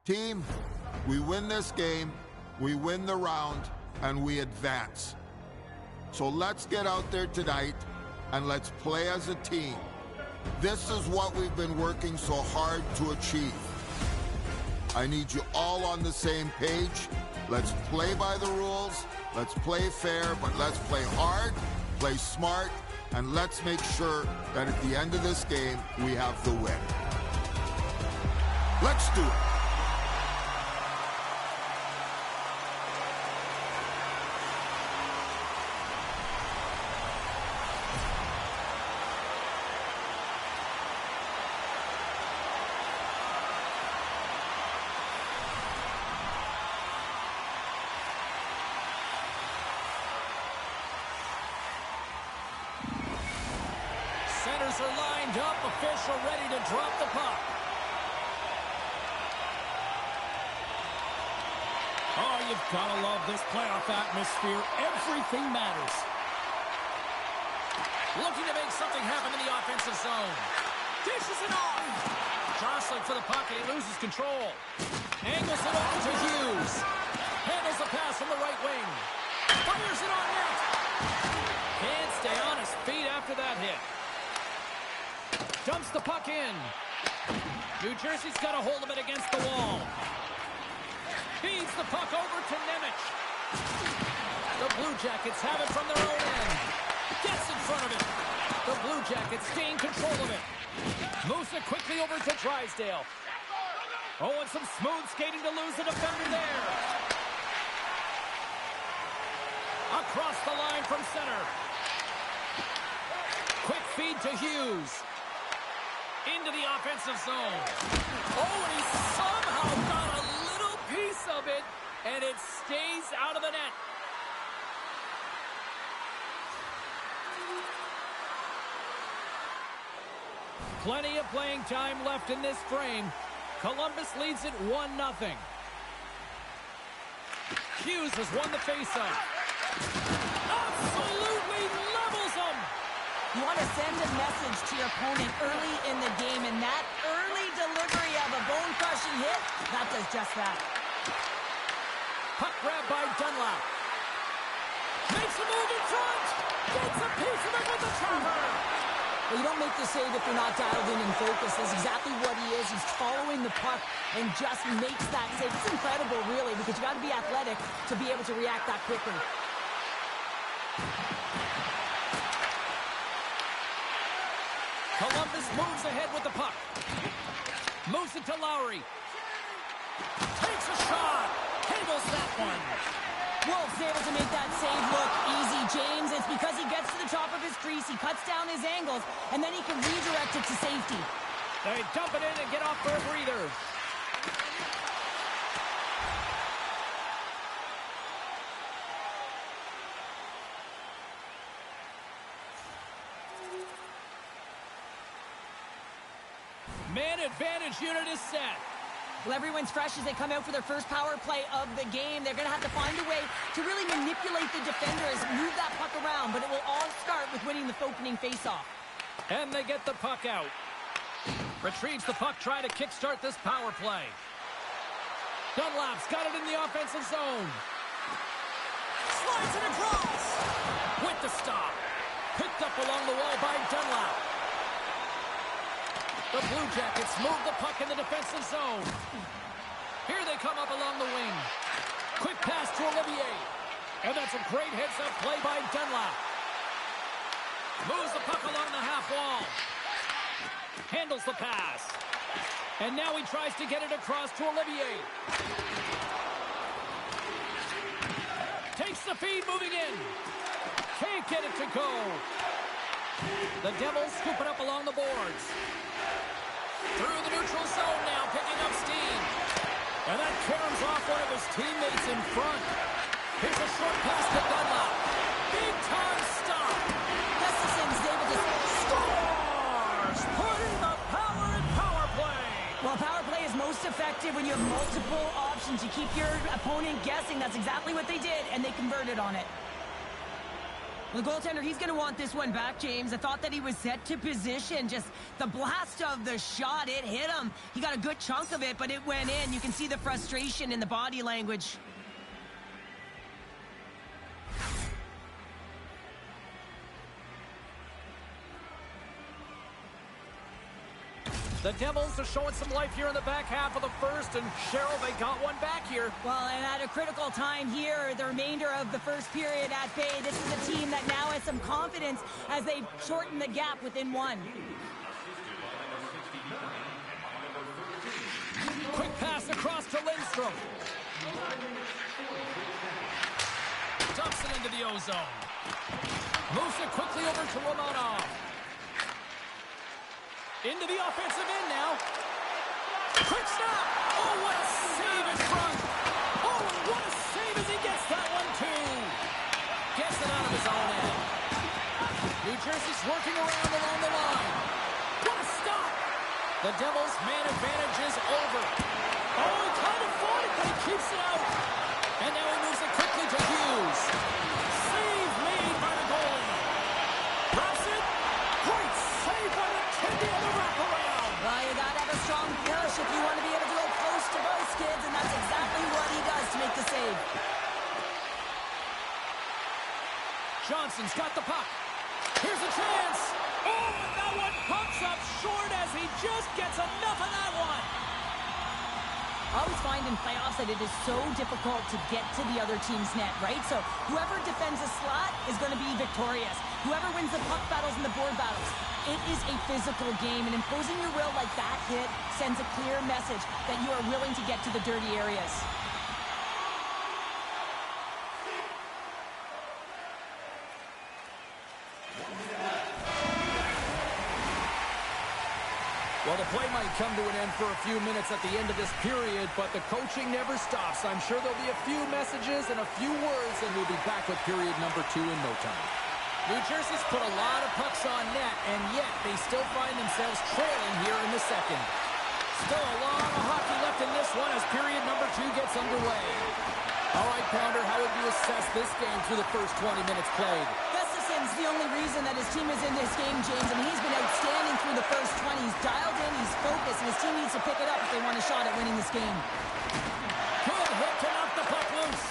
Team, we win this game, we win the round, and we advance. So let's get out there tonight and let's play as a team. This is what we've been working so hard to achieve. I need you all on the same page. Let's play by the rules, let's play fair, but let's play hard, play smart, and let's make sure that at the end of this game, we have the win. Let's do it. Centers are lined up, official ready to drop the puck. Oh, you've got to love this playoff atmosphere. Everything matters. Looking to make something happen in the offensive zone. Dishes it off. Jostling for the puck, and he loses control. Angles it over to Hughes. Handles the pass from the right wing. Fires it on net. Can't stay on his feet after that hit. Dumps the puck in. New Jersey's got a hold of it against the wall. Feeds the puck over to Nemec. The Blue Jackets have it from their own end. Gets in front of it. The Blue Jackets gain control of it. Moves it quickly over to Drysdale. Oh, and some smooth skating to lose the defender there. Across the line from center. Quick feed to Hughes. Into the offensive zone. Oh, and he somehow got a little piece of it, and it stays out of the net. Plenty of playing time left in this frame. Columbus leads it 1-0. Hughes has won the faceoff. Absolutely levels him. You want to send a message to your opponent early in the game, and that early delivery of a bone-crushing hit, that does just that. Puck grab by Dunlap. Makes a move in front. Gets a piece of it with the trapper. Well, you don't make the save if you're not dialed in and focused. That's exactly what he is. He's following the puck and just makes that save. It's incredible, really, because you got to be athletic to be able to react that quickly. Columbus moves ahead with the puck. Moves it to Lowry. Takes a shot. Handles that one. Wolf's able to make that save look easy, James. It's because he gets to the top of his crease, he cuts down his angles, and then he can redirect it to safety. They dump it in and get off for a breather. Man advantage unit is set. Well, everyone's fresh as they come out for their first power play of the game. They're going to have to find a way to really manipulate the defenders, move that puck around, but it will all start with winning the opening faceoff. And they get the puck out. Retrieves the puck, trying to kickstart this power play. Dunlap's got it in the offensive zone. Slides it across. With the stop. Picked up along the wall by Dunlap. The Blue Jackets move the puck in the defensive zone. Here they come up along the wing. Quick pass to Olivier. And that's a great heads-up play by Dunlap. Moves the puck along the half wall. Handles the pass. And now he tries to get it across to Olivier. Takes the feed, moving in. Can't get it to go. The Devils scoop it up along the boards. Through the neutral zone now, picking up steam. And that caroms off one of his teammates in front. Here's a short pass to Dunlap. Big time stop. Gustafson's able to Scores! Putting the power in power play. Well, power play is most effective when you have multiple options. You keep your opponent guessing. That's exactly what they did, and they converted on it. Well, the goaltender, he's going to want this one back, James. I thought that he was set to position. Just the blast of the shot, it hit him. He got a good chunk of it, but it went in. You can see the frustration in the body language. The Devils are showing some life here in the back half of the first, and Cheryl, they got one back here. Well, and at a critical time here, the remainder of the first period at bay, this is a team that now has some confidence as they shorten the gap within one. Quick pass across to Lindstrom. Dumps it into the ozone. Moves it quickly over to Romanov. Into the offensive end now. Quick stop. Oh, what a save in front. Oh, and what a save as he gets that one, too. Gets it out of his own end. New Jersey's working around along the line. What a stop. The Devils' man advantage is over. Oh, he kind of fought it, but he keeps it out. And now he moves it quickly to Hughes. Save made by the goalie. Drops it. Great save by the Kennedy on the wraparound. Well, you got to have a strong push if you want to be able to go close to those kids, and that's exactly what he does to make the save. Johnson's got the puck. Here's a chance. Oh, and that one pumps up short as he just gets enough of that one. I always find in playoffs that it is so difficult to get to the other team's net, right? So whoever defends a slot is going to be victorious. Whoever wins the puck battles and the board battles. It is a physical game, and imposing your will like that hit sends a clear message that you are willing to get to the dirty areas. Well, the play might come to an end for a few minutes at the end of this period, but the coaching never stops. I'm sure there'll be a few messages and a few words, and we'll be back with period number 2 in no time. New Jersey's put a lot of pucks on net, and yet they still find themselves trailing here in the second. Still a lot of hockey left in this one as period number 2 gets underway. All right, Pounder, how would you assess this game through the first 20 minutes played? Gustafson's the only reason that his team is in this game, James. I mean, he's been outstanding through the first 20. He's dialed in, he's focused, and his team needs to pick it up if they want a shot at winning this game. Good hit to knock the puck loose.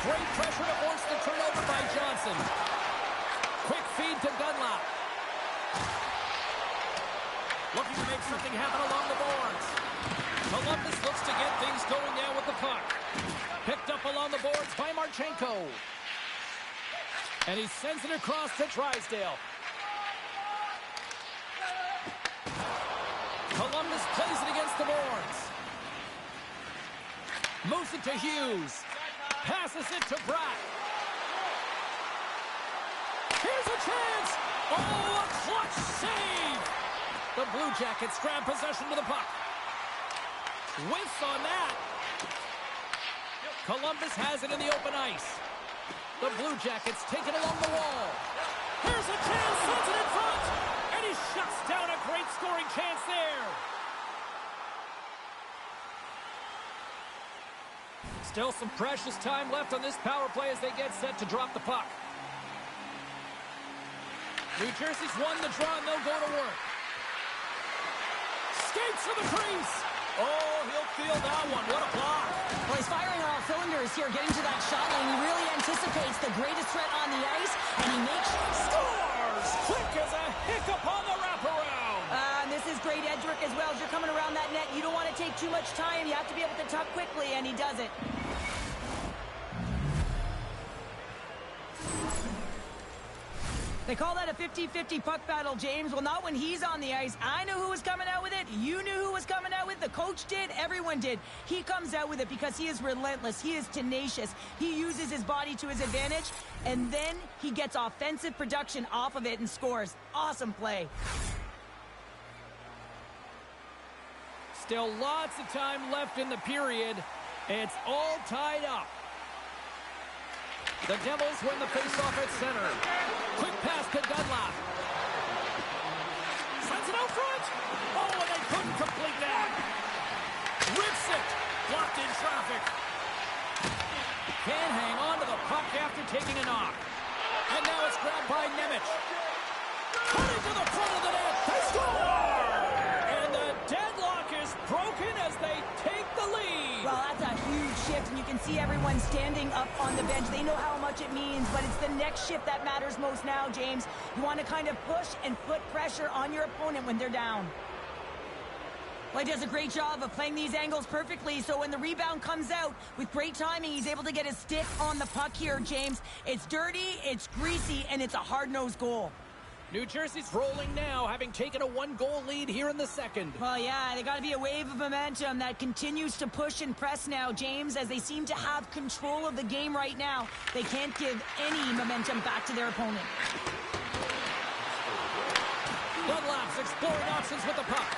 Great pressure to force the turnover by Johnson. Quick feed to Dunlop. Looking to make something happen along the boards. Columbus looks to get things going down with the puck. Picked up along the boards by Marchenko. And he sends it across to Drysdale. Columbus plays it against the boards. Moves it to Hughes. Passes it to Bratt. Here's a chance. Oh, a clutch save. The Blue Jackets grab possession to the puck. Whiffs on that. Columbus has it in the open ice. The Blue Jackets take it along the wall. Here's a chance, sends it in front, and he shuts down a great scoring chance there. Still some precious time left on this power play as they get set to drop the puck. New Jersey's won the draw, and they'll go to work. Skates to the crease. Oh, he'll feel that one. What a block. Well, he's firing on all cylinders here, getting to that shot lane. He really anticipates the greatest threat on the ice, and he makes Scores! Quick as a hiccup on the wraparound. And this is great edge work as well. As you're coming around that net, you don't want to take too much time. You have to be able to tuck quickly, and he does it. They call that a 50-50 puck battle, James. Well, not when he's on the ice. I knew who was coming out with it. You knew who was coming out with it. The coach did. Everyone did. He comes out with it because he is relentless. He is tenacious. He uses his body to his advantage, and then he gets offensive production off of it and scores. Awesome play. Still lots of time left in the period. It's all tied up. The Devils win the faceoff at center. Quick pass to Dunlop. Sends it out front. Oh, and they couldn't complete that. Rips it. Blocked in traffic. Can't hang on to the puck after taking a knock. And now it's grabbed by Nemec. Cutting to the front of the net. They score! And the deadlock is broken as they take the lead. Well, that's a huge shift, and you can see everyone standing up on the bench. They know how much it means, but it's the next shift that matters most now, James. You want to kind of push and put pressure on your opponent when they're down. Well, he does a great job of playing these angles perfectly, so when the rebound comes out, with great timing, he's able to get his stick on the puck here, James. It's dirty, it's greasy, and it's a hard-nosed goal. New Jersey's rolling now, having taken a one-goal lead here in the second. Well, yeah, they got to be a wave of momentum that continues to push and press now, James, as they seem to have control of the game right now. They can't give any momentum back to their opponent. Dunlap's exploring options with the puck.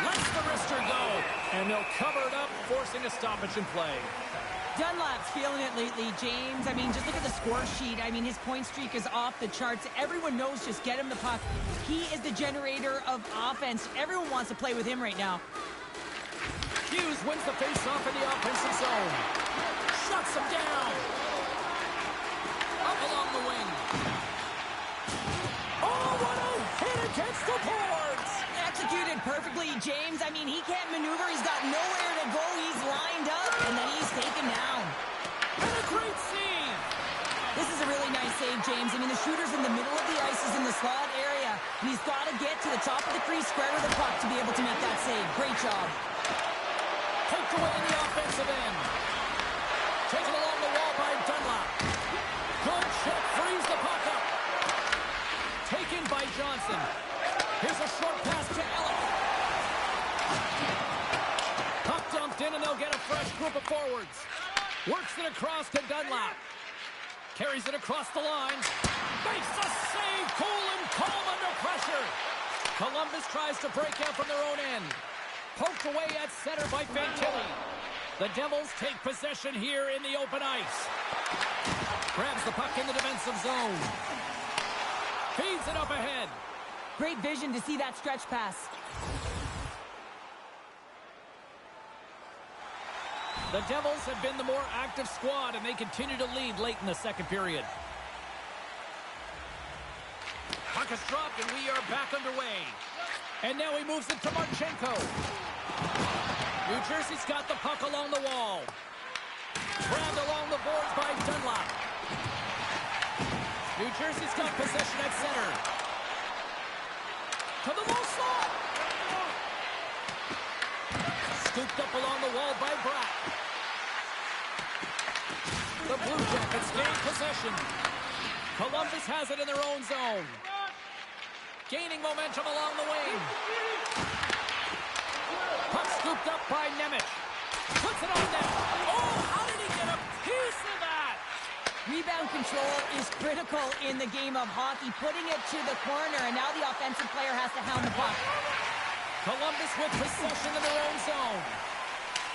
Lets the wrister go, and they'll cover it up, forcing a stoppage in play. Dunlap's feeling it lately, James. I mean, just look at the score sheet. I mean, his point streak is off the charts. Everyone knows just get him the puck. He is the generator of offense. Everyone wants to play with him right now. Hughes wins the face-off in the offensive zone. Shuts him down. Up along the wing. Oh, what a hit against the boards! Executed perfectly, James. I mean, he can't maneuver. He's got nowhere to go. He's lined up, and then he's taken down. And a great save! This is a really nice save, James. I mean, the shooter's in the middle of the ice. He's in the slot area, and he's got to get to the top of the crease square with the puck to be able to make that save. Great job. Poked away in the offensive end. Taken along the wall by Dunlap. Good check, frees the puck up. Taken by Johnson. Here's a short pass to Elliott. Puck dumped in, and they'll get a fresh group of forwards. Works it across to Dunlap. Carries it across the line. Makes a save. Cool and calm under pressure. Columbus tries to break out from their own end. Poked away at center by Fantilli. The Devils take possession here in the open ice. Grabs the puck in the defensive zone. Feeds it up ahead. Great vision to see that stretch pass. The Devils have been the more active squad, and they continue to lead late in the second period. Puck is dropped, and we are back underway. And now he moves it to Marchenko. New Jersey's got the puck along the wall. Grabbed along the boards by Dunlap. New Jersey's got possession at center. To the low slot. Scooped up along the wall by Bratt. The Blue Jackets gain possession. Columbus has it in their own zone. Gaining momentum along the wing. Puck scooped up by Nemec. Puts it on net. Oh, how did he get a piece of that? Rebound control is critical in the game of hockey. Putting it to the corner, and now the offensive player has to hound the puck. Columbus with possession in their own zone.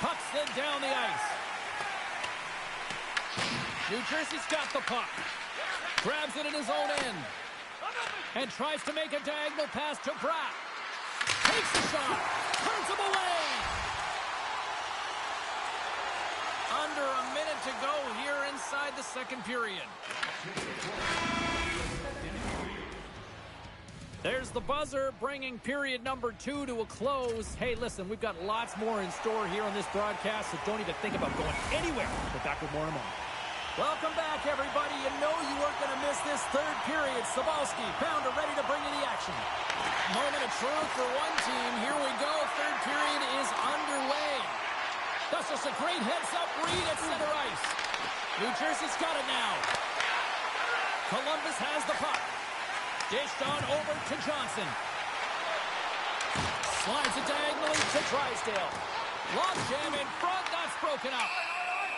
Puck slid down the ice. New Jersey's got the puck. Grabs it in his own end. And tries to make a diagonal pass to Bratt. Takes the shot. Turns him away. Under a minute to go here inside the second period. There's the buzzer, bringing period number 2 to a close. Hey, listen, we've got lots more in store here on this broadcast, so don't even think about going anywhere. We're back with more in a moment. Welcome back, everybody. You know you weren't going to miss this third period. Sabalski, Pounder ready to bring you the action. Moment of truth for one team. Here we go. Third period is underway. That's just a great heads-up read at center ice. New Jersey's got it now. Columbus has the puck. Dished on over to Johnson. Slides it diagonally to Drysdale. Log jam in front. That's broken up.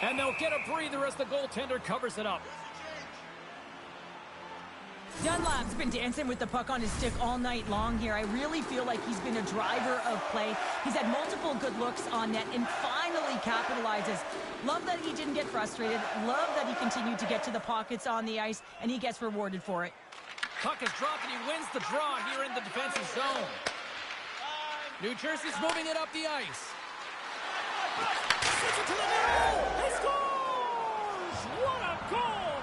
And they'll get a breather as the goaltender covers it up. Dunlap's been dancing with the puck on his stick all night long here. I really feel like he's been a driver of play. He's had multiple good looks on net and finally capitalizes. Love that he didn't get frustrated. Love that he continued to get to the pockets on the ice, and he gets rewarded for it. Puck is dropped, and he wins the draw here in the defensive zone. New Jersey's moving it up the ice. Sends it to the middle. He scores! What a goal!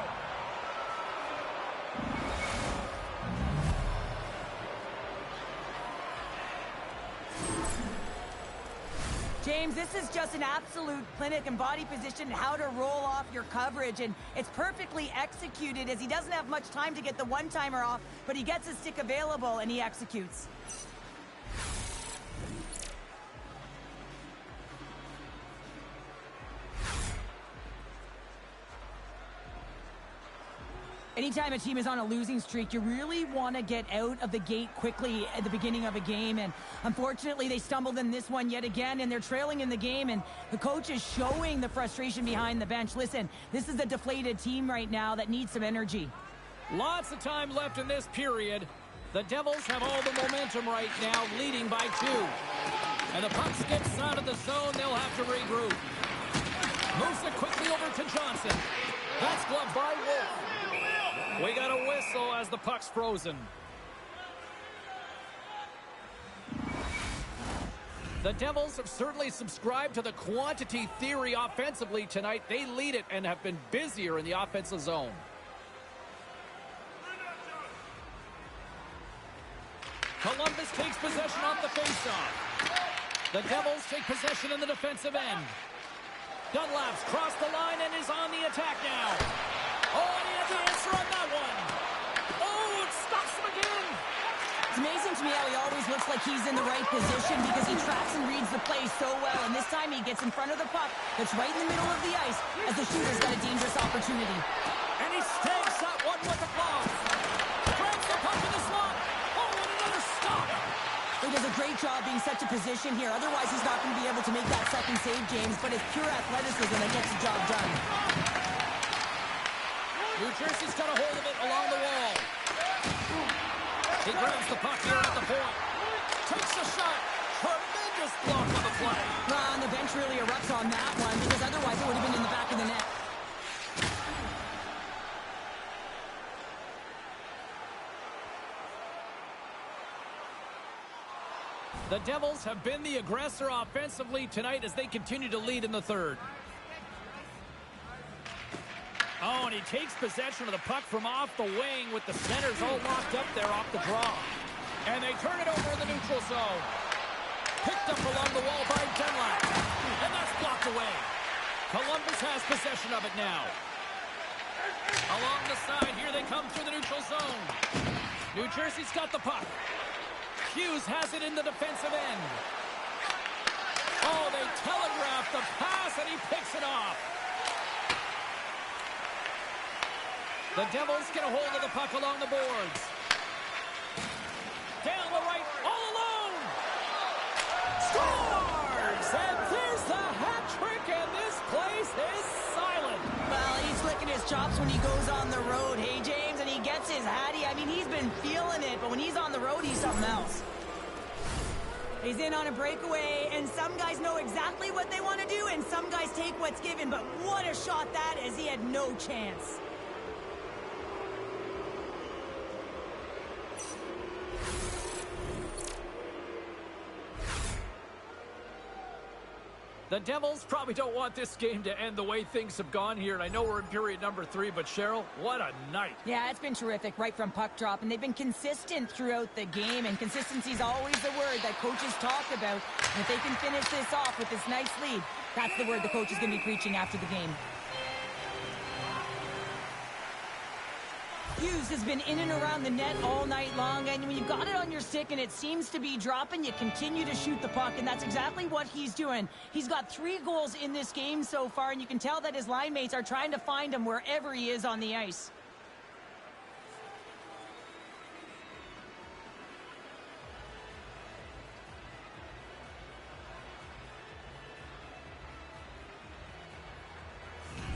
James, this is just an absolute clinic in body position, how to roll off your coverage, and it's perfectly executed as he doesn't have much time to get the one-timer off, but he gets his stick available and he executes. Anytime a team is on a losing streak, you really want to get out of the gate quickly at the beginning of a game. And unfortunately, they stumbled in this one yet again, and they're trailing in the game. And the coach is showing the frustration behind the bench. Listen, this is a deflated team right now that needs some energy. Lots of time left in this period. The Devils have all the momentum right now, leading by 2. And the puck skips out of the zone. They'll have to regroup. Moves it quickly over to Johnson. That's gloved by Wolf. We got a whistle as the puck's frozen. The Devils have certainly subscribed to the quantity theory offensively tonight. They lead it and have been busier in the offensive zone. Columbus takes possession off the faceoff. The Devils take possession in the defensive end. Dunlap's crossed the line and is on the attack now. Oh, and he has the answer on that one. Oh, it stops him again. It's amazing to me how he always looks like he's in the right position because he tracks and reads the play so well. And this time he gets in front of the puck that's right in the middle of the ice as the shooter's got a dangerous opportunity. And he snags that one with the glove. Grabs the puck in the slot. Oh, and another stop. He does a great job being set to position here. Otherwise, he's not going to be able to make that second save, James. But it's pure athleticism that gets the job done. New Jersey's got a hold of it along the wall. He grabs the puck here at the point. Takes a shot. Tremendous block on the play. And the bench really erupts on that one because otherwise it would have been in the back of the net. The Devils have been the aggressor offensively tonight as they continue to lead in the third. Oh, and he takes possession of the puck from off the wing with the centers all locked up there off the draw. And they turn it over in the neutral zone. Picked up along the wall by Dunlap. And that's blocked away. Columbus has possession of it now. Along the side, here they come through the neutral zone. New Jersey's got the puck. Hughes has it in the defensive end. Oh, they telegraph the pass, and he picks it off. The Devils get a hold of the puck along the boards. Down the right, all alone. Scores! And there's the hat trick, and this place is silent. Well, he's flicking his chops when he goes on the road, hey, James, and he gets his hattie. I mean, he's been feeling it, but when he's on the road, he's something else. He's in on a breakaway, and some guys know exactly what they want to do, and some guys take what's given, but what a shot that is. He had no chance. The Devils probably don't want this game to end the way things have gone here, and I know we're in period number 3, but Cheryl, what a night. Yeah, it's been terrific right from puck drop, and they've been consistent throughout the game, and consistency is always the word that coaches talk about. And if they can finish this off with this nice lead, that's the word the coach is going to be preaching after the game. Hughes has been in and around the net all night long, and when you've got it on your stick and it seems to be dropping, you continue to shoot the puck, and that's exactly what he's doing. He's got 3 goals in this game so far, and you can tell that his line mates are trying to find him wherever he is on the ice.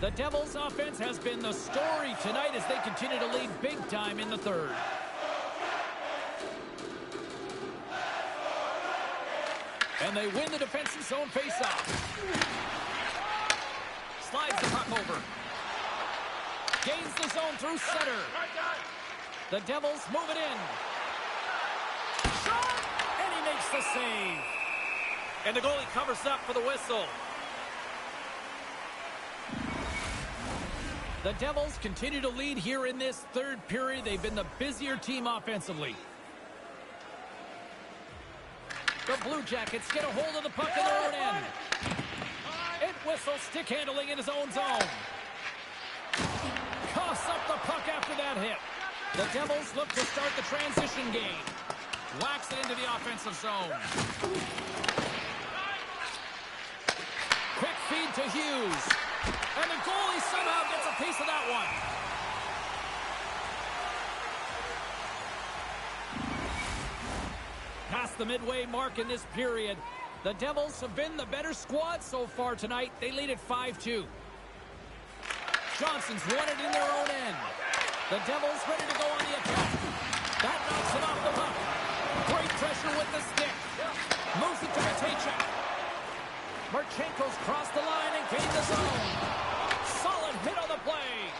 The Devils' offense has been the story tonight as they continue to lead big time in the third. And they win the defensive zone faceoff. Slides the puck over. Gains the zone through center. The Devils move it in. Shot! And he makes the save. And the goalie covers up for the whistle. The Devils continue to lead here in this third period. They've been the busier team offensively. The Blue Jackets get a hold of the puck in their own end. It whistles, stick handling in his own zone. Coughs up the puck after that hit. The Devils look to start the transition game. Whacks it into the offensive zone. Quick feed to Hughes. And the goalie somehow gets a piece of that one. Past the midway mark in this period, the Devils have been the better squad so far tonight. They lead at 5-2. Johnson's won it in their own end. The Devils ready to go on the attack. That knocks it off the puck. Great pressure with the stick. Moves it to Matejchuk. Marchenko's crossed the line and gained the zone. Solid hit on the play.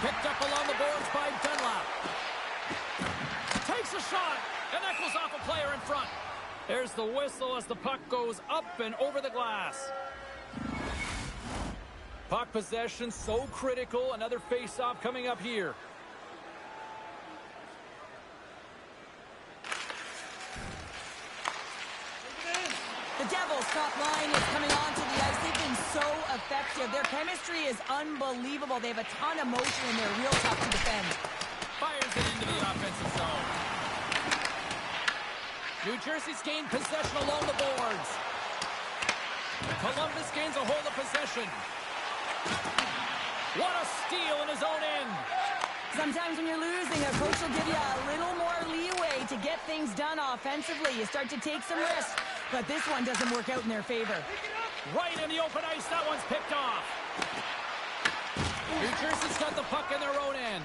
Picked up along the boards by Dunlap. Takes a shot, and that goes off a player in front. There's the whistle as the puck goes up and over the glass. Puck possession so critical. Another face-off coming up here. The Devils' top line is coming onto the ice. They've been so effective. Their chemistry is unbelievable. They have a ton of motion and they're real tough to defend. Fires it into the offensive zone. New Jersey's gained possession along the boards. Columbus gains a hold of possession. What a steal in his own end. Sometimes when you're losing, a coach will give you a little more leeway to get things done offensively. You start to take some risks, but this one doesn't work out in their favor. Right in the open ice, that one's picked off. New Jersey's got the puck in their own end.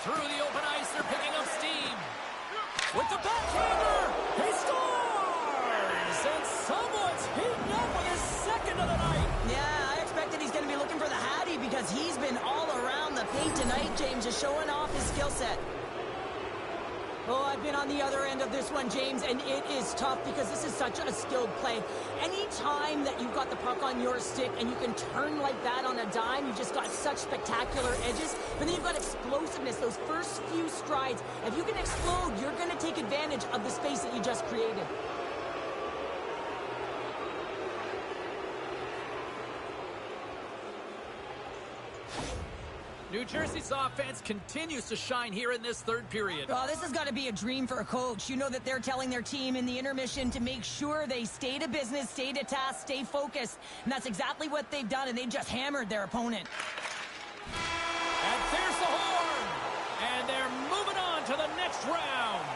Through the open ice, they're picking up steam. With the backhander, he scores! And someone's heating up with his second of the night. Yeah, I expected he's going to be looking for the Hattie because he's been all around the paint tonight. James is showing off his skill set. Oh, I've been on the other end of this one, James, and it is tough because this is such a skilled play. Any time that you've got the puck on your stick and you can turn like that on a dime, you've just got such spectacular edges. But then you've got explosiveness, those first few strides. If you can explode, you're going to take advantage of the space that you just created. New Jersey's offense continues to shine here in this third period. Oh, this has got to be a dream for a coach. You know that they're telling their team in the intermission to make sure they stay to business, stay to task, stay focused. And that's exactly what they've done, and they've just hammered their opponent. And there's the horn. And they're moving on to the next round.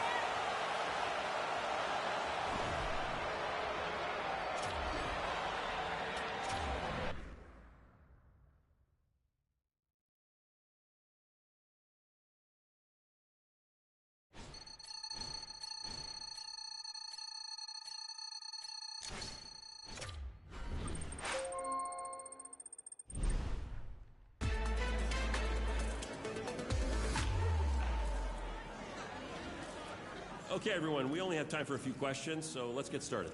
Okay, everyone, we only have time for a few questions, so let's get started.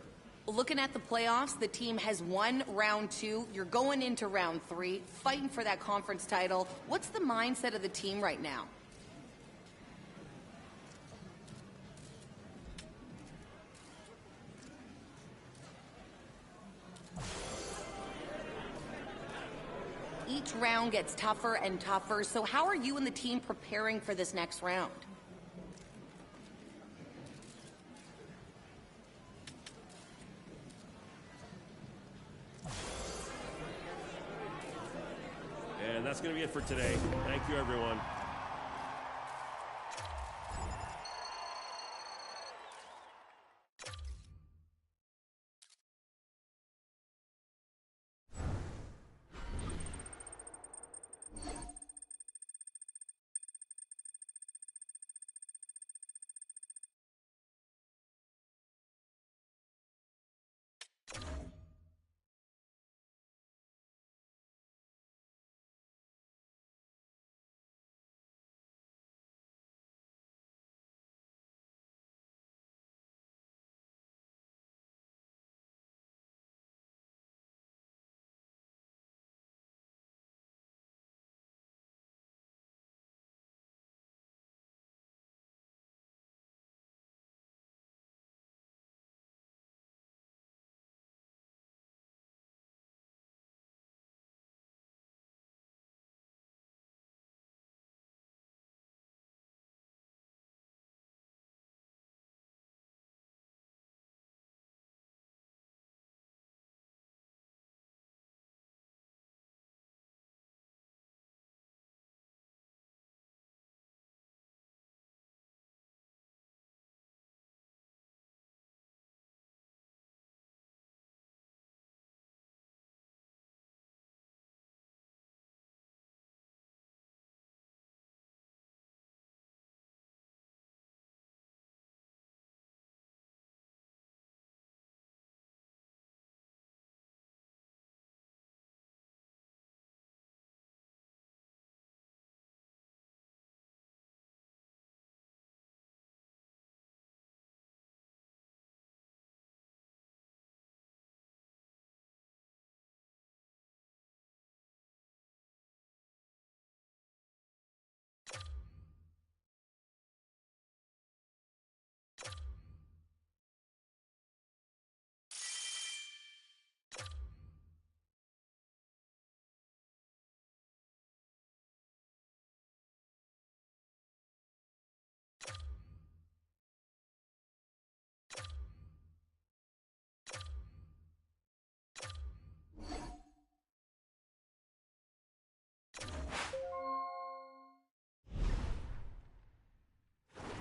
Looking at the playoffs, the team has won round 2. You're going into round 3, fighting for that conference title. What's the mindset of the team right now? Each round gets tougher and tougher, so how are you and the team preparing for this next round? And that's going to be it for today. Thank you, everyone.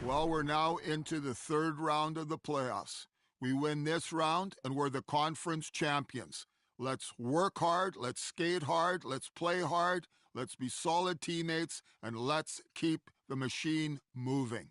Well, we're now into the third round of the playoffs. We win this round, and we're the conference champions. Let's work hard, let's skate hard, let's play hard, let's be solid teammates, and let's keep the machine moving.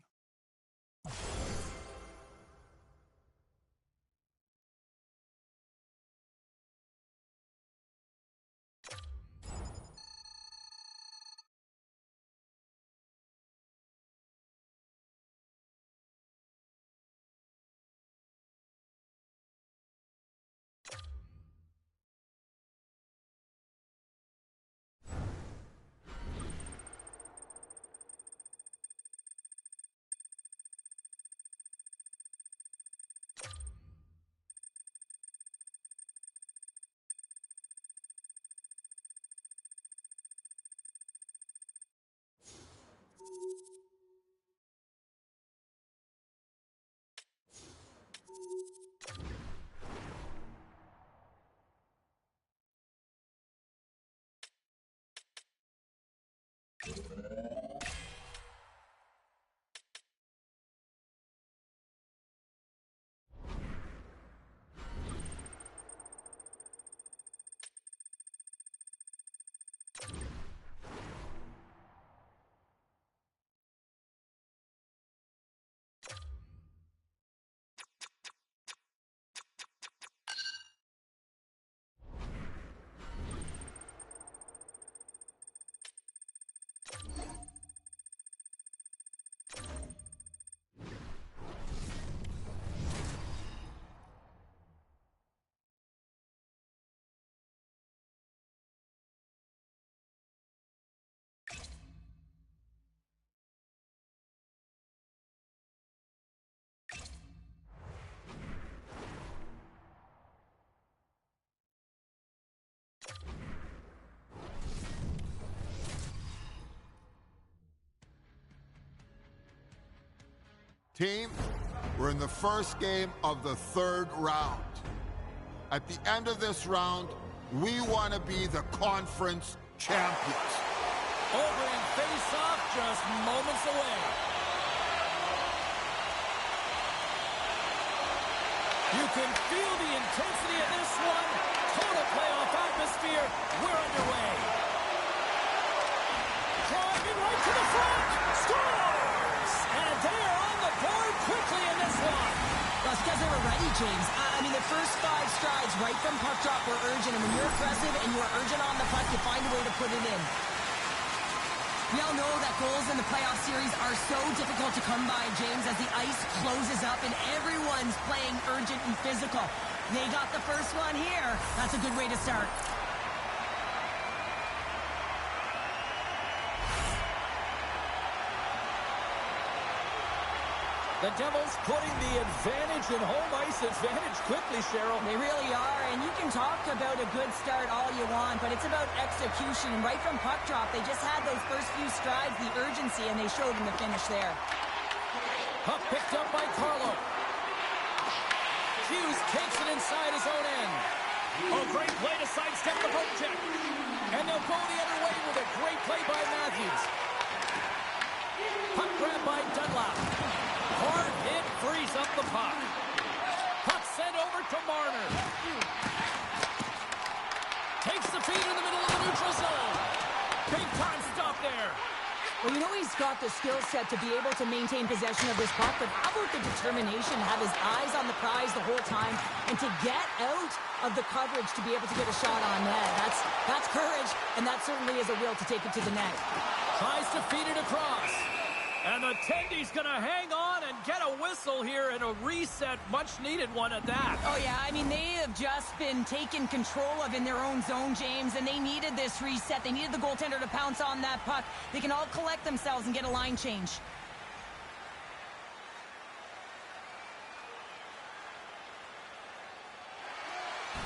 Team, we're in the first game of the third round. At the end of this round, we want to be the conference champions. Opening face-off just moments away. You can feel the intensity of this one. Total playoff atmosphere. We're underway. Driving right to the front. Scores! And they are on the board quickly in this one. Well, it's because they were ready, James. I mean, the first 5 strides right from puck drop were urgent, and when you're aggressive and you're urgent on the puck, you find a way to put it in. We all know that goals in the playoff series are so difficult to come by, James, as the ice closes up and everyone's playing urgent and physical. They got the first one here. That's a good way to start. The Devils putting the advantage in home ice advantage quickly, Cheryl. They really are, and you can talk about a good start all you want, but it's about execution. And right from puck drop, they just had those first few strides, the urgency, and they showed in the finish there. Puck picked up by Carlo. Hughes takes it inside his own end. Oh, great play to sidestep the poke check. And they'll go the other way with a great play by Matthews. Puck grab by Dunlap. Hard hit frees up the puck. Puck sent over to Marner. Takes the feed in the middle of the neutral zone. Big time stop there. Well, you know he's got the skill set to be able to maintain possession of this puck, but how about the determination to have his eyes on the prize the whole time and to get out of the coverage to be able to get a shot on net? That's courage, and that certainly is a will to take it to the net. Tries to feed it across. And the Tendy's going to hang on and get a whistle here and a reset, much-needed one at that. Oh, yeah, I mean, they have just been taken control of in their own zone, James, and they needed this reset. They needed the goaltender to pounce on that puck. They can all collect themselves and get a line change.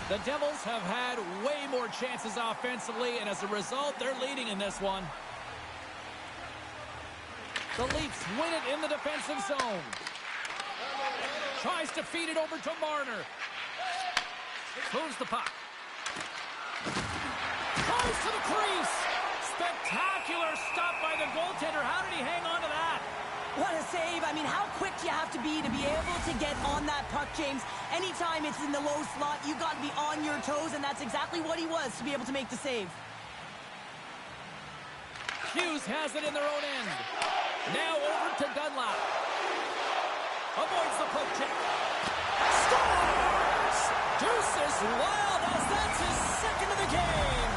The Devils have had way more chances offensively, and as a result, they're leading in this one. The Leafs win it in the defensive zone. Tries to feed it over to Marner. Moves the puck. Goes to the crease. Spectacular stop by the goaltender. How did he hang on to that? What a save. I mean, how quick do you have to be able to get on that puck, James? Anytime it's in the low slot, you got to be on your toes, and that's exactly what he was to be able to make the save. Hughes has it in their own end. Now over to Dunlap. Avoids the poke check. Scores! Deuces wild as that's his second of the game.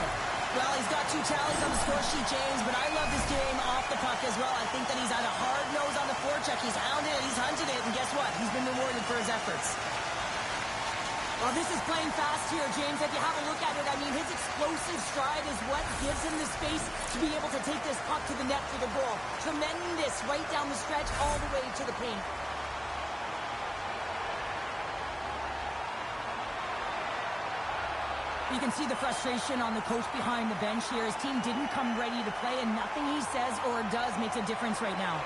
Well, he's got 2 tallies on the score sheet, James, but I love this game off the puck as well. I think that he's had a hard nose on the forecheck. He's hounded it, he's hunted it, and guess what? He's been rewarded for his efforts. Well, this is playing fast here, James. If you have a look at it, I mean, his explosive stride is what gives him the space to be able to take this puck to the net for the goal. Tremendous right down the stretch all the way to the paint. You can see the frustration on the coach behind the bench here. His team didn't come ready to play, and nothing he says or does makes a difference right now.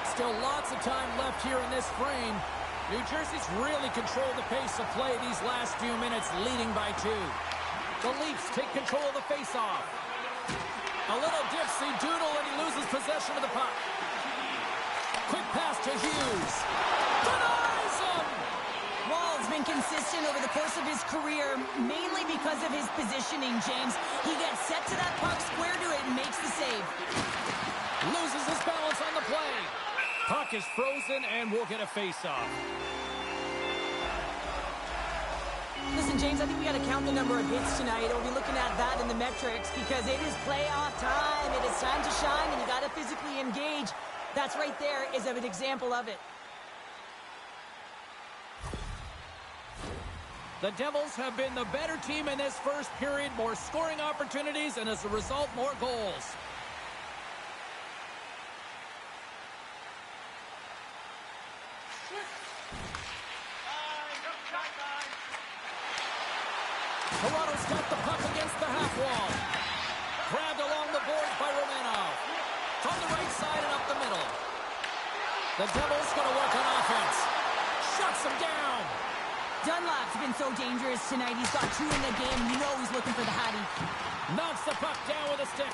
Still lots of time left here in this frame. New Jersey's really controlled the pace of play these last few minutes, leading by 2. The Leafs take control of the faceoff. A little dipsy doodle, and he loses possession of the puck. Quick pass to Hughes. Denies him! Wall's been consistent over the course of his career, mainly because of his positioning, James. He gets set to that puck, square to it, and makes the save. Loses his balance on the play. Puck is frozen, and we'll get a face-off. Listen, James, I think we got to count the number of hits tonight. We'll be looking at that in the metrics because it is playoff time. It is time to shine, and you got to physically engage. That's right there is an example of it. The Devils have been the better team in this first period. More scoring opportunities, and as a result, more goals. Toronto's got the puck against the half wall. Grabbed along the boards by Romanov. From the right side and up the middle. The Devils going to work on offense. Shuts him down. Dunlap's been so dangerous tonight. He's got 2 in the game. You know he's looking for the Hattie. Knocks the puck down with a stick.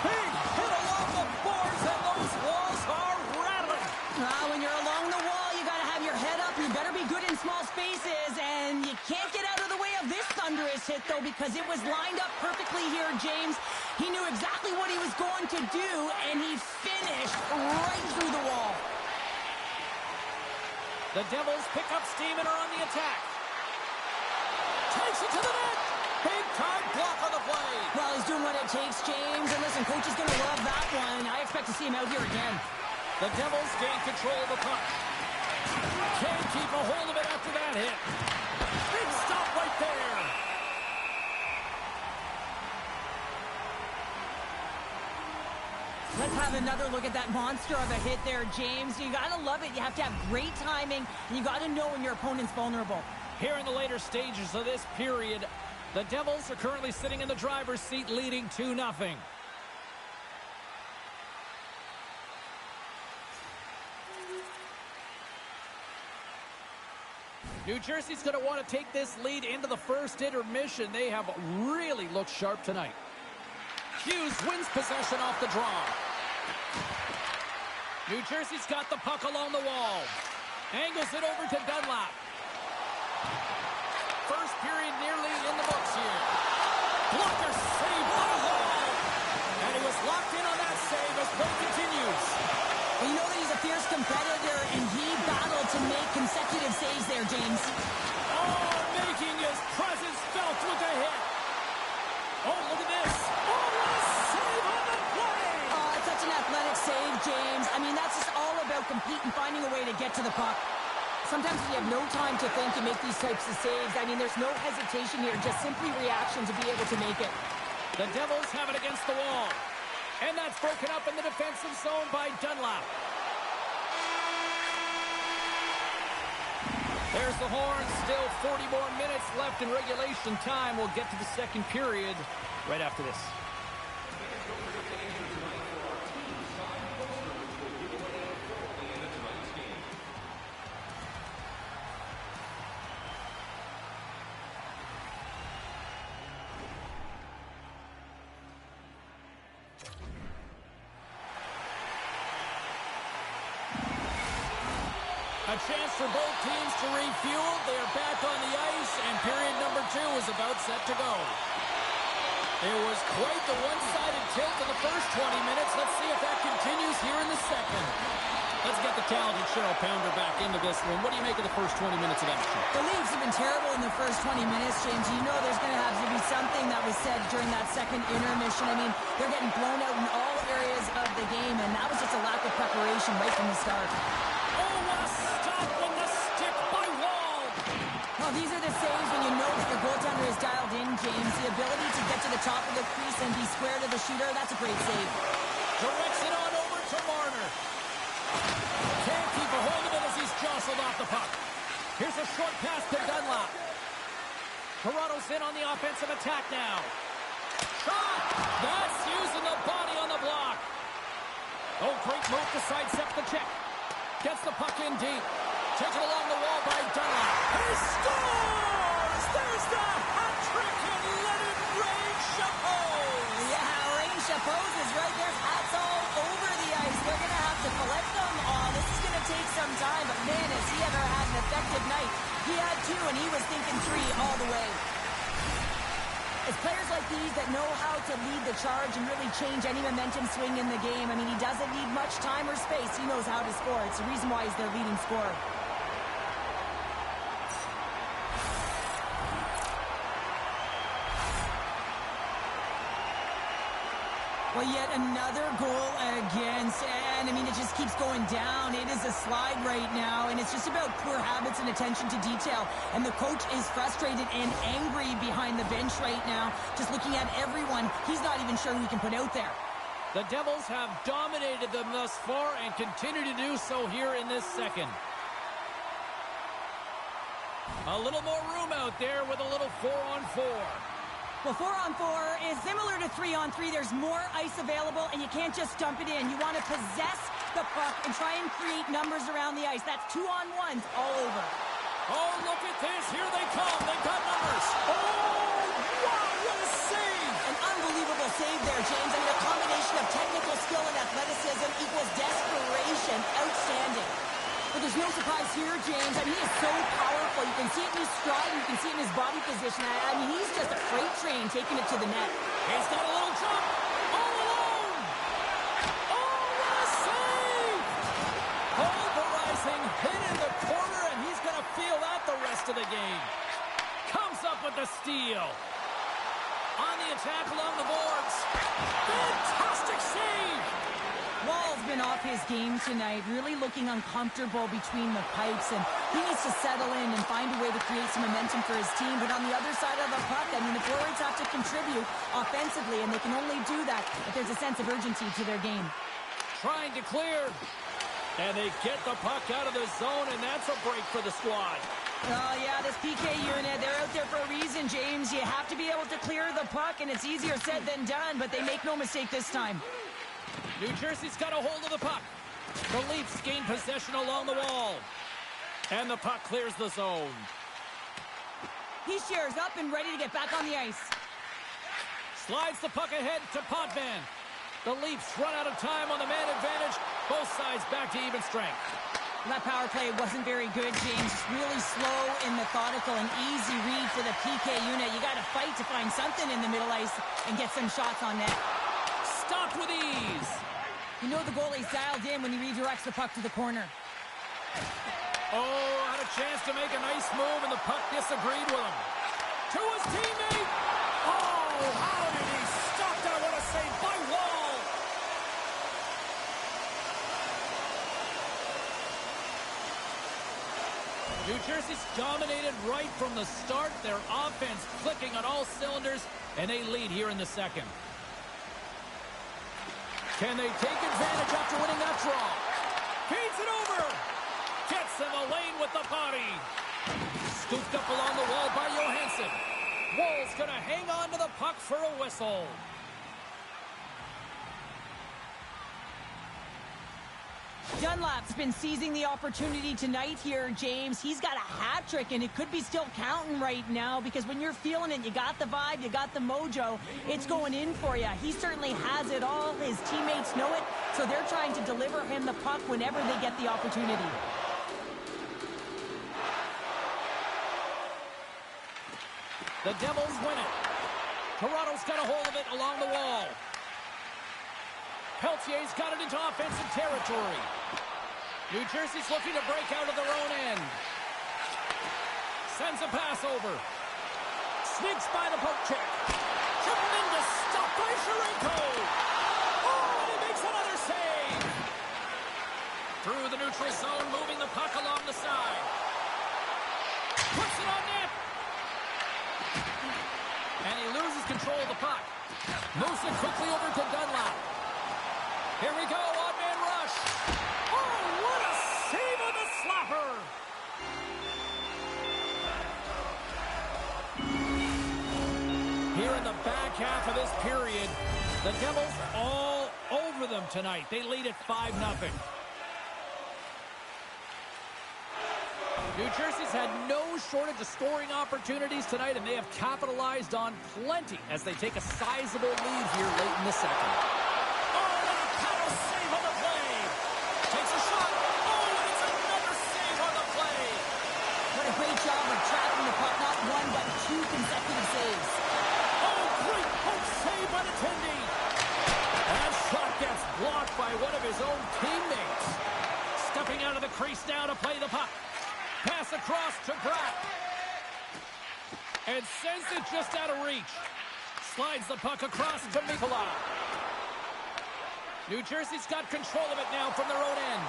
Big hit along the boards, and those walls are rattling. When you're along the wall, you got to have your head up. You better be good in small spaces, and you can't get out of the way of this thunderous hit, though, because it was lined up perfectly here, James. He knew exactly what he was going to do, and he finished right through the wall. The Devils pick up steam and are on the attack. Takes it to the net. Big time block on the play. Well, he's doing what it takes, James. And listen, coach is going to love that one. I expect to see him out here again. The Devils gain control of the puck. Can't keep a hold of it after that hit. Big stop right there. Let's have another look at that monster of a hit there, James. You got to love it. You have to have great timing, and you got to know when your opponent's vulnerable. Here in the later stages of this period, the Devils are currently sitting in the driver's seat, leading 2-0. New Jersey's going to want to take this lead into the first intermission. They have really looked sharp tonight. Hughes wins possession off the draw. New Jersey's got the puck along the wall. Angles it over to Dunlap. First period nearly in the books here. Blocker save by Wall. And he was locked in on that save as play continues. Well, you know that he's a fierce competitor, and he battled to make consecutive saves there, James. Oh, making his presence felt with a hit. Oh, look at this. Oh, what a save on the play. Oh, such an athletic save, James. I mean, that's just all about competing, finding a way to get to the puck. Sometimes when you have no time to think, you make these types of saves. I mean, there's no hesitation here, just simply reaction to be able to make it. The Devils have it against the wall. And that's broken up in the defensive zone by Dunlap. There's the horn. Still 40 more minutes left in regulation time. We'll get to the second period right after this. A chance for both teams to refuel. They are back on the ice, and period number 2 is about set to go. It was quite the one-sided tilt in the first 20 minutes. Let's see if that continues here in the second. Let's get the talented Cheryl Pounder back into this one. What do you make of the first 20 minutes of action? The Leafs have been terrible in the first 20 minutes, James. You know there's going to have to be something that was said during that second intermission. I mean, they're getting blown out in all areas of the game, and that was just a lack of preparation right from the start. Oh, what a stop with the stick by Wall! Well, these are the saves when you know that your goaltender is dialed in, James. The ability to get to the top of the crease and be square to the shooter, that's a great save. Directs it on over to Marner. Can't keep a hold of it as he's jostled off the puck. Here's a short pass to Dunlop. Toronto's in on the offensive attack now. Shot! That's using the body on the block. Oh, great move to sidestep the check. Gets the puck in deep. Taken along the wall by Dunlop. He scores! There's the hat trick and let it rain Chapeau! Yeah, Rain Chapeau is right. There's hats all over the ice. They're going to have to collect them all. This is going to take some time, but man, has he ever had an effective night. He had 2, and he was thinking 3 all the way. It's players like these that know how to lead the charge and really change any momentum swing in the game. I mean, he doesn't need much time or space. He knows how to score. It's the reason why he's their leading scorer. Well, yet another goal against, and I mean, it just keeps going down. It is a slide right now, and it's just about poor habits and attention to detail. And the coach is frustrated and angry behind the bench right now, just looking at everyone. He's not even sure who he can put out there. The Devils have dominated them thus far and continue to do so here in this second. A little more room out there with a little 4-on-4. Well, 4-on-4 is similar to 3-on-3. There's more ice available, and you can't just dump it in. You want to possess the puck and try and create numbers around the ice. That's 2-on-1s all over. Oh, look at this. Here they come. They've got numbers. Oh, wow, what a save. An unbelievable save there, James. I mean, a combination of technical skill and athleticism equals desperation. Outstanding. But there's no surprise here, James. I mean, he is so powerful. You can see it in his stride. You can see it in his body position. I mean, he's just a freight train taking it to the net. He's got a little jump. All alone. Oh, what a save. Pulverizing, hit in the corner, and he's going to feel that the rest of the game. Comes up with the steal. On the attack along the boards. Fantastic save. Wall's been off his game tonight, really looking uncomfortable between the pipes, and he needs to settle in and find a way to create some momentum for his team. But on the other side of the puck, I mean, the forwards have to contribute offensively, and they can only do that if there's a sense of urgency to their game. Trying to clear. And they get the puck out of the zone, and that's a break for the squad. Oh, yeah, this PK unit, they're out there for a reason, James. You have to be able to clear the puck, and it's easier said than done, but they make no mistake this time. New Jersey's got a hold of the puck. The Leafs gain possession along the wall. And the puck clears the zone. He shares up and ready to get back on the ice. Slides the puck ahead to Potvin. The Leafs run out of time on the man advantage. Both sides back to even strength. That power play wasn't very good, James. Really slow and methodical and easy read for the PK unit. You got to fight to find something in the middle ice and get some shots on net. Stopped with ease. You know the goalie's dialed in when he redirects the puck to the corner. Oh, had a chance to make a nice move, and the puck disagreed with him. To his teammate. Oh, how did he stop that? What a save by Wall. New Jersey's dominated right from the start. Their offense clicking on all cylinders, and they lead here in the second. Can they take advantage after winning that draw? Feeds it over. Gets in the lane with the body. Scooped up along the wall by Johansson. Wall's going to hang on to the puck for a whistle. Dunlop's been seizing the opportunity tonight here, James. He's got a hat trick, and it could be still counting right now because when you're feeling it, you got the vibe, you got the mojo, it's going in for you. He certainly has it all. His teammates know it, so they're trying to deliver him the puck whenever they get the opportunity. The Devils win it. Toronto's got a hold of it along the wall. Peltier's got it into offensive territory. New Jersey's looking to break out of their own end. Sends a pass over. Sneaks by the poke check. Tremendous stop by Sharenko. Oh, and he makes another save. Through the neutral zone, moving the puck along the side. Puts it on net. And he loses control of the puck. Moves it quickly over to Dunlap. Here we go, odd-man rush. Oh, what a save on the slapper. Here in the back half of this period, the Devils all over them tonight. They lead at 5-0. New Jersey's had no shortage of scoring opportunities tonight, and they have capitalized on plenty as they take a sizable lead here late in the second. Oh, and a paddle save on the play. Takes a shot. Oh, and it's another save on the play. What a great job of trapping the puck. Not one, but two consecutive saves. Oh, great poke save by the Tendy. That shot gets blocked by one of his own teammates. Stepping out of the crease now to play the puck. Pass across to Bratt. And sends it just out of reach. Slides the puck across to Mikula. New Jersey's got control of it now from their own end.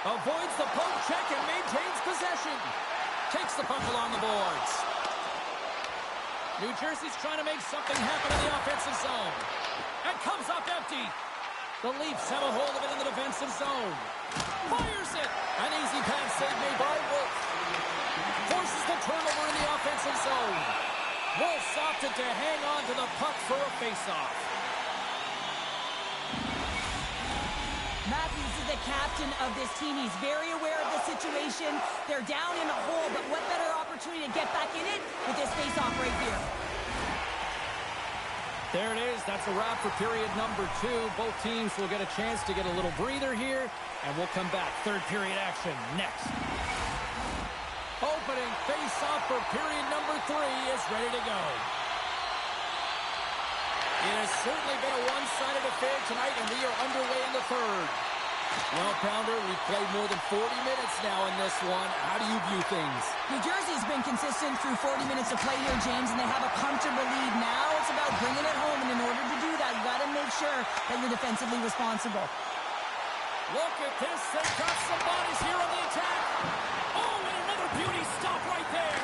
Avoids the poke check and maintains possession. Takes the puck along the boards. New Jersey's trying to make something happen in the offensive zone. And comes up empty. The Leafs have a hold of it in the defensive zone. Fires it. An easy pass save made by Wolf. Forces the turnover in the offensive zone. Wolf's opted to hang on to the puck for a faceoff. Matthews is the captain of this team. He's very aware of the situation. They're down in a hole, but what better opportunity to get back in it with this faceoff right here. There it is. That's a wrap for period number 2. Both teams will get a chance to get a little breather here, and we'll come back. Third period action next. Opening face-off for period number 3 is ready to go. It has certainly been a one-sided affair tonight, and we are underway in the third. Well, Pounder, we've played more than 40 minutes now in this one. How do you view things? New Jersey's been consistent through 40 minutes of play here, James, and they have a comfortable lead. Now it's about bringing it home, and in order to do that, you got to make sure that you're defensively responsible. Look at this. They've got some bodies here on the attack. Oh, and another beauty stop right there.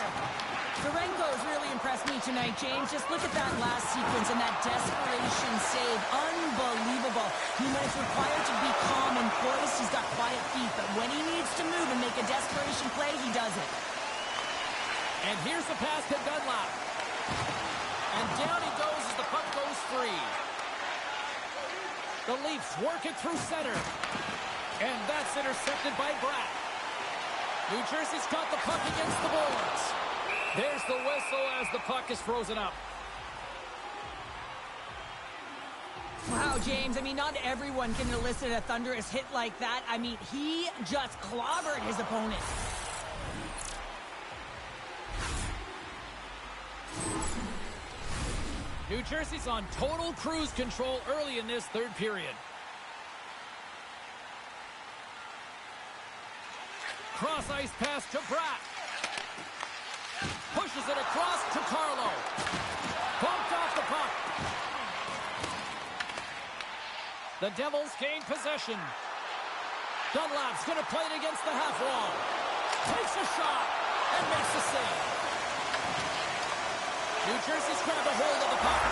Sharenko's really impressed me tonight, James. Just look at that last sequence and that desperation save. Unbelievable. He is required to be calm and poised. He's got quiet feet, but when he needs to move and make a desperation play, he does it. And here's the pass to Dunlap. And down he goes as the puck goes free. The Leafs work it through center. And that's intercepted by Bratt. New Jersey's got the puck against the boards. There's the whistle as the puck is frozen up. Wow, James, I mean, not everyone can elicit a thunderous hit like that. I mean, he just clobbered his opponent. New Jersey's on total cruise control early in this third period. Cross-ice pass to Bratt. Pushes it across to Carlo. Bumped off the puck. The Devils gain possession. Dunlap's going to play it against the half wall. Takes a shot and makes the save. New Jersey's grabbed a hold of the puck.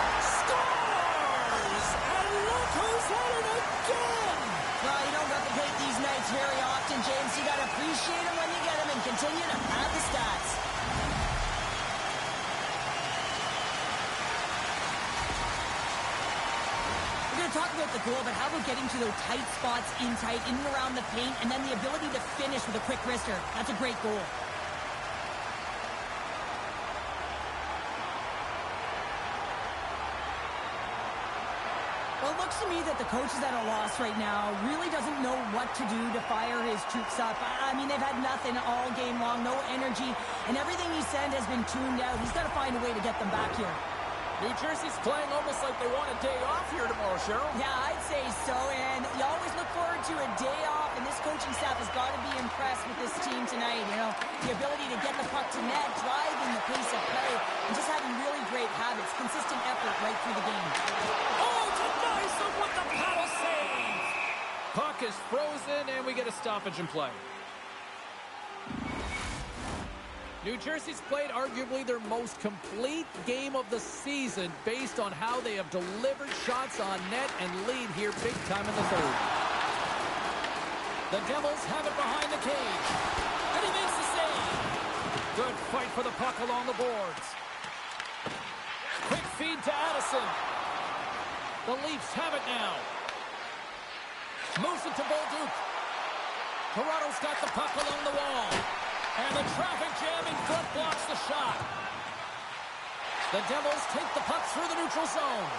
Scores! And look who's at it again! Well, you don't replicate these nights very often, James. You got to appreciate them when you get them and continue to pad the stats. We're going to talk about the goal, but how about getting to those tight spots in and around the paint, and then the ability to finish with a quick wrister. That's a great goal. Well, it looks to me that the coach is at a loss right now. Really doesn't know what to do to fire his troops up. I mean, they've had nothing all game long, no energy, and everything he sent has been tuned out. He's got to find a way to get them back here. New Jersey's playing almost like they want a day off here tomorrow, Cheryl. Yeah, I'd say so, and you always look forward to a day off, and this coaching staff has got to be impressed with this team tonight. You know, the ability to get the puck to net, driving the pace of play, and just having really great habits, consistent effort right through the game. Oh, denies them with the paddle save! Puck is frozen, and we get a stoppage in play. New Jersey's played arguably their most complete game of the season based on how they have delivered shots on net and lead here big time in the third. The Devils have it behind the cage. And he makes the save. Good fight for the puck along the boards. Quick feed to Addison. The Leafs have it now. Moves it to Bolduc. Toronto's got the puck along the wall. And the traffic jam in front blocks the shot. The Devils take the puck through the neutral zone.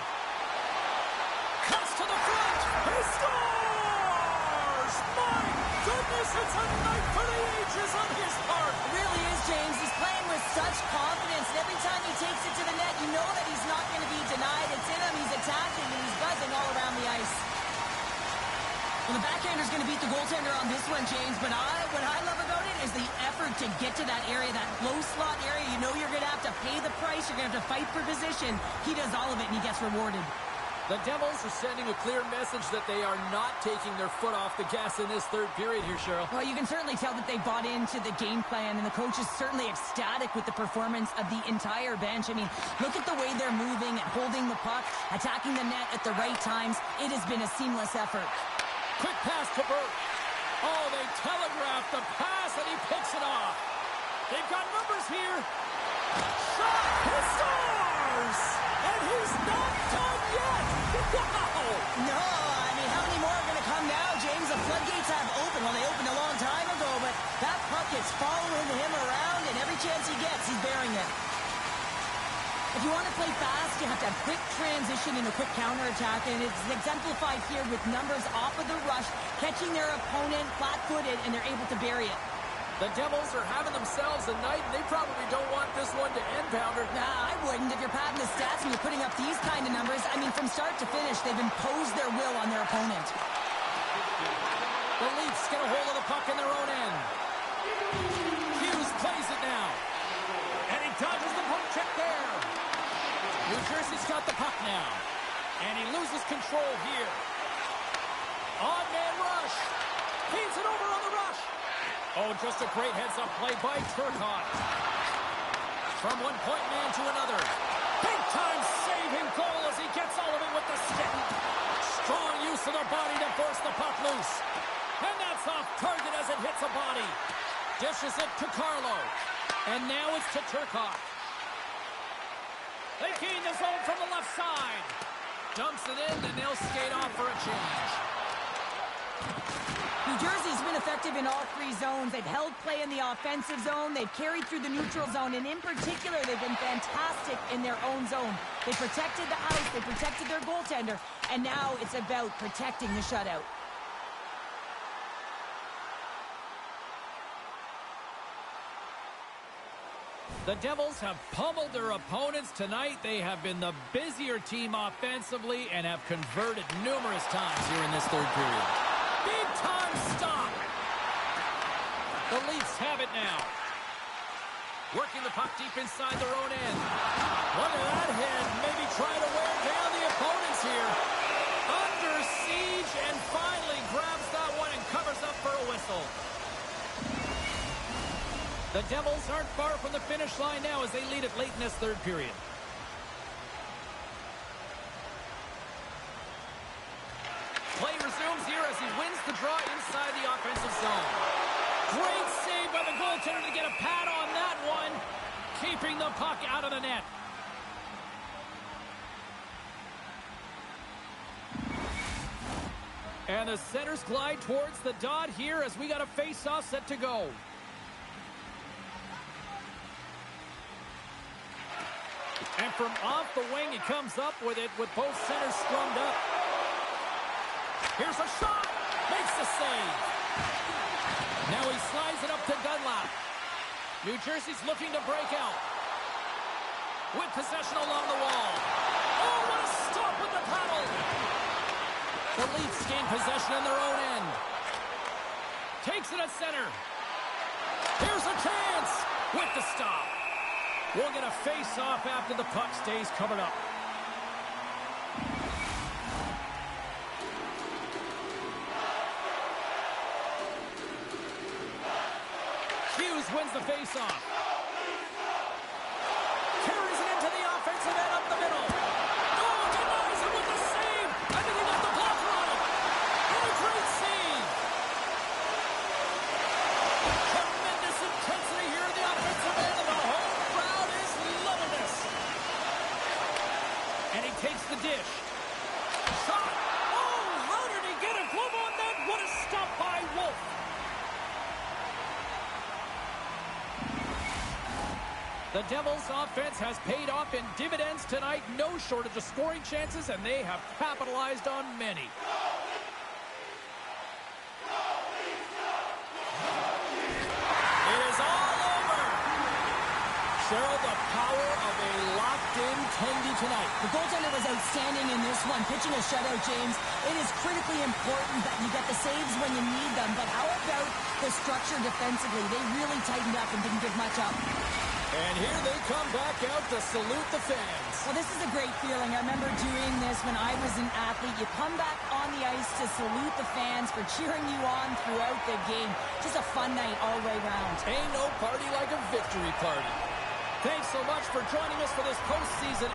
Cuts to the front. He scores! My goodness, it's a night for the ages on his part. It really is, James. He's playing with such confidence. And every time he takes it to the net, you know that he's not going to be denied. It's in him. He's attacking, and he's buzzing all around the ice. Well, the backhander's going to beat the goaltender on this one, James, but what I love about it is the effort to get to that area, that low slot area. You know you're going to have to pay the price. You're going to have to fight for position. He does all of it, and he gets rewarded. The Devils are sending a clear message that they are not taking their foot off the gas in this third period here, Cheryl. Well, you can certainly tell that they bought into the game plan, and the coach is certainly ecstatic with the performance of the entire bench. I mean, look at the way they're moving and holding the puck, attacking the net at the right times. It has been a seamless effort. Quick pass to Burt. Oh, they telegraphed the pass, and he picks it off. They've got numbers here. Shot! He scores! And he's not done yet! Wow! No, I mean, how many more are going to come now, James? The floodgates have opened. Well, they opened a long time ago, but that puck is following him around, and every chance he gets, he's bearing it. If you want to play fast, you have to have quick transition and a quick counterattack, and it's exemplified here with numbers off of the rush, catching their opponent flat-footed, and they're able to bury it. The Devils are having themselves a night, and they probably don't want this one to end, Pounder. Nah, I wouldn't. If you're padding the stats and you're putting up these kind of numbers, I mean, from start to finish, they've imposed their will on their opponent. The Leafs get a hold of the puck in their own end. Hughes plays it now. And he dodges the poke check there. New Jersey's got the puck now. And he loses control here. On-man rush. Feeds it over on the rush. Oh, just a great heads-up play by Turcotte. From one point man to another. Big-time saving goal as he gets all of it with the stick. Strong use of the body to force the puck loose. And that's off target as it hits a body. Dishes it to Carlo. And now it's to Turcotte. They gain the zone from the left side. Dumps it in, and they'll skate off for a change. New Jersey's been effective in all three zones. They've held play in the offensive zone. They've carried through the neutral zone. And in particular, they've been fantastic in their own zone. They protected the house. They protected their goaltender. And now it's about protecting the shutout. The Devils have pummeled their opponents tonight. They have been the busier team offensively and have converted numerous times here in this third period. Big-time stop. The Leafs have it now. Working the puck deep inside their own end. Look at that hit. Maybe trying to wear down the opponents here. Under siege and finally grabs that one and covers up for a whistle. The Devils aren't far from the finish line now as they lead it late in this third period. Play resumes here as he wins the draw inside the offensive zone. Great save by the goaltender to get a pad on that one, keeping the puck out of the net. And the centers glide towards the dot here as we got a face-off set to go. And from off the wing, he comes up with it with both centers scrummed up. Here's a shot. Makes the save. Now he slides it up to Dunlap. New Jersey's looking to break out. With possession along the wall. Oh, what a stop with the paddle. The Leafs gain possession in their own end. Takes it at center. Here's a chance with the stop. We'll get a face-off after the puck stays covered up. Hughes wins the face-off. Carries it into the offensive end up the middle. Oh, denies him with the save. I think he got the blocker on it. What a great save. Tremendous intensity here in the offensive end, and the whole crowd is loving this. And he takes the dish. Shot. Oh, how did he get a glove on that? What a stop by Wolf. The Devils' offense has paid off in dividends tonight. No shortage of scoring chances, and they have capitalized on many. It is all over. Cheryl, the power of a locked-in Tendy tonight. The goaltender was outstanding in this one. Pitching a shutout, James. It is critically important that you get the saves when you need them, but how about the structure defensively? They really tightened up and didn't give much up. And here they come back out to salute the fans. Well, this is a great feeling. I remember doing this when I was an athlete. You come back on the ice to salute the fans for cheering you on throughout the game. Just a fun night all the way around. Ain't no party like a victory party. Thanks so much for joining us for this postseason.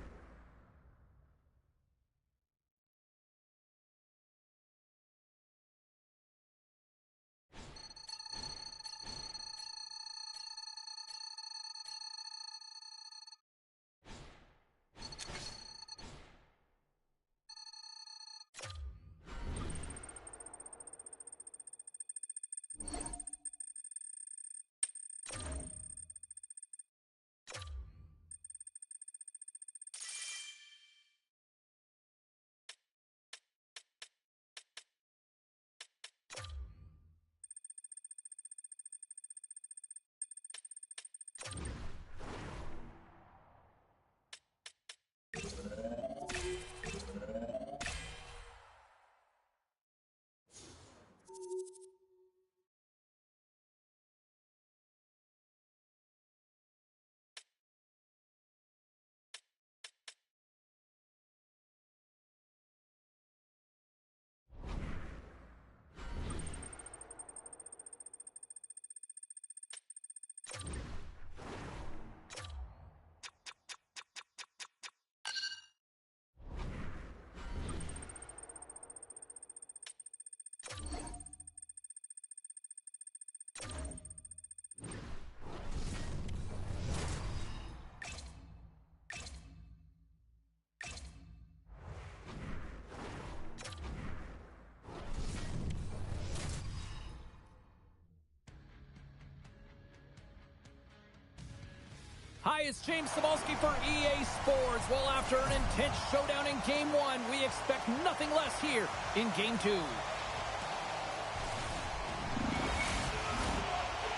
Hi, it's James Cebulski for EA Sports. Well, after an intense showdown in Game 1, we expect nothing less here in Game 2.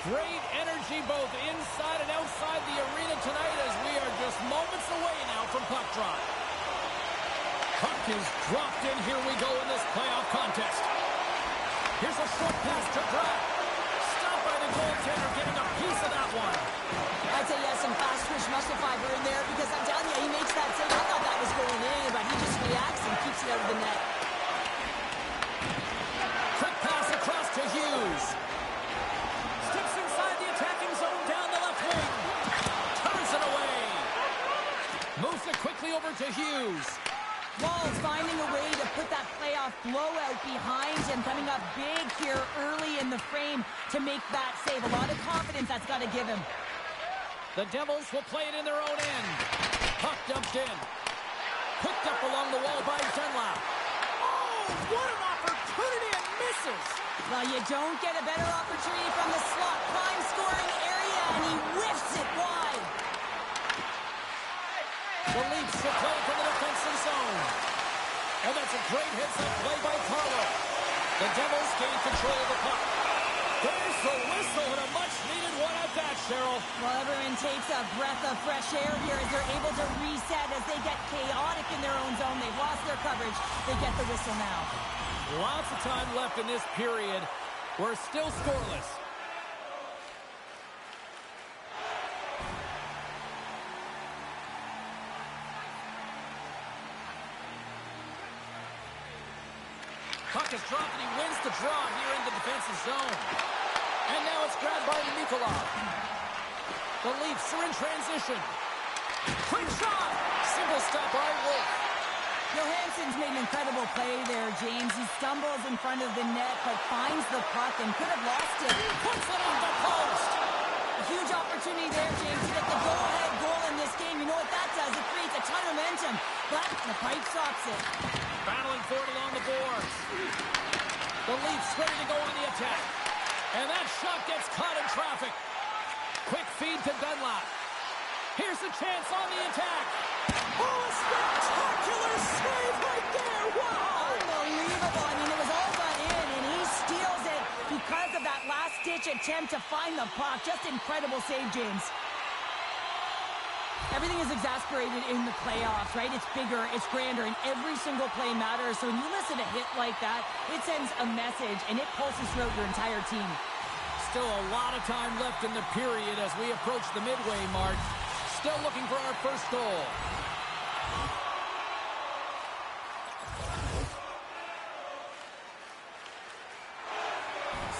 Great energy both inside and outside the arena tonight as we are just moments away now from puck drop. Puck is dropped in. Here we go in this playoff contest. Here's a short pass to Pratt. Stopped by the goaltender, getting a piece of that one. I'd say yes, some fast twitch muscle fiber in there because I'm telling you, he makes that save. I thought that was going in, but he just reacts and keeps it out of the net. Quick pass across to Hughes. Steps inside the attacking zone down the left wing. Turns it away. Moves it quickly over to Hughes. Walls finding a way to put that playoff blowout behind him, coming up big here early in the frame to make that save. A lot of confidence that's got to give him. The Devils will play it in their own end. Puck dumped in. Picked up along the wall by Dunlap. Oh, what an opportunity, and misses. Well, you don't get a better opportunity from the slot. Prime scoring area, and he whiffs it wide. The Leafs will play from the defensive zone. And that's a great hits-up play by Carlo. The Devils gain control of the puck. There's the whistle and a much-needed one at that, Cheryl. Well, everyone takes a breath of fresh air here as they're able to reset as they get chaotic in their own zone. They've lost their coverage. They get the whistle now. Lots of time left in this period. We're still scoreless. Puck is dropped and he wins the draw here in the defensive zone. And now it's grabbed by Nikolov. The Leafs are in transition. Quick shot! Single stop by Wolf. Johansson's made an incredible play there, James. He stumbles in front of the net, but finds the puck and could have lost it. Puts it on the post. A huge opportunity there, James, to get the go-ahead goal in this game. You know what that does? It creates a ton of momentum, but the pipe stops it. Battling for it along the boards. The Leafs ready to go on the attack. And that shot gets caught in traffic. Quick feed to Dunlop. Here's a chance on the attack. Oh, a spectacular save right there. Wow. Unbelievable. I mean, it was all done in, and he steals it because of that last-ditch attempt to find the puck. Just incredible save, James. Everything is exasperated in the playoffs, right? It's bigger, it's grander, and every single play matters. So when you listen to a hit like that, it sends a message, and it pulses throughout your entire team. Still a lot of time left in the period as we approach the midway mark. Still looking for our first goal.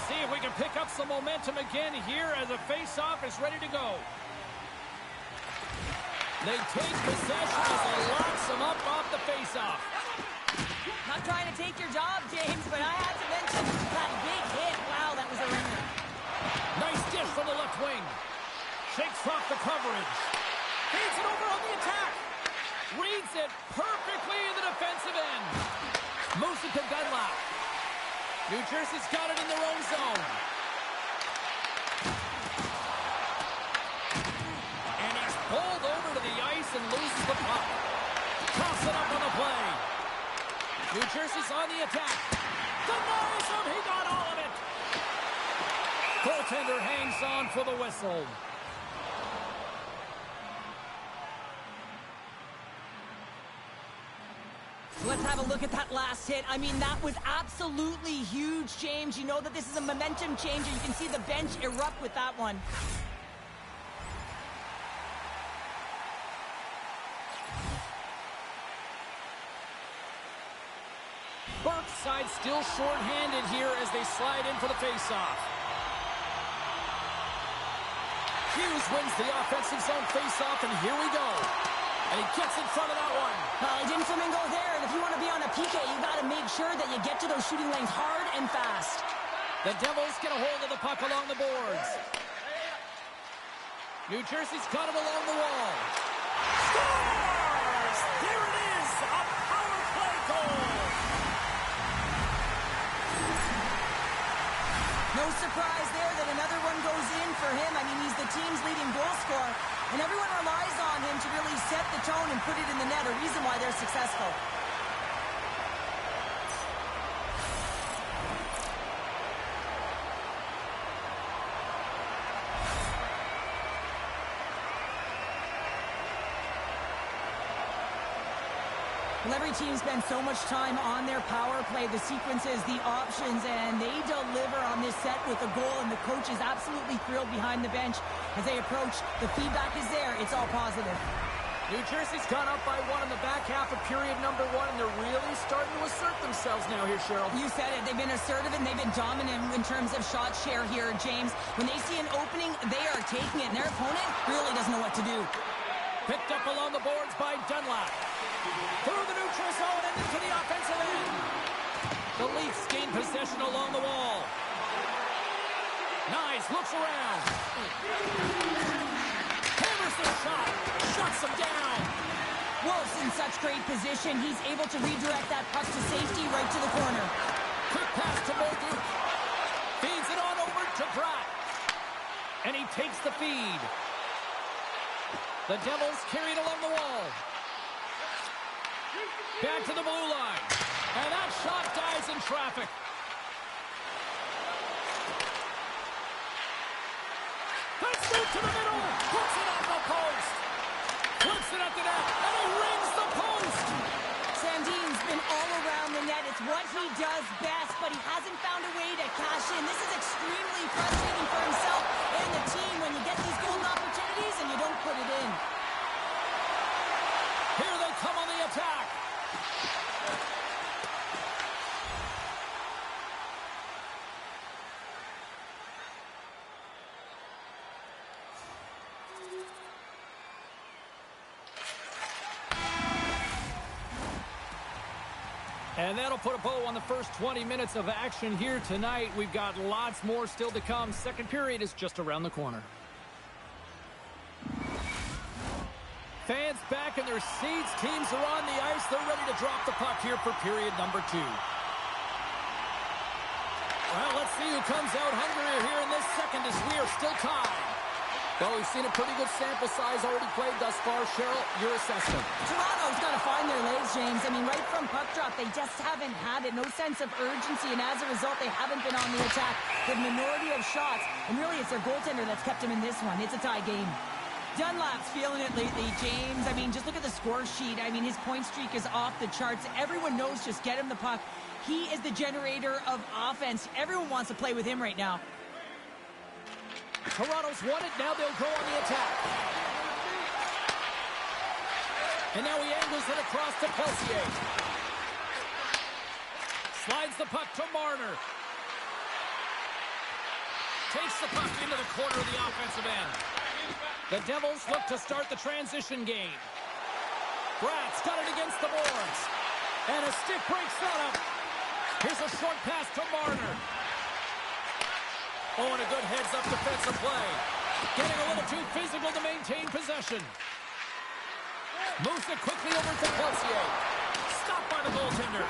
See if we can pick up some momentum again here as a face-off is ready to go. They take possession as they locks them up off the face-off. Not trying to take your job, James, but I had to mention that big hit. Wow, that was a ringer. Nice dish from the left wing. Shakes off the coverage. Feeds it over on the attack. Reads it perfectly in the defensive end. Moves it to Dunlop. New Jersey's got it in their own zone. And he's pulled over to the ice and loses the puck. Toss it up on the play. New Jersey's on the attack. Denies him. He got all of it. Goaltender hangs on for the whistle. Let's have a look at that last hit. I mean, that was absolutely huge, James. You know that this is a momentum changer. You can see the bench erupt with that one. Burke's side still short-handed here as they slide in for the face-off. Hughes wins the offensive zone face-off, and here we go. And he gets in front of that one. Jim Flamingo there, and if you want to be on a PK, you got to make sure that you get to those shooting lanes hard and fast. The Devils get a hold of the puck along the boards. New Jersey's got it along the wall. Scores! There it is, a power play goal. No surprise there that another one goes in for him. I mean, he's the team's leading goal scorer, and everyone relies on him to really set the tone and put it in the net, a reason why they're successful. Well, every team spends so much time on their power play, the sequences, the options, and they deliver on this set with a goal, and the coach is absolutely thrilled behind the bench as they approach. The feedback is there. It's all positive. New Jersey's gone up by one in the back half of period number one, and they're really starting to assert themselves now here, Cheryl. You said it. They've been assertive, and they've been dominant in terms of shot share here, James. When they see an opening, they are taking it, and their opponent really doesn't know what to do. Picked up along the boards by Dunlop. Through the neutral zone and into the offensive end. The Leafs gain possession along the wall. Nice, looks around. Hammers the shot. Shuts him down. Wolf's in such great position. He's able to redirect that puck to safety right to the corner. Quick pass to Mulder. Feeds it on over to Pratt. And he takes the feed. The Devils carry it along the wall. Back to the blue line. And that shot dies in traffic. Let's move to the middle. Puts it on the post. Puts it at the net. And he rings the post. Sandin's been all around the net. It's what he does best, but he hasn't found a way to cash in. This is extremely frustrating for himself and the team when you get these golden opportunities and you don't put it in. Here they come on the attack. And that'll put a bow on the first 20 minutes of action here tonight. We've got lots more still to come. Second period is just around the corner. Fans back in their seats. Teams are on the ice. They're ready to drop the puck here for period number 2. Well, let's see who comes out hungrier here in this second as we are still tied. Well, we've seen a pretty good sample size already played thus far. Cheryl, your assessment. Toronto's got to find their legs, James. I mean, right from puck drop, they just haven't had it. No sense of urgency, and as a result, they haven't been on the attack. The minority of shots, and really it's their goaltender that's kept them in this one. It's a tie game. Dunlap's feeling it lately, James. I mean, just look at the score sheet. I mean, his point streak is off the charts. Everyone knows just get him the puck. He is the generator of offense. Everyone wants to play with him right now. Toronto's won it. Now they'll go on the attack. And now he angles it across to Peltier. Slides the puck to Marner. Takes the puck into the corner of the offensive end. The Devils look to start the transition game. Bratt's got it against the boards. And a stick breaks that up. Here's a short pass to Marner. Oh, and a good heads-up defensive play. Getting a little too physical to maintain possession. Moves it quickly over to Peltier. Stopped by the goaltender.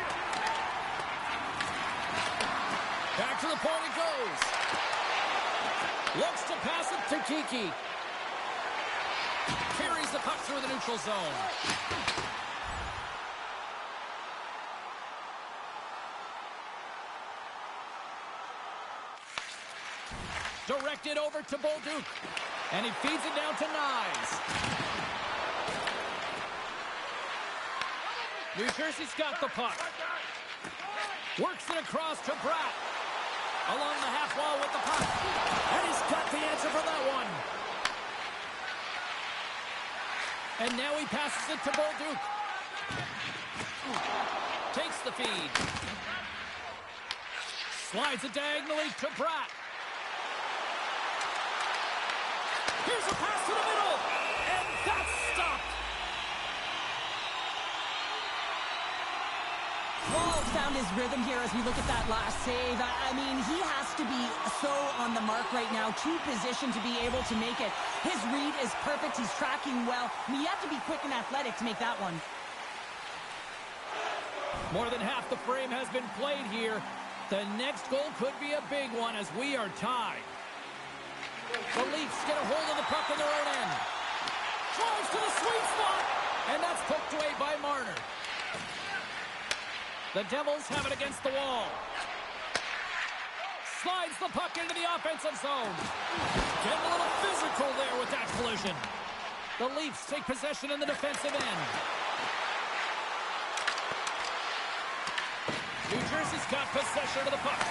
Back to the point it goes. Looks to pass it to Kiki. Carries the puck through the neutral zone. Directed over to Bolduc. And he feeds it down to Nyes. New Jersey's got the puck. Works it across to Bratt. Along the half wall with the puck. And he's got the answer for that one. And now he passes it to Bolduc. Takes the feed. Slides it diagonally to Bratt. Here's a pass to the middle, and that's stopped. Wall's found his rhythm here as we look at that last save. I mean, he has to be so on the mark right now, too positioned to be able to make it. His read is perfect. He's tracking well. I mean, you have to be quick and athletic to make that one. More than half the frame has been played here. The next goal could be a big one as we are tied. The Leafs get a hold of the puck in their own end. Drives to the sweet spot. And that's poked away by Marner. The Devils have it against the wall. Slides the puck into the offensive zone. Getting a little physical there with that collision. The Leafs take possession in the defensive end. New Jersey's got possession of the puck.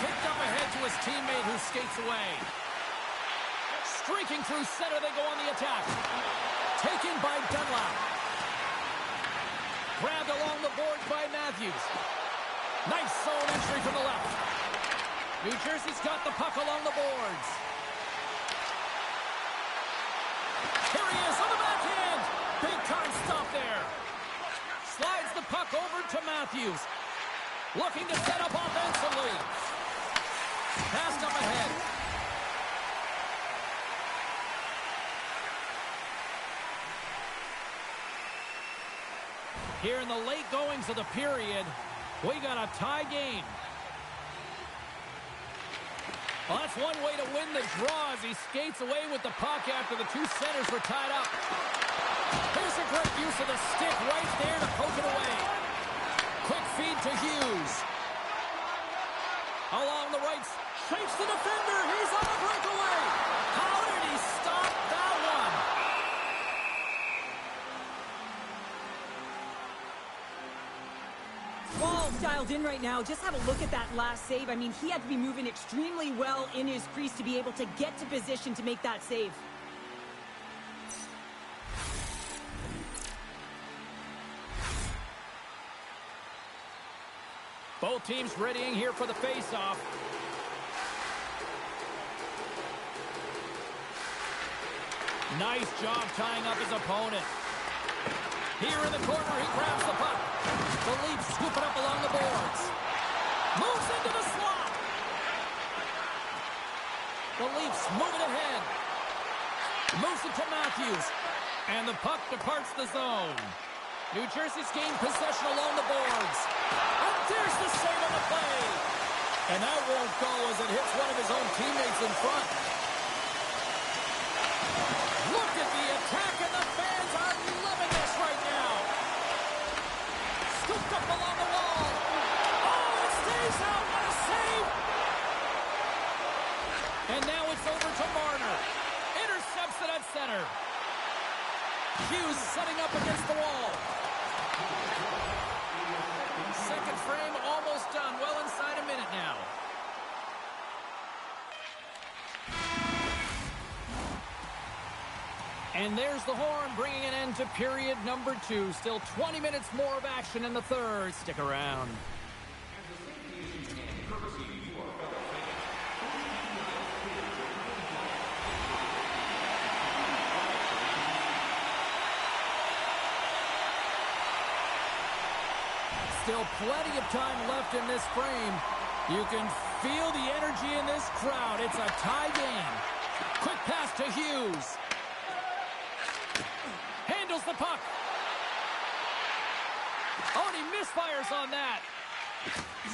Picked up ahead to his teammate who skates away. Streaking through center, they go on the attack. Taken by Dunlap. Grabbed along the boards by Matthews. Nice zone entry from the left. New Jersey's got the puck along the boards. Here he is on the backhand. Big time stop there. Slides the puck over to Matthews. Looking to set up offensively. Passed up ahead. Here in the late goings of the period, we got a tie game. Well, that's one way to win the draw as he skates away with the puck after the two centers were tied up. Here's a great use of the stick right there to poke it away. Quick feed to Hughes. Along the right, shakes the defender. He's on the breakaway. How did he stop that one? Ball's dialed in right now. Just have a look at that last save. I mean, he had to be moving extremely well in his crease to be able to get to position to make that save. Both teams readying here for the face-off. Nice job tying up his opponent. Here in the corner, he grabs the puck. The Leafs scoop it up along the boards. Moves into the slot. The Leafs move it ahead. Moves it to Matthews. And the puck departs the zone. New Jersey's gained possession along the boards. And there's the save on the play. And that won't go as it hits one of his own teammates in front. Look at the attack, and the fans are loving this right now. Scooped up along the wall. Oh, it stays out. What a save. And now it's over to Marner. Intercepts it at center. Hughes setting up against the wall. Second frame almost done. Well inside a minute now. And there's the horn bringing an end to period number 2. Still 20 minutes more of action in the third. Stick around. Still plenty of time left in this frame. You can feel the energy in this crowd. It's a tie game. Quick pass to Hughes. Handles the puck. Oh, and he misfires on that.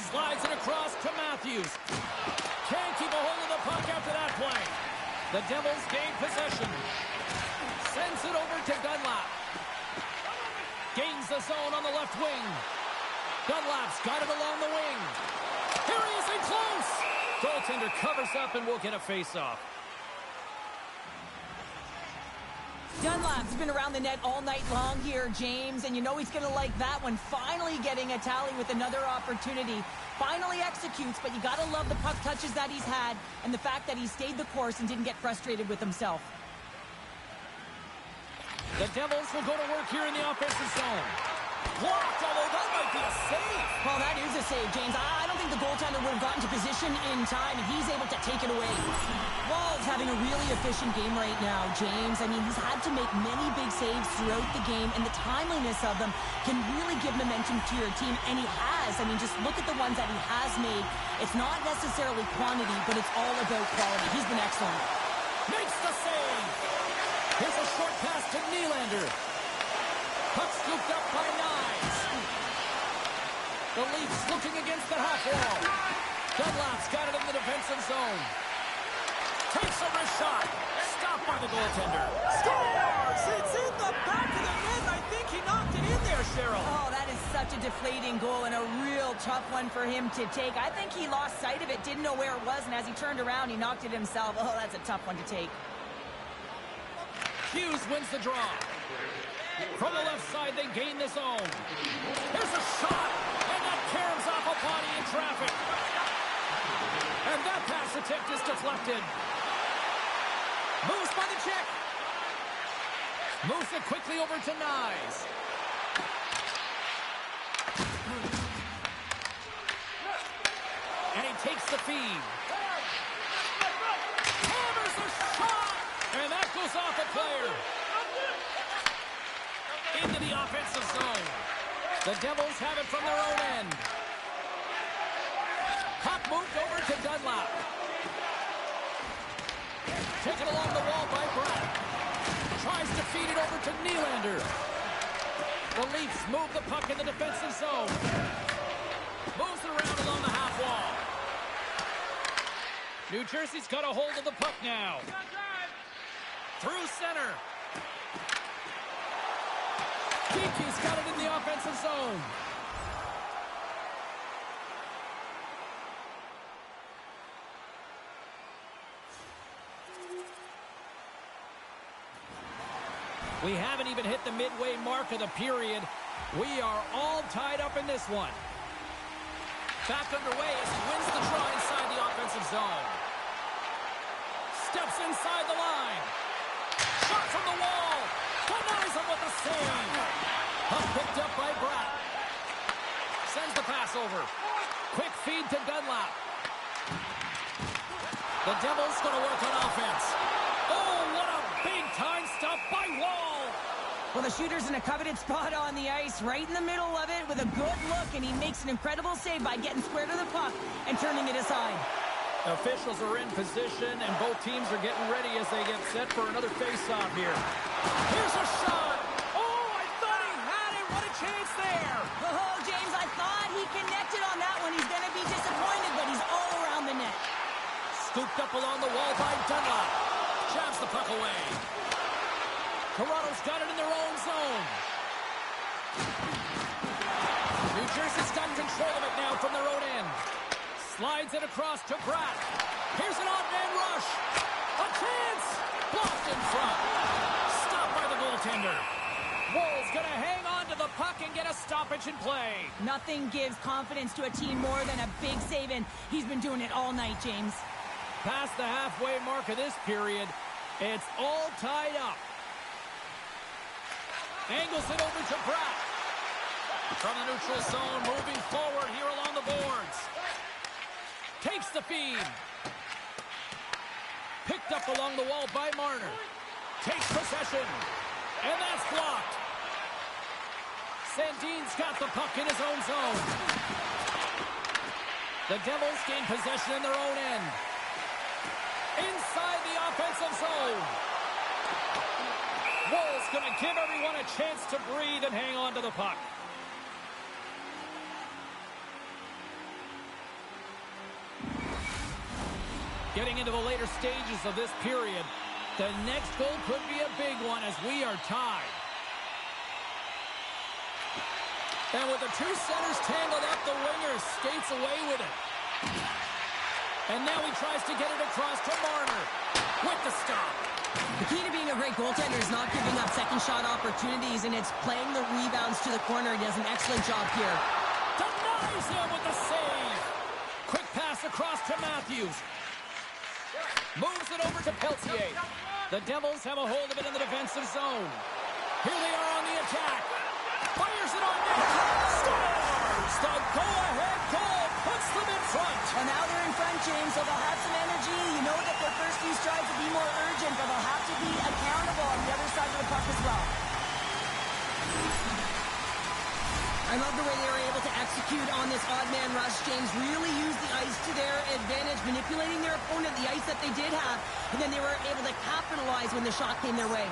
Slides it across to Matthews. Can't keep a hold of the puck after that play. The Devils gain possession. Sends it over to Dunlap. Gains the zone on the left wing. Dunlap's got it along the wing. Here he is in close. Goaltender covers up and we'll get a face-off. Dunlap's been around the net all night long here, James, and you know he's going to like that one. Finally getting a tally with another opportunity. Finally executes, but you got to love the puck touches that he's had and the fact that he stayed the course and didn't get frustrated with himself. The Devils will go to work here in the offensive zone. Blocked, although that might be a save. Well, that is a save, James. I don't think the goaltender would have gotten to position in time, and he's able to take it away. Wall's having a really efficient game right now, James. I mean, he's had to make many big saves throughout the game, and the timeliness of them can really give momentum to your team, and he has. I mean, just look at the ones that he has made. It's not necessarily quantity, but it's all about quality. He's been excellent. Makes the save. Here's a short pass to Nylander. Puck scooped up by Knies. The Leafs looking against the half wall. Dunlap's got it in the defensive zone. Takes a wrist shot. Stopped by the goaltender. Scores! It's in the back of the net. I think he knocked it in there, Cheryl. Oh, that is such a deflating goal and a real tough one for him to take. I think he lost sight of it, didn't know where it was, and as he turned around, he knocked it himself. Oh, that's a tough one to take. Hughes wins the draw. From the left side, they gain the zone. Here's a shot, and that caroms off a body in traffic. And that pass attempt is deflected. Moves by the check. Moves it quickly over to Knies. And he takes the feed. Hammers a shot, and that goes off a player. Into the offensive zone. The Devils have it from their own end. Puck moved over to Dunlap. Taken along the wall by Brett. Tries to feed it over to Nylander. The Leafs move the puck in the defensive zone. Moves it around along the half wall. New Jersey's got a hold of the puck now. Through center. Geeky's got it in the offensive zone. We haven't even hit the midway mark of the period. We are all tied up in this one. Back underway as he wins the draw inside the offensive zone. Steps inside the line. Shot from the wall. Denies him with the save. Puck picked up by Bratt. Sends the pass over. Quick feed to Dunlap. The Devils going to work on offense. Oh, what a big-time stop by Wall. Well, the shooter's in a coveted spot on the ice, right in the middle of it with a good look, and he makes an incredible save by getting square to the puck and turning it aside. Officials are in position, and both teams are getting ready as they get set for another face-off here. Here's a shot. Oh, I thought he had it. What a chance there. Oh, James, I thought he connected on that one. He's going to be disappointed, but he's all around the net. Scooped up along the wall by Dunlap. Jabs the puck away. Toronto's got it in their own zone. New Jersey's got control of it now from their own end. Slides it across to Bratt. Here's an odd man rush. A chance. Blocked in front. Stopped by the goaltender. Woll's going to hang on to the puck and get a stoppage in play. Nothing gives confidence to a team more than a big save, and he's been doing it all night, James. Past the halfway mark of this period, it's all tied up. Angles it over to Bratt. From the neutral zone, moving forward here along the boards. Takes the feed. Picked up along the wall by Marner. Takes possession. And that's blocked. Sandin's got the puck in his own zone. The Devils gain possession in their own end. Inside the offensive zone. Woll's going to give everyone a chance to breathe and hang on to the puck. Getting into the later stages of this period, the next goal could be a big one as we are tied. And with the two centers tangled up, the winger skates away with it. And now he tries to get it across to Marner with the stop. The key to being a great goaltender is not giving up second shot opportunities, and it's playing the rebounds to the corner. He does an excellent job here. Denies him with the save. Quick pass across to Matthews. Moves it over to Peltier. The Devils have a hold of it in the defensive zone. Here they are on the attack. Fires it on net. Scores! The go-ahead goal puts them in front. Well, now they're in front, James, so they'll have some energy. You know that their first few strides will be more urgent, but they'll have to be accountable on the other side of the puck as well. I love the way they were able to execute on this odd man rush, James. Really use the ice to their advantage, manipulating their opponent, the ice that they did have, and then they were able to capitalize when the shot came their way.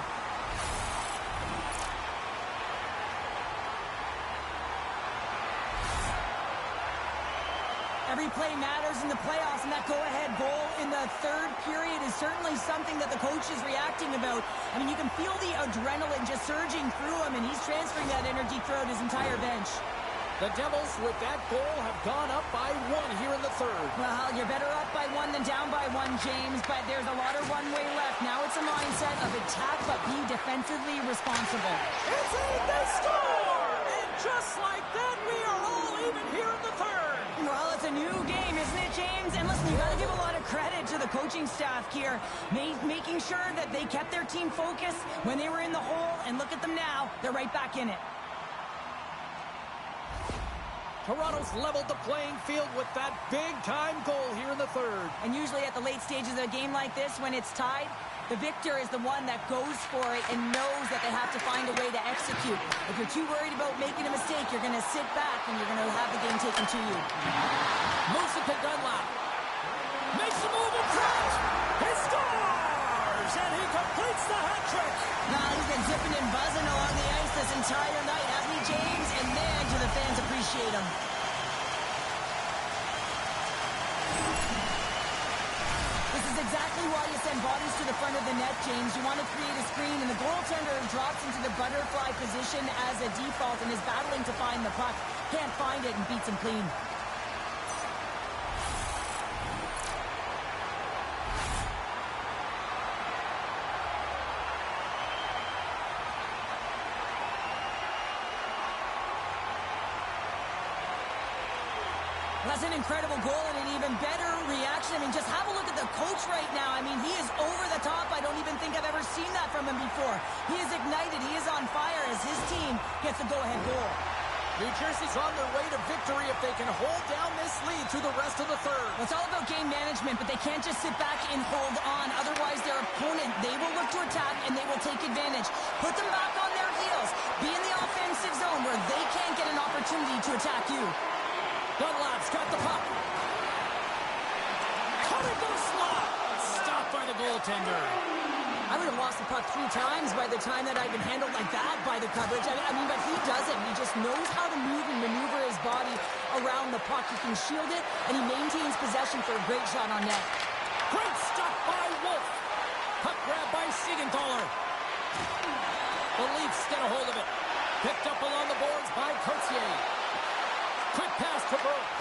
Every play matters in the playoffs, and that go-ahead goal in the third period is certainly something that the coach is reacting about. I mean, you can feel the adrenaline just surging through him, and he's transferring that energy throughout his entire bench. The Devils, with that goal, have gone up by one here in the third. Well, you're better up by one than down by one, James, but there's a lot of runway left. Now it's a mindset of attack, but be defensively responsible. It's a they score! And just like that, we are all even here in the third. Well, it's a new game, isn't it, James? And listen, you got to give a lot of credit to the coaching staff here, making sure that they kept their team focused when they were in the hole, and look at them now. They're right back in it. Toronto's leveled the playing field with that big-time goal here in the third. And usually at the late stages of a game like this, when it's tied, the victor is the one that goes for it and knows that they have to find a way to execute. If you're too worried about making a mistake, you're going to sit back and you're going to have the game taken to you. Moves it to Dunlap. Makes a move in front. He scores! And he completes the hat trick. Now he's been zipping and buzzing along the ice this entire night, hasn't he, James? And man, do the fans appreciate him. This is exactly why you send bodies to the front of the net, James. You want to create a screen, and the goaltender drops into the butterfly position as a default and is battling to find the puck. Can't find it and beats him clean. That's an incredible goal and an even better reaction. I mean, just have a look at the coach right now. I mean, he is over the top. I don't even think I've ever seen that from him before. He is ignited. He is on fire as his team gets a go-ahead goal. New Jersey's on their way to victory if they can hold down this lead through the rest of the third. It's all about game management, but they can't just sit back and hold on. Otherwise, their opponent, they will look to attack, and they will take advantage. Put them back on their heels. Be in the offensive zone where they can't get an opportunity to attack you. Dunlap's got the puck. Cutting to the slot. Stopped by the goaltender. I would have lost the puck 3 times by the time that I've been handled like that by the coverage. I mean, but he doesn't. He just knows how to move and maneuver his body around the puck. He can shield it, and he maintains possession for a great shot on net. Great stop by Wolf. Puck grab by Siegenthaler. The Leafs get a hold of it. Picked up along the boards by Courtier. Quick pass to Burke.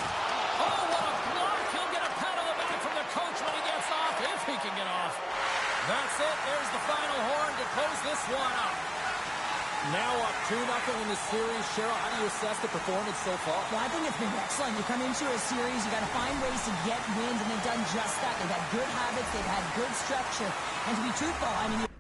Oh, what a block. He'll get a pat on the back from the coach when he gets off, if he can get off. That's it. There's the final horn to close this one up. Now up 2-0 in the series. Cheryl, how do you assess the performance so far? Well, I think it's been excellent. You come into a series, you got to find ways to get wins, and they've done just that. They've had good habits. They've had good structure. And to be truthful, I mean...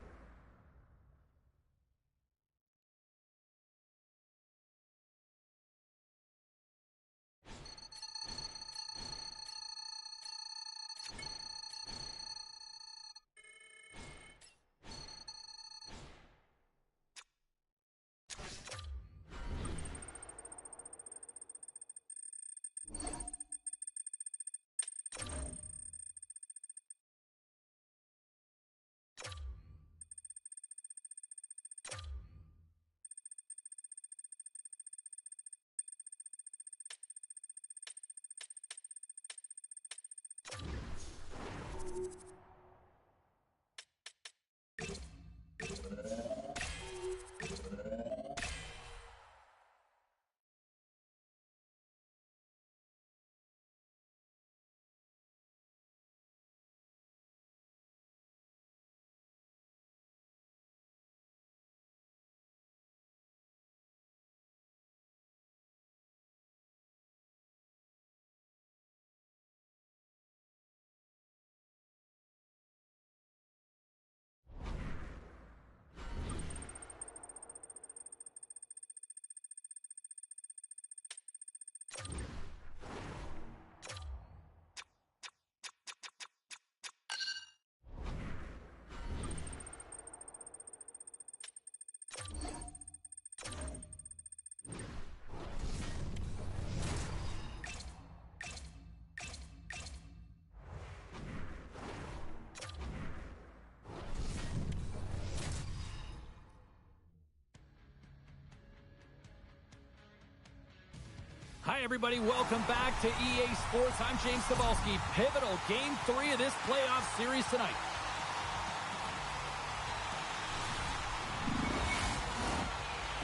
Hi, everybody. Welcome back to EA Sports. I'm James Cebulski. Pivotal Game 3 of this playoff series tonight.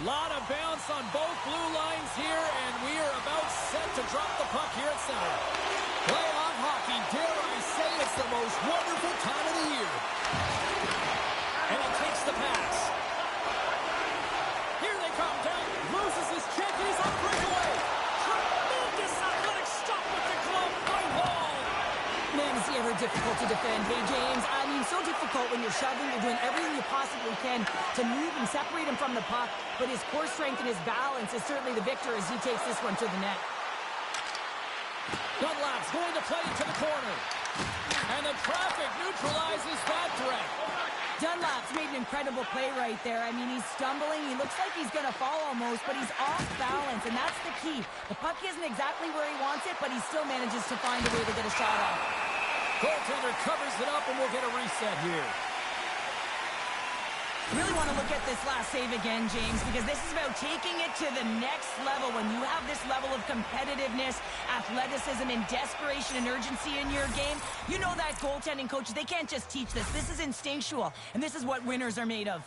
Lot of bounce on both blue lines here, and we are about set to drop the puck here at center. Playoff hockey, dare I say it's the most wonderful time of the year. And he takes the pass. Here they come down. Loses his check. He's on breakaway. Tremendous athletic stop with the glove by Wall. Man, is he ever difficult to defend. Hey, James, I mean, so difficult when you're shoving. You're doing everything you possibly can to move and separate him from the puck. But his core strength and his balance is certainly the victor as he takes this one to the net. Dunlap's going to play to the corner. And the traffic neutralizes that threat. Dunlap's made an incredible play right there. I mean, he's stumbling. He looks like he's going to fall almost, but he's off balance, and that's the key. The puck isn't exactly where he wants it, but he still manages to find a way to get a shot off. Goaltender covers it up, and we'll get a reset here. Really want to look at this last save again, James, because this is about taking it to the next level. When you have this level of competitiveness, athleticism, and desperation and urgency in your game, you know that goaltending coaches, they can't just teach this. This is instinctual, and this is what winners are made of.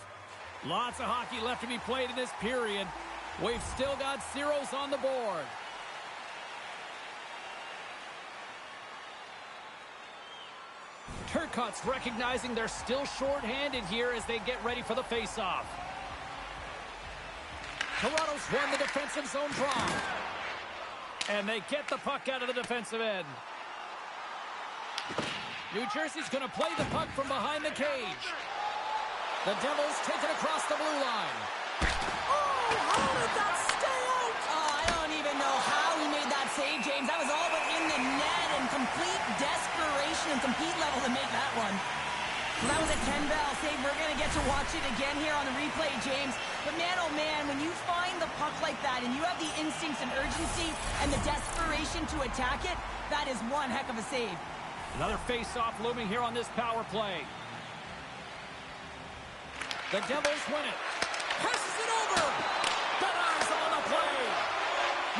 Lots of hockey left to be played in this period. We've still got zeros on the board. Turcotte's recognizing they're still short-handed here as they get ready for the face-off. Toronto's won the defensive zone draw. And they get the puck out of the defensive end. New Jersey's going to play the puck from behind the cage. The Devils take it across the blue line. Oh, how did that stay out? Oh, I don't even know how he made that save, James. That was all but in the net and complete desperation and compete level to make that one. Well, that was a 10-bell save. We're going to get to watch it again here on the replay, James. But man, oh man, when you find the puck like that and you have the instincts and urgency and the desperation to attack it, that is one heck of a save. Another face-off looming here on this power play. The Devils win it. Passes it over. Bedard's on the play.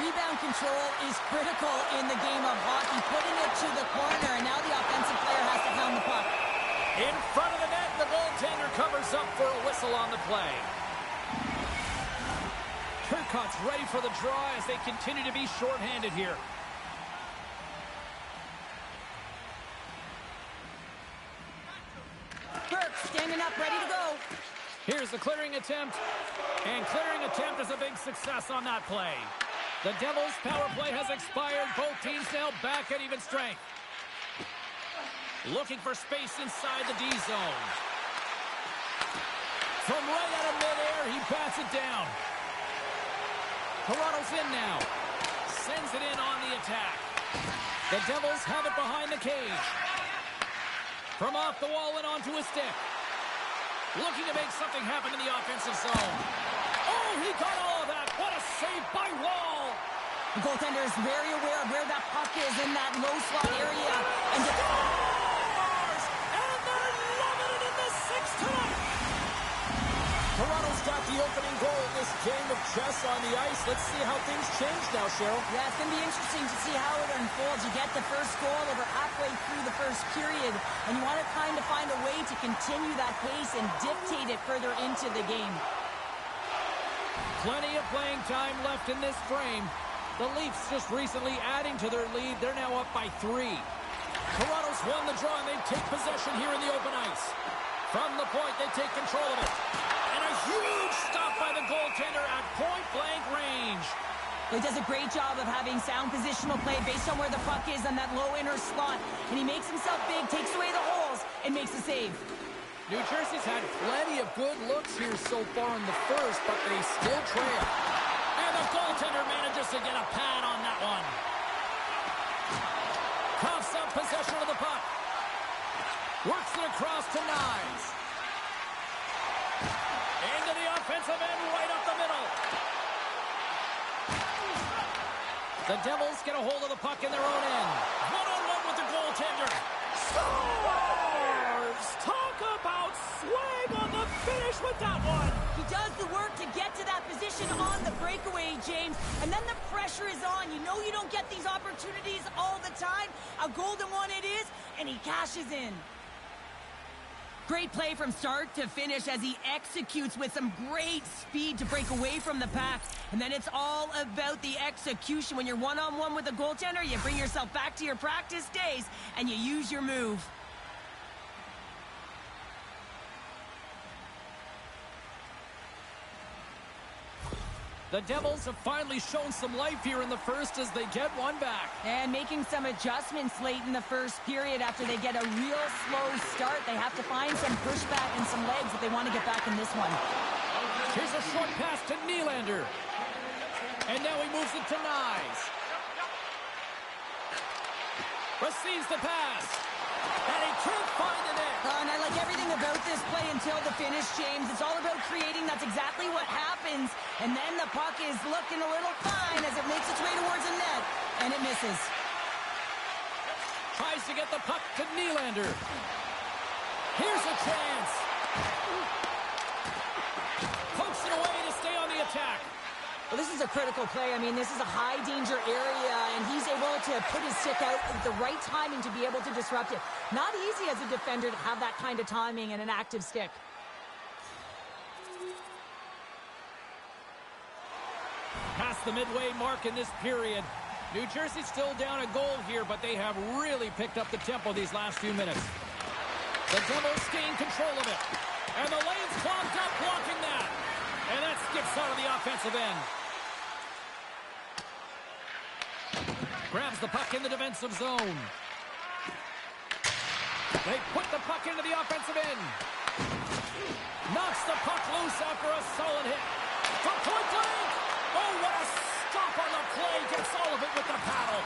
Rebound control is critical in the game of hockey. Putting it to the corner, and now the offensive player has to hound the puck. In front of the net, the goaltender covers up for a whistle on the play. Turcotte's ready for the draw as they continue to be shorthanded here. Burke standing up, ready to go. Here's the clearing attempt. And clearing attempt is a big success on that play. The Devils' power play has expired. Both teams now back at even strength. Looking for space inside the D zone. From right out of midair, he bats it down. Toronto's in now. Sends it in on the attack. The Devils have it behind the cage. From off the wall and onto a stick. Looking to make something happen in the offensive zone. Oh, he got all of that. What a save by Wall. The goaltender is very aware of where that puck is in that low slot area. And Scores! And they're loving it in the sixth tonight. Toronto's got the opening goal in this game of chess on the ice. Let's see how things change now, Cheryl. yeah, it's going to be interesting to see how it unfolds. You get the first goal over halfway through the first period, and you want to kind of find a way to continue that pace and dictate it further into the game. Plenty of playing time left in this frame. The Leafs just recently adding to their lead. They're now up by 3. Toronto's won the draw, and they take possession here in the open ice. From the point, they take control of it. And a huge stop by the goaltender at point-blank range. He does a great job of having sound positional play based on where the puck is on that low inner slot. And he makes himself big, takes away the holes, and makes a save. New Jersey's had plenty of good looks here so far in the first, but they still trail. And the goaltender manages to get a pad on that one. Coughs up possession of the puck. Works it across to Nyes. Into the offensive end, right up the middle. The Devils get a hold of the puck in their own end. One-on-one with the goaltender. Scores! Talk about swag on the finish with that one. He does the work to get to that position on the breakaway, James. And then the pressure is on. You know you don't get these opportunities all the time. A golden one it is, and he cashes in. Great play from start to finish as he executes with some great speed to break away from the pack. And then it's all about the execution. When you're one-on-one with a goaltender, you bring yourself back to your practice days and you use your move. The Devils have finally shown some life here in the first as they get one back. And making some adjustments late in the first period after they get a real slow start. They have to find some pushback and some legs if they want to get back in this one. Here's a short pass to Nylander. And now he moves it to Nyes. Receives the pass. And he can't find the net. And I like everything about this play until the finish, James. It's all about creating. That's exactly what happens. And then the puck is looking a little fine as it makes its way towards the net. And it misses. Tries to get the puck to Nylander. Here's a chance. Pokes it away to stay on the attack. Well, this is a critical play. I mean, this is a high-danger area, and he's able to put his stick out at the right timing to be able to disrupt it. Not easy as a defender to have that kind of timing and an active stick. Past the midway mark in this period. New Jersey's still down a goal here, but they have really picked up the tempo these last few minutes. The Devils gain control of it. And the lane's clogged up, blocking that. And that skips out of the offensive end. Grabs the puck in the defensive zone. They put the puck into the offensive end. Knocks the puck loose after a solid hit. From point blank. Oh, what a stop on the play. Gets all of it with the paddle.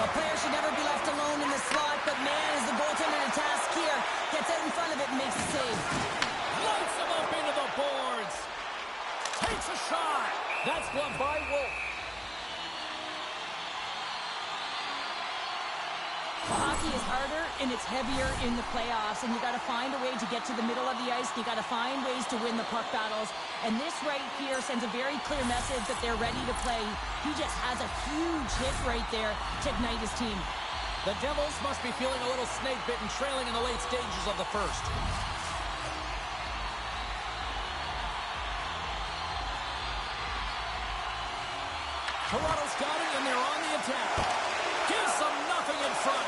A player should never be left alone in the slot, but man, is the goaltender to task here. Gets out in front of it and makes the save. Lights him up into the boards. Takes a shot. That's gloved by Wolf. Hockey is harder and it's heavier in the playoffs, and you got to find a way to get to the middle of the ice. You got to find ways to win the puck battles, and this right here sends a very clear message that they're ready to play. He just has a huge hit right there to ignite his team. The Devils must be feeling a little snake-bitten, trailing in the late stages of the first. Toronto's got it, and they're on the attack. Gives them nothing in front.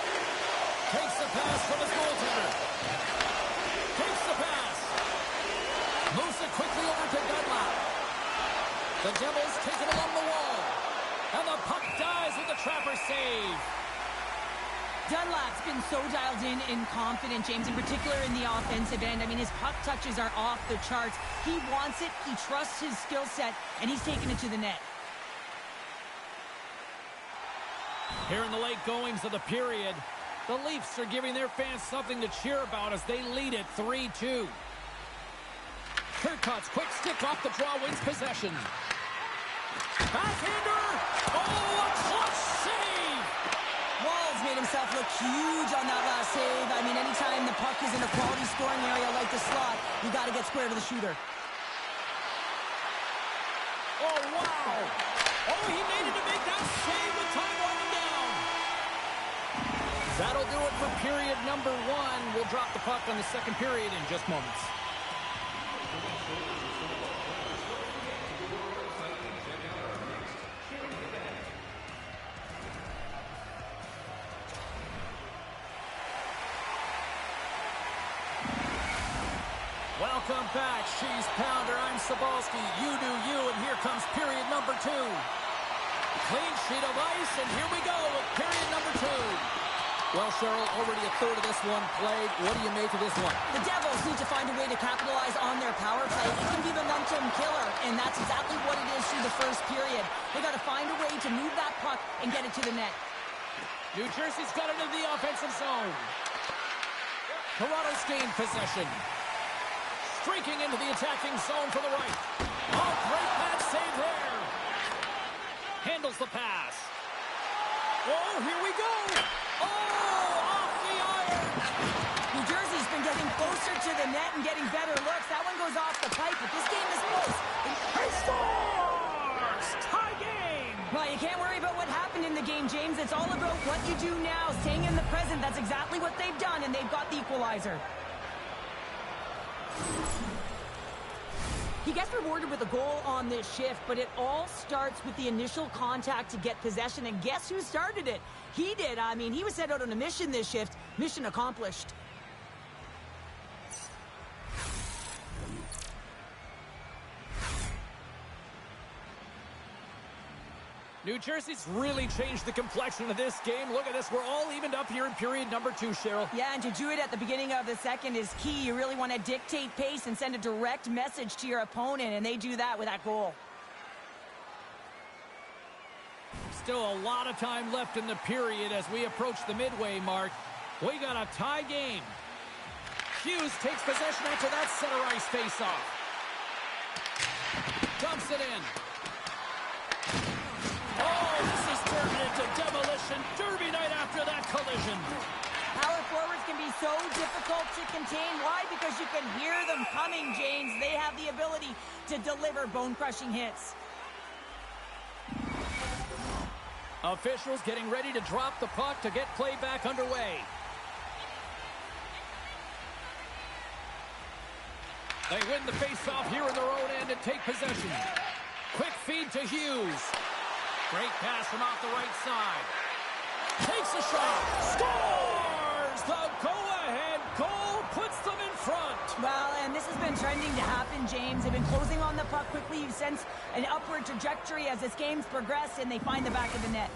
Takes the pass from his goaltender. Takes the pass. Moves it quickly over to Dunlap. The Devils take it along the wall. And the puck dies with the Trapper save. Dunlap's been so dialed in and confident, James, in particular in the offensive end. I mean, his puck touches are off the charts. He wants it, he trusts his skill set, and he's taking it to the net. Here in the late goings of the period, the Leafs are giving their fans something to cheer about as they lead it 3-2. Turcotte's quick stick off the draw wins possession. Backhander! Oh, a clutch save! Walls made himself look huge on that last save. I mean, anytime the puck is in a quality scoring area like the slot, you got to get square to the shooter. Oh, wow! Oh, he needed to make that save with time running down. That'll do it for period number 1. We'll drop the puck on the second period in just moments. Welcome back, She's Pounder. I'm Sabalski. You do you, and here comes period number 2. Clean sheet of ice, and here we go with period number 2. Well, Cheryl, already a third of this one played. What do you make of this one? The Devils need to find a way to capitalize on their power play. It can be the momentum killer, and that's exactly what it is through the first period. They got to find a way to move that puck and get it to the net. New Jersey's got it into the offensive zone. Toronto's gained possession. Streaking into the attacking zone for the right. Oh, great pad save there. Handles the pass. Oh, here we go. Oh, off the iron. New Jersey's been getting closer to the net and getting better looks. That one goes off the pipe, but this game is close. He scores! Tie game! Well, you can't worry about what happened in the game, James. It's all about what you do now, staying in the present. That's exactly what they've done, and they've got the equalizer. He gets rewarded with a goal on this shift, but it all starts with the initial contact to get possession, and guess who started it? He did. I mean, he was sent out on a mission this shift. Mission accomplished. New Jersey's really changed the complexion of this game. Look at this. We're all evened up here in period number 2, Cheryl. Yeah, and to do it at the beginning of the second is key. You really want to dictate pace and send a direct message to your opponent, and they do that with that goal. Still a lot of time left in the period as we approach the midway mark. We got a tie game. Hughes takes possession after that center ice face-off. Dumps it in. Oh, this is turned into demolition derby night after that collision. Power forwards can be so difficult to contain. Why? Because you can hear them coming, James. They have the ability to deliver bone-crushing hits. Officials getting ready to drop the puck to get play back underway. They win the face-off here in their own end and take possession. Quick feed to Hughes. Great pass from off the right side. Takes a shot. Scores! The go-ahead goal puts them in front. Well, and this has been trending to happen, James. They've been closing on the puck quickly. You sense an upward trajectory as this game's progressed, and they find the back of the net.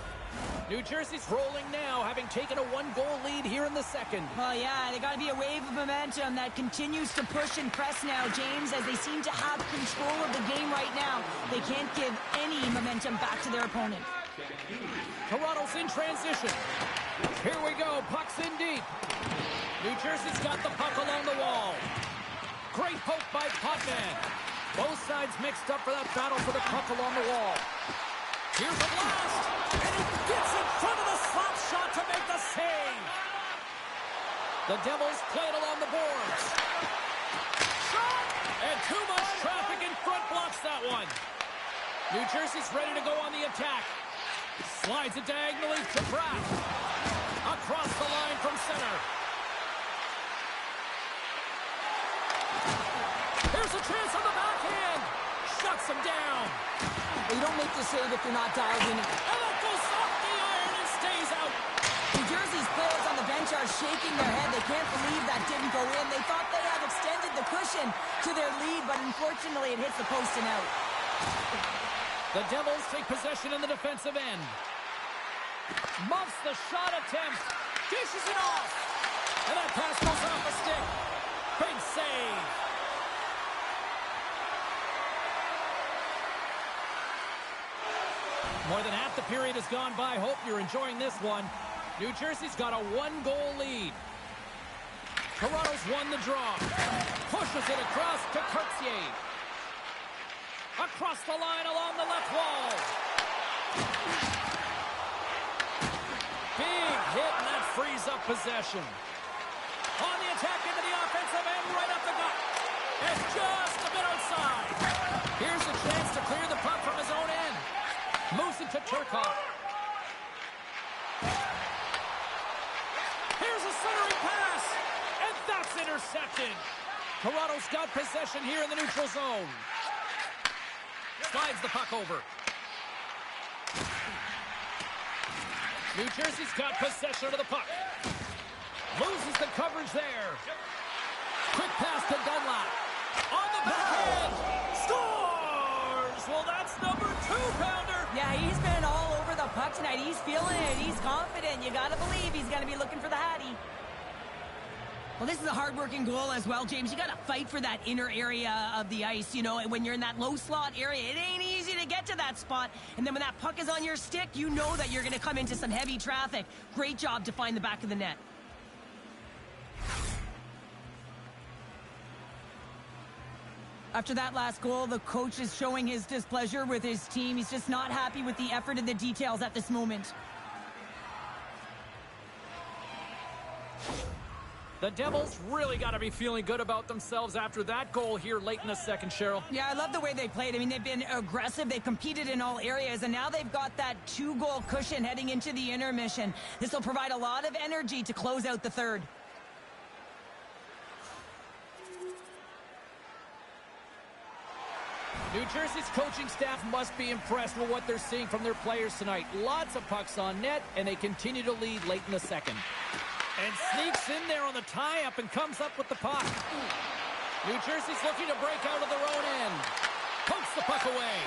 New Jersey's rolling now, having taken a one-goal lead here in the second. Well, yeah, they got to be a wave of momentum that continues to push and press now, James, as they seem to have control of the game right now. They can't give any momentum back to their opponent. Toronto's in transition. Here we go, puck's in deep. New Jersey's got the puck along the wall. Great poke by Potvin. Both sides mixed up for that battle for the puck along the wall. Here's a blast, and he gets in front of the slap shot to make the save. The Devils play it along the boards. Shot! And too much traffic in front blocks that one. New Jersey's ready to go on the attack. Slides it diagonally to Pratt. Across the line from center. Here's a chance on the backhand. Shuts him down. Well, you don't make the save if you're not dialed in. And that goes off the iron and stays out. New Jersey's players on the bench are shaking their head. They can't believe that didn't go in. They thought they had extended the cushion to their lead, but unfortunately it hits the post and out. The Devils take possession in the defensive end. Muffs the shot attempt. Dishes it off. And that pass goes off a stick. Big save. More than half the period has gone by. Hope you're enjoying this one. New Jersey's got a one-goal lead. Toronto's won the draw. Pushes it across to Cartier. Across the line along the left wall. Big hit, and that frees up possession. On the attack into the offensive end, right up the gut. It's just a bit outside. Here's a chance to clear the puck from his own end. Moves it to Turcotte. Here's a centering pass, and that's intercepted. Toronto's got possession here in the neutral zone. Slides the puck over. New Jersey's got possession of the puck. Loses the coverage there. Quick pass to Dunlap. On the backhand. Scores! Well, that's number 2-pounder. Yeah, he's been all over the puck tonight. He's feeling it. He's confident. You got to believe he's going to be looking for the Hattie. Well, this is a hard-working goal as well, James. You got to fight for that inner area of the ice, you know, and when you're in that low slot area, it ain't easy to get to that spot. And then when that puck is on your stick, you know that you're going to come into some heavy traffic. Great job to find the back of the net. After that last goal, the coach is showing his displeasure with his team. He's just not happy with the effort and the details at this moment. The Devils really got to be feeling good about themselves after that goal here late in the second, Cheryl. Yeah, I love the way they played. I mean, they've been aggressive. They've competed in all areas, and now they've got that 2-goal cushion heading into the intermission. This will provide a lot of energy to close out the third. New Jersey's coaching staff must be impressed with what they're seeing from their players tonight. Lots of pucks on net, and they continue to lead late in the second. And sneaks in there on the tie-up and comes up with the puck. New Jersey's looking to break out of their own end. Pokes the puck away.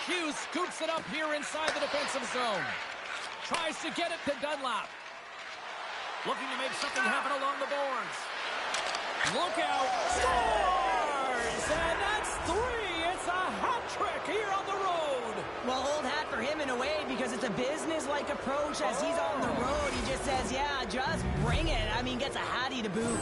Hughes scoops it up here inside the defensive zone. Tries to get it to Dunlap. Looking to make something happen along the boards. Look out. Scores! And that's 3. It's a hat trick here on the road. Well, old hat for him in a way because it's a business-like approach as he's on the road. He just says, yeah, just bring it. I mean, gets a hattie to boot.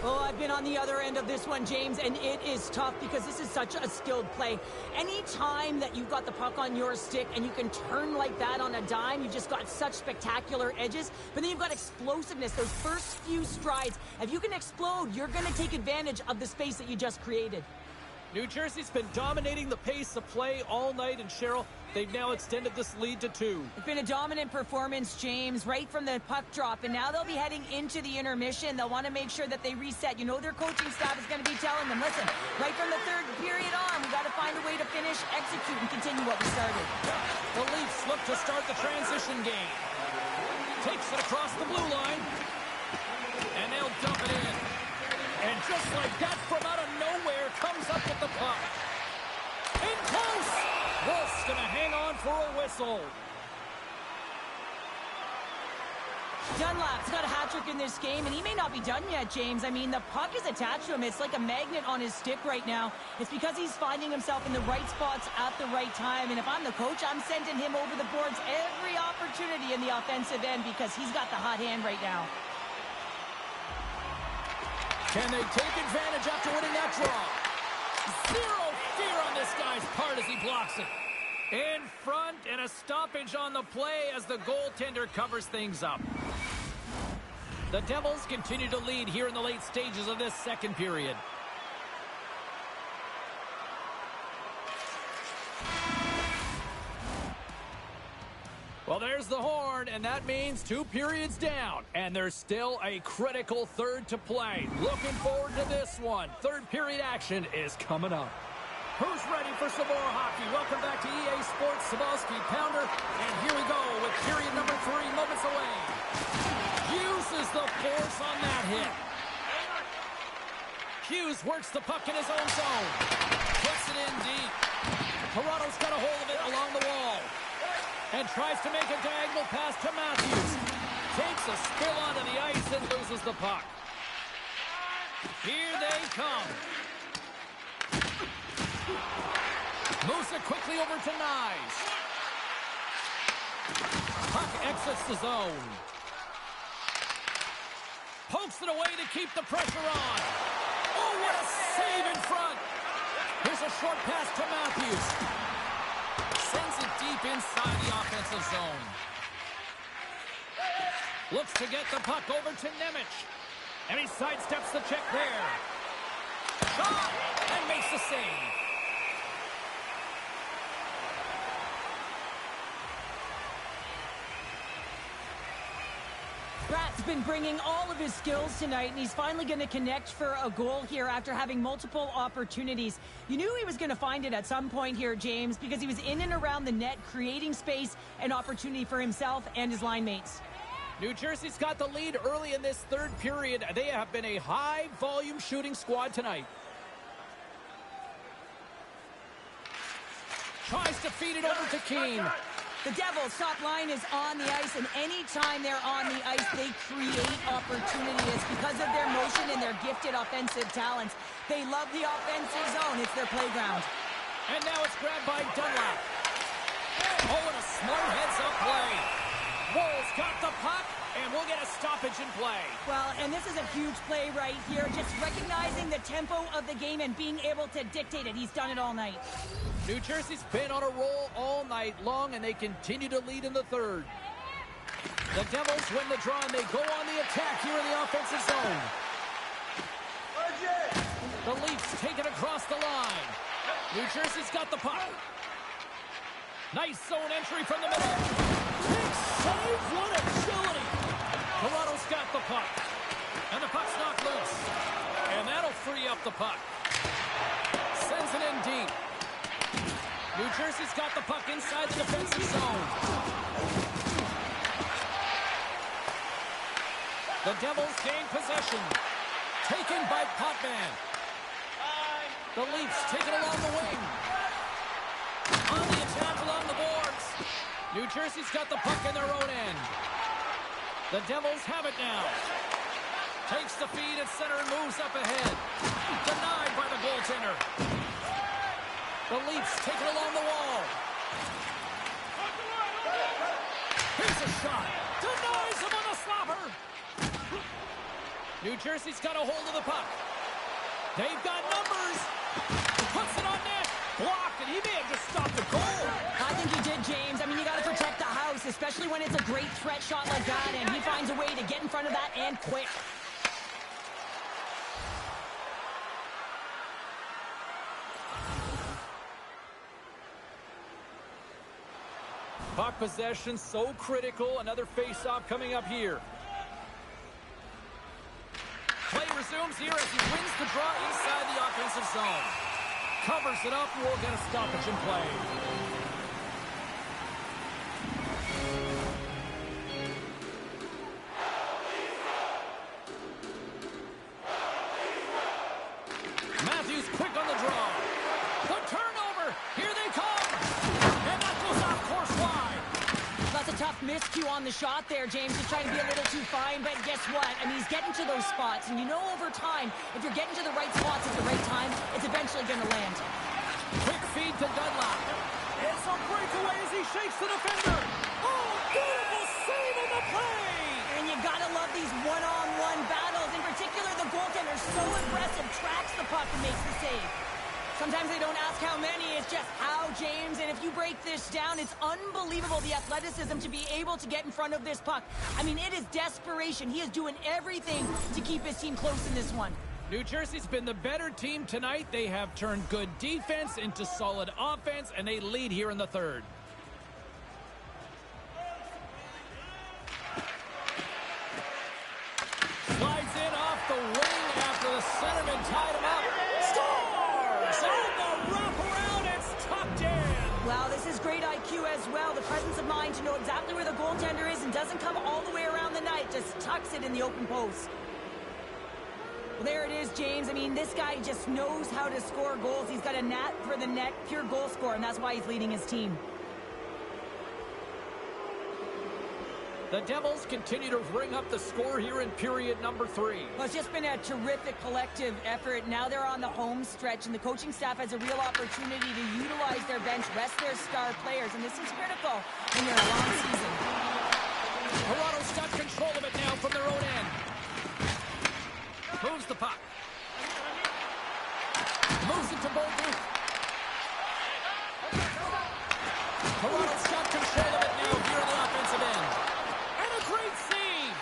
Oh, I've been on the other end of this one, James, and it is tough because this is such a skilled play. Any time that you've got the puck on your stick and you can turn like that on a dime, you've just got such spectacular edges. But then you've got explosiveness, those first few strides. If you can explode, you're going to take advantage of the space that you just created. New Jersey's been dominating the pace of play all night, and Cheryl, they've now extended this lead to 2. It's been a dominant performance, James, right from the puck drop, and now they'll be heading into the intermission. They'll want to make sure that they reset. You know their coaching staff is going to be telling them, listen, right from the third period on, we got to find a way to finish, execute, and continue what we started. The Leafs look to start the transition game. Takes it across the blue line, and they'll dump it in. And just like that, from out of nowhere, comes up with the puck. In close! Wolf's going to hang on for a whistle. Dunlap's got a hat trick in this game, and he may not be done yet, James. I mean, the puck is attached to him. It's like a magnet on his stick right now. It's because he's finding himself in the right spots at the right time. And if I'm the coach, I'm sending him over the boards every opportunity in the offensive end because he's got the hot hand right now. Can they take advantage after winning that draw? Zero fear on this guy's part as he blocks it. In front, and a stoppage on the play as the goaltender covers things up. The Devils continue to lead here in the late stages of this second period. Well, there's the horn, and that means 2 periods down. And there's still a critical third to play. Looking forward to this one. Third period action is coming up. Who's ready for some more hockey? Welcome back to EA Sports Sabalski Pounder. And here we go with period number 3 moments away. Uses the force on that hit. Hughes works the puck in his own zone. Puts it in deep. Toronto's got a hold of it along the wall. And tries to make a diagonal pass to Matthews. Takes a spill onto the ice and loses the puck. Here they come. Moves it quickly over to Nyes. Puck exits the zone. Pokes it away to keep the pressure on. Oh, what a save in front. Here's a short pass to Matthews. Sends it deep inside the offensive zone. Looks to get the puck over to Nemec. And he sidesteps the check there. Shot! And makes the save. Pratt's been bringing all of his skills tonight, and he's finally going to connect for a goal here after having multiple opportunities. You knew he was going to find it at some point here, James, because he was in and around the net, creating space and opportunity for himself and his line mates. New Jersey's got the lead early in this third period. They have been a high-volume shooting squad tonight. Tries to feed it over to Keane. The Devils' top line is on the ice, and anytime they're on the ice, they create opportunities because of their motion and their gifted offensive talents. They love the offensive zone. It's their playground. And now it's grabbed by Dunlap. Oh, and a smart heads-up play. Wolves got the puck, and we'll get a stoppage in play. Well, and this is a huge play right here, just recognizing the tempo of the game and being able to dictate it. He's done it all night. New Jersey's been on a roll all night long, and they continue to lead in the third. The Devils win the draw, and they go on the attack here in the offensive zone. The Leafs take it across the line. New Jersey's got the puck. Nice zone entry from the middle. Big save, what agility. Toronto's got the puck. And the puck's knocked loose. And that'll free up the puck. Sends it in deep. New Jersey's got the puck inside the defensive zone. The Devils gain possession. Taken by Potvin. The Leafs take it along the wing. On the attack along the boards. New Jersey's got the puck in their own end. The Devils have it now. Takes the feed at center and moves up ahead. Denied by the goaltender. The Leafs take it along the wall. Here's a shot. Denies him on the slapper. New Jersey's got a hold of the puck. They've got numbers. Puts it on net. Blocked, and he may have just stopped the goal. I think he did, James. I mean, you got to protect the house, especially when it's a great threat shot like that, and he finds a way to get in front of that and quick. Puck possession so critical. Another face-off coming up here. Play resumes here as he wins the draw inside the offensive zone. Covers it up, and we'll get a stoppage in play. miscue on the shot there, James. He's trying to be a little too fine, but guess what? I mean, he's getting to those spots, and you know over time, if you're getting to the right spots at the right time, it's eventually going to land. Quick feed to Dunlop. It's a breakaway as he shakes the defender. Oh, beautiful save on the play! And you gotta love these one-on-one battles. In particular, the goaltender so aggressive, tracks the puck and makes the save. Sometimes they don't ask how many, it's just how, James. And if you break this down, it's unbelievable the athleticism to be able to get in front of this puck. I mean, it is desperation. He is doing everything to keep his team close in this one. New Jersey's been the better team tonight. They have turned good defense into solid offense, and they lead here in the third. Slides in off the wing after the centerman tied him up. Scores! On the wraparound, it's tucked in. Wow, this is great IQ as well. The presence of mind to know exactly where the goaltender is and doesn't come all the way around the net. Just tucks it in the open post. Well, there it is, James. I mean, this guy just knows how to score goals. He's got a knack for the net, pure goal scorer, and that's why he's leading his team. The Devils continue to bring up the score here in period number 3. Well, it's just been a terrific collective effort. Now they're on the home stretch, and the coaching staff has a real opportunity to utilize their bench, rest their star players, and this is critical when you're in a long season. Toronto's got control of it now from their own end. Moves the puck. Moves it to Bolduc. Toronto's got control of it now here on the offensive end. And a great save.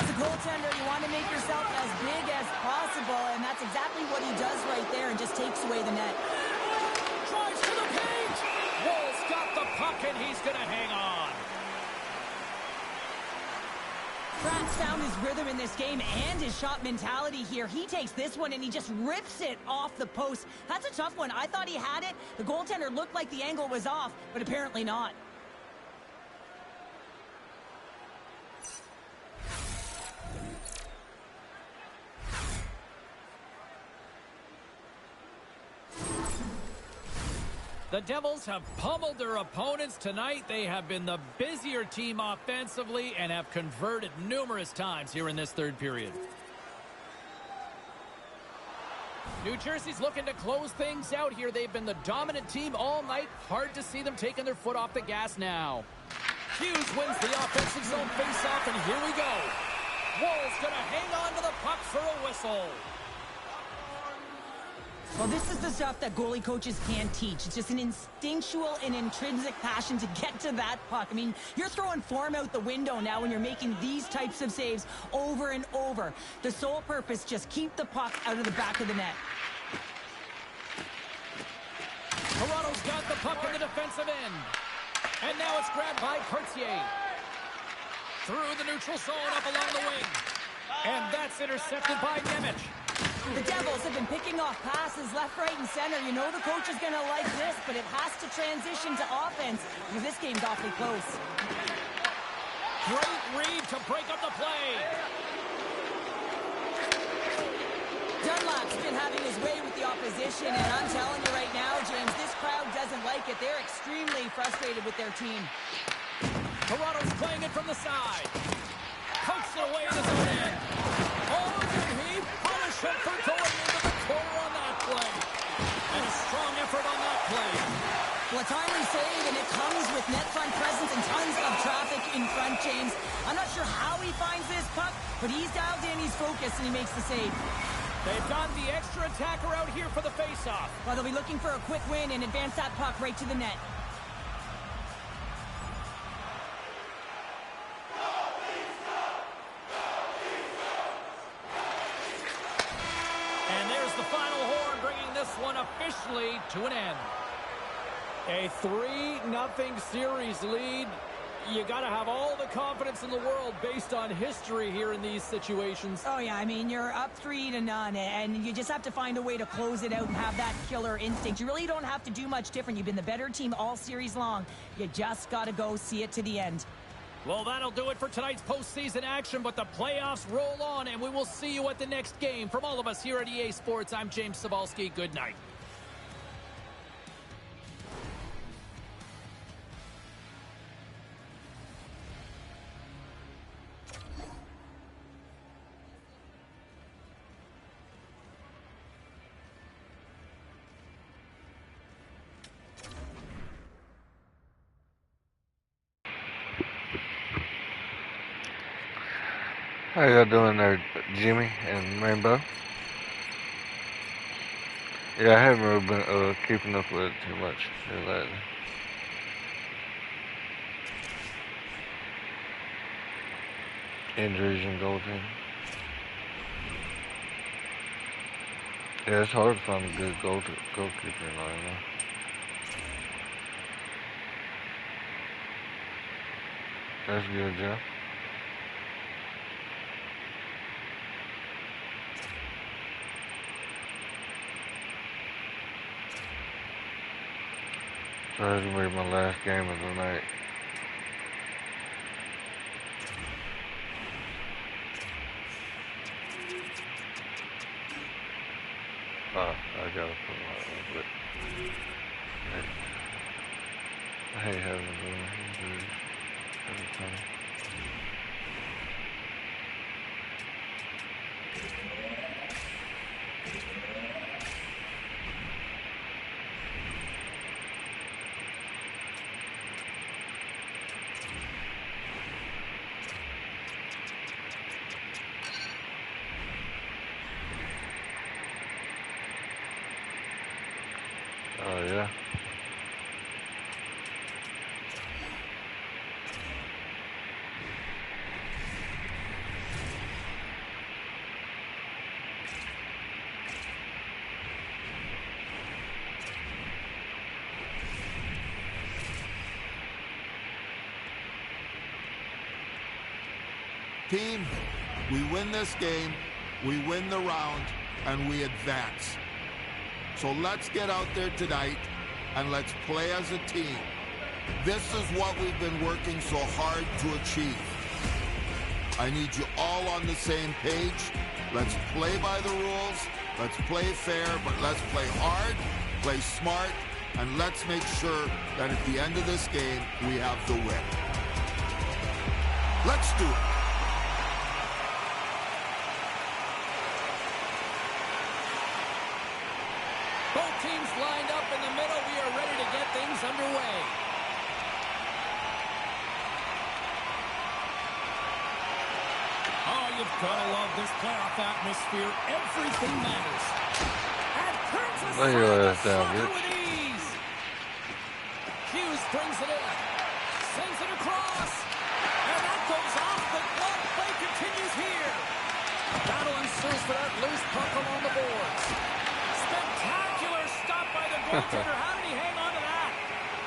As a goaltender, you want to make yourself as big as possible, and that's exactly what he does right there and just takes away the net. Drives to the paint. Woll's got the puck, and he's going to hang on. Pratt's found his rhythm in this game and his shot mentality here. He takes this one and he just rips it off the post. That's a tough one. I thought he had it. The goaltender looked like the angle was off, but apparently not. The Devils have pummeled their opponents tonight. They have been the busier team offensively and have converted numerous times here in this third period. New Jersey's looking to close things out here. They've been the dominant team all night. Hard to see them taking their foot off the gas now. Hughes wins the offensive zone faceoff, and here we go. Woll's going to hang on to the puck for a whistle. Well, this is the stuff that goalie coaches can't teach. It's just an instinctual and intrinsic passion to get to that puck. I mean, you're throwing form out the window now when you're making these types of saves over and over. The sole purpose, just keep the puck out of the back of the net. Toronto's got the puck in the defensive end. And now it's grabbed by Courtier. Through the neutral zone up along the wing. And that's intercepted by Nemec. The Devils have been picking off passes left, right, and center. You know the coach is going to like this, but it has to transition to offense because this game's awfully close. Great read to break up the play. Dunlop's been having his way with the opposition, and I'm telling you right now, James, this crowd doesn't like it. They're extremely frustrated with their team. Toronto's playing it from the side. Pokes it away in his own end. Oh, did he punish him for going into the corner on that play? And a strong effort on that play. Well, a timely save, and it comes with net front presence and tons of traffic in front, James. I'm not sure how he finds this puck, but he's dialed in, he's focused, and he makes the save. They've got the extra attacker out here for the faceoff. Well, they'll be looking for a quick win and advance that puck right to the net. And there's the final horn, bringing this one officially to an end. A 3-0 series lead. You got to have all the confidence in the world based on history here in these situations. Oh, yeah, I mean, you're up 3-0, and you just have to find a way to close it out and have that killer instinct. You really don't have to do much different. You've been the better team all series long. You just got to go see it to the end. Well, that'll do it for tonight's postseason action, but the playoffs roll on, and we will see you at the next game. From all of us here at EA Sports, I'm James Cybulski. Good night. How y'all doing there, Jimmy and Rainbow? Yeah, I haven't really been keeping up with it too much here lately. Injuries and goaltending. Yeah, it's hard to find a good goalkeeper now, you know. That's good, Jeff. So this will be my last game of the night. I gotta put my but I hate having injuries every time. Oh yeah. Team, we win this game, we win the round, and we advance. So let's get out there tonight and let's play as a team. This is what we've been working so hard to achieve. I need you all on the same page. Let's play by the rules, let's play fair, but let's play hard, play smart, and let's make sure that at the end of this game, we have the win. Let's do it. Both teams lined up in the middle. We are ready to get things underway. Oh, you've got to love this playoff atmosphere. Everything matters. And Princess Lay your ass down, with bitch. ease. Hughes brings it in. Sends it across. And that goes off. The glove play continues here. A battle ensues for that loose puck along the boards. Spectacular stop by the goaltender. How did he hang on to that?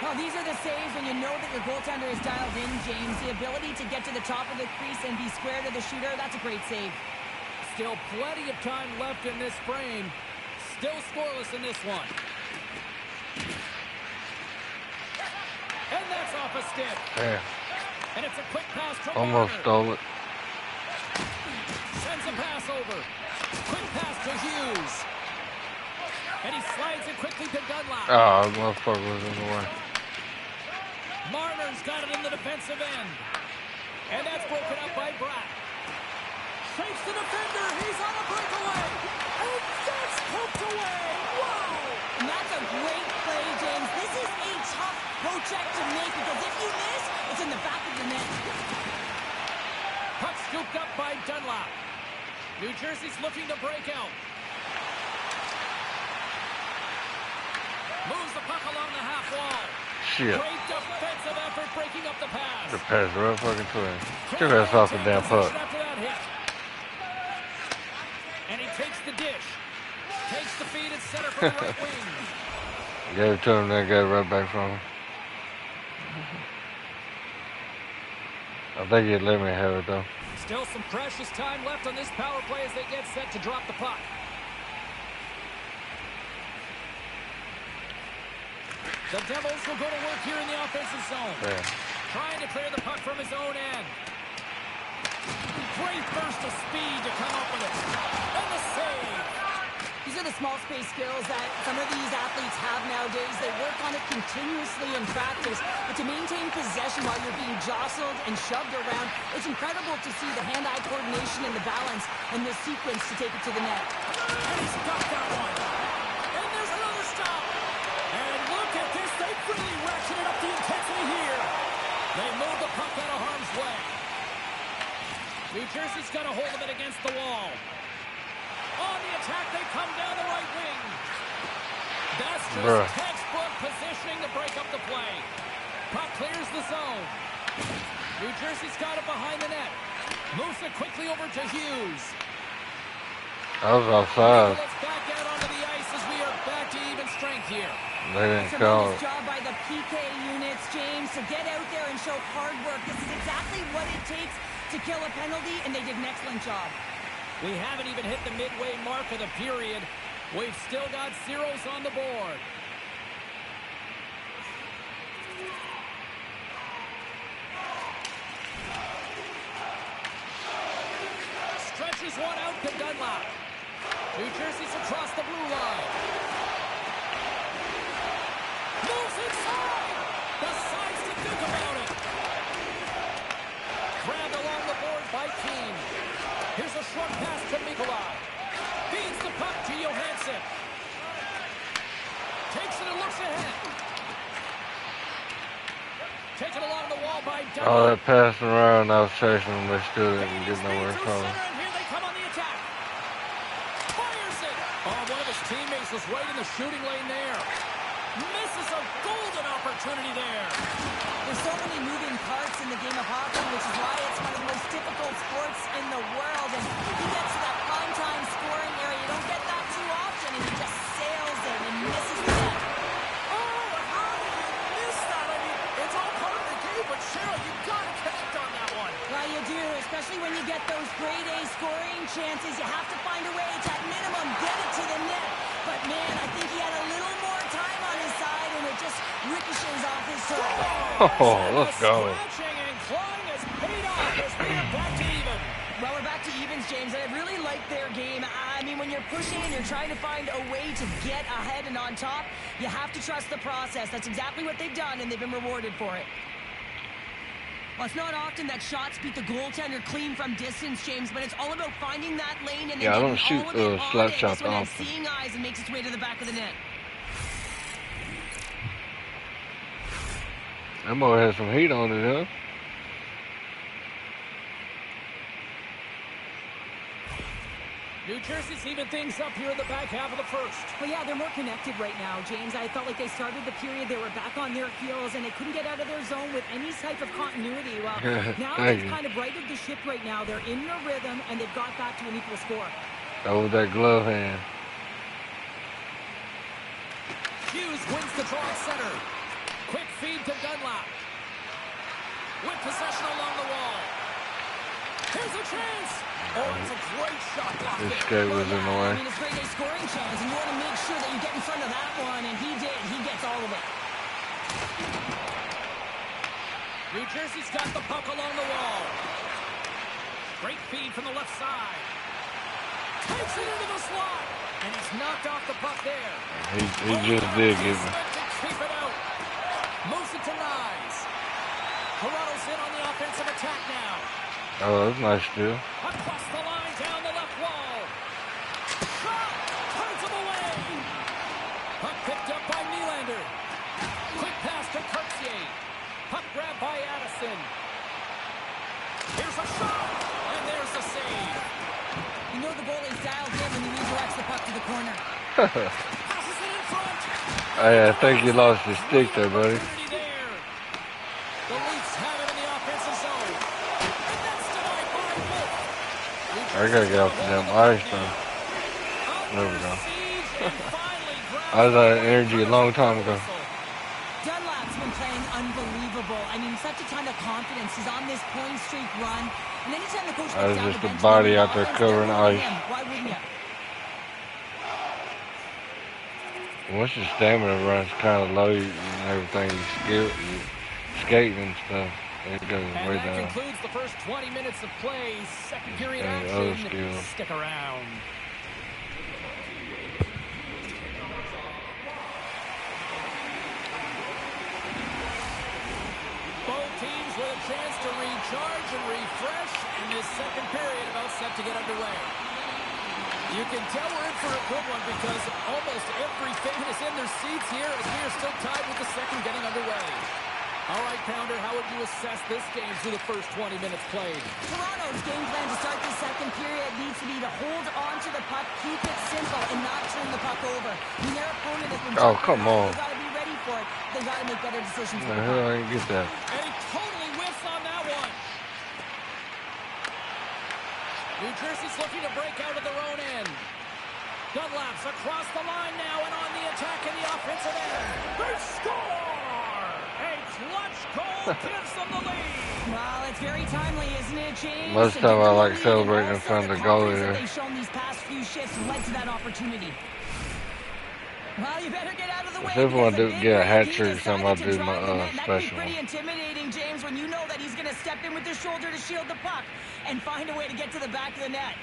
Well, these are the saves when you know that your goaltender is dialed in, James. The ability to get to the top of the crease and be square to the shooter, that's a great save. Still plenty of time left in this frame. Still scoreless in this one. And that's off a stick. Damn. And it's a quick pass to Almost Marner. stole it. Sends a pass over. Quick pass to Hughes. And he slides it quickly to Dunlap. Oh, motherfucker was in the way. Marner's got it in the defensive end. And that's broken up by Bratt. Shakes the defender. He's on a breakaway. And that's poked away. Wow! And that's a great play, James. This is a tough pocheck to make because if you miss, it's in the back of the net. Puck scooped up by Dunlap. New Jersey's looking to break out. Moves the puck along the half wall. Shit. Great defensive effort breaking up the pass. The pass right fucking to him. Get your ass off the damn puck. After that hit. And he takes the dish. Takes the feed at center for the right wing. Gave it to him, then got it right back from him. I think he'd let me have it though. Still some precious time left on this power play as they get set to drop the puck. The Devils will go to work here in the offensive zone. Yeah. Trying to clear the puck from his own end. Great burst of speed to come up with it. And the save. These are the small space skills that some of these athletes have nowadays. They work on it continuously in practice. But to maintain possession while you're being jostled and shoved around, it's incredible to see the hand-eye coordination and the balance in this sequence to take it to the net. And he's got that one. And there's another stop. And look at this. They've really ratcheted up the intensity here. They move the puck out of harm's way. New Jersey's got a hold of it against the wall. On the attack, they come down the right wing. That's just textbook positioning to break up the play. Puck clears the zone. New Jersey's got it behind the net. Moves it quickly over to Hughes. I was outside. Let's back out onto the ice as we are back to even strength here. They didn't call it. Tremendous job by the PK units, James, to get out there and show hard work. This is exactly what it takes to kill a penalty, and they did an excellent job. We haven't even hit the midway mark of the period. We've still got zeros on the board. Stretches one out to Dunlap. New Jersey's across the blue line. Moves inside. Decides to think about it. Grabbed along the board by Keane. Here's a short pass to Nikolai. Feeds the puck to Johansson. Takes it and looks ahead. Taken along the wall by Dunlap. All that passing around, I was chasing them, they still didn't get nowhere from. One of his teammates was right in the shooting lane there. Misses a golden opportunity there. There's so many moving parts in the game of hockey, which is why it's one of the most difficult sports in the world. And he gets to that prime-time scoring area. You don't get that too often, and he just sails it and misses the net. Oh, how did you miss that? I mean, it's all part of the game, but Cheryl, you got to connect on that one. Well, you do, especially when you get those grade A scoring chances. You have to find a way to, at minimum, get it to the net. But, man, I think he had a little more time on his side, and it just ricochets off his toe. Oh, let's go. Scratching and clawing has paid off as we are back to even. Well, we're back to evens, James, and I really like their game. I mean, when you're pushing and you're trying to find a way to get ahead and on top, you have to trust the process. That's exactly what they've done, and they've been rewarded for it. Well, it's not often that shots beat the goaltender clean from distance, James, but it's all about finding that lane and then I don't getting shoot all of it slap on it. shots This one has often. seeing eyes and makes its way to the back of the net. That boy had some heat on it, huh? New Jersey's even things up here in the back half of the first. Well, yeah, they're more connected right now, James. I felt like they started the period, they were back on their heels, and they couldn't get out of their zone with any type of continuity. Well, now they've kind of righted the ship right now. They're in their rhythm, and they've got back to an equal score. Over that glove hand. Hughes wins the draw at center. Quick feed to Dunlap. With possession along the wall. Here's a chance. Oh, it's a great shot. His skate was in the way. I mean, it's great a scoring chance, and you want to make sure that you get in front of that one, and he did. He gets all of it. New Jersey's got the puck along the wall. Great feed from the left side. Takes it into the slot, and he's knocked off the puck there. He just did give me. Keep it out. Moves it to Nyes. Toronto's in on the offensive attack now. Oh, that's nice too. Across the line, down the left wall. Shot! Turns him away. Puck picked up by Nylander. Quick pass to Cartier. Puck grabbed by Addison. Here's a shot, and there's the save. You know the goalie's dialed in when he redirects the puck to the corner. Passes it in front. I think you lost your stick there, buddy. Opportunity there. The Leafs have it in the offensive zone. And that's denied by Wolf. I gotta get off the damn ice now. There we go. I was out of energy a long time ago. Dunlap's been playing unbelievable. I mean, such a ton of confidence. He's on this point streak run. And anytime the coach I was gets down just the a bench, body and out there offense, covering they're on ice. him. Why wouldn't you? Once your stamina runs kind of low and everything, you skating and stuff, it goes And way that down. concludes the first 20 minutes of play. Second period And the other action. skills. Stick around. Both teams with a chance to recharge and refresh, and this second period about set to get underway. You can tell we're in for a good one because almost every fan is in their seats here as we are still tied with the second getting underway. All right, Pounder, how would you assess this game through the first 20 minutes played? Toronto's game plan to start the second period needs to be to hold on to the puck, keep it simple, and not turn the puck over. When their opponent has been come on. they've got to be ready for it. They've got to make better decisions. The hell, I didn't get that. And he totally whiffs on that one. New Jersey's looking to break out of their own end. Dunlap's across the line now and on the attack in the offensive end. They score! A clutch goal gives them the lead. Well, it's very timely, isn't it, James? Most time I like celebrating in front of the goalie there. They've shown these past few shifts led to that opportunity. Well, you better get out of the way. If I want to get a hat trick or something, I'll do my special. That'd be pretty intimidating, James, when you know that he's going to step in with his shoulder to shield the puck and find a way to get to the back of the net.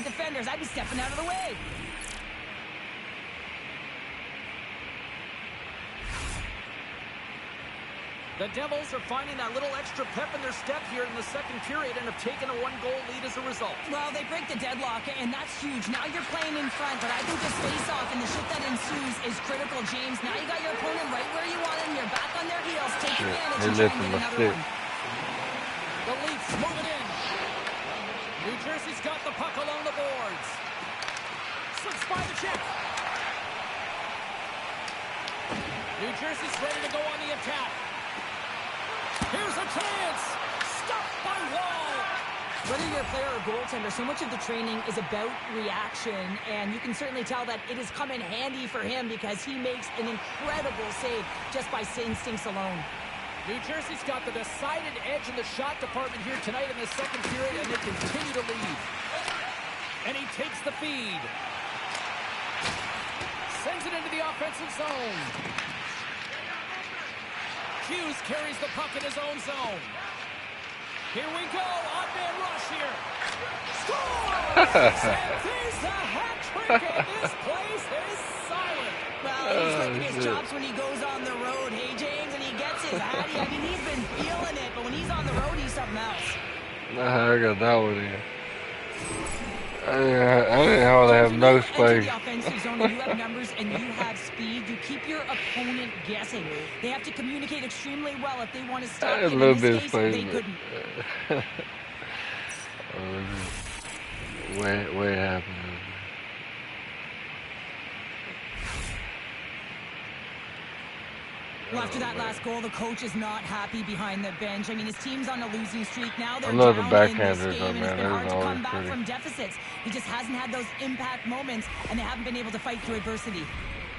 Defenders, I'd be stepping out of the way. The Devils are finding that little extra pep in their step here in the second period and have taken a one-goal lead as a result. Well, they break the deadlock, and that's huge. Now you're playing in front, but I think this face-off and the shit that ensues is critical, James. Now you got your opponent right where you want him. You're back on their heels. Take advantage and try and get another one. The Leafs move it in. New Jersey's got the puck along the boards. Slips by the check. New Jersey's ready to go on the attack. Here's a chance! Stopped by Wall! Whether you're a player or goaltender, so much of the training is about reaction, and you can certainly tell that it has come in handy for him because he makes an incredible save just by instincts alone. New Jersey's got the decided edge in the shot department here tonight in the second period, and they continue to lead. And he takes the feed. Sends it into the offensive zone. Hughes carries the puck in his own zone. Here we go. Odd-man rush here. Scores! And there's the hat trick, and this place is silent. Well, he's licking his chops when he goes on the road, hey, James, and he gets his hattie. I mean, he's been feeling it, but when he's on the road, he's something else. I got that one in. I didn't hardly have no space. The offensive zone, and you have numbers and you have speed. You keep your opponent guessing. They have to communicate extremely well if they want to stop him. A little bit of space, they couldn't. Where it happened. Well, after that last goal, the coach is not happy behind the bench. I mean, his team's on a losing streak now. They're love the down in this backhanders, game, and it's been hard to come back pretty. from deficits. He just hasn't had those impact moments, and they haven't been able to fight through adversity.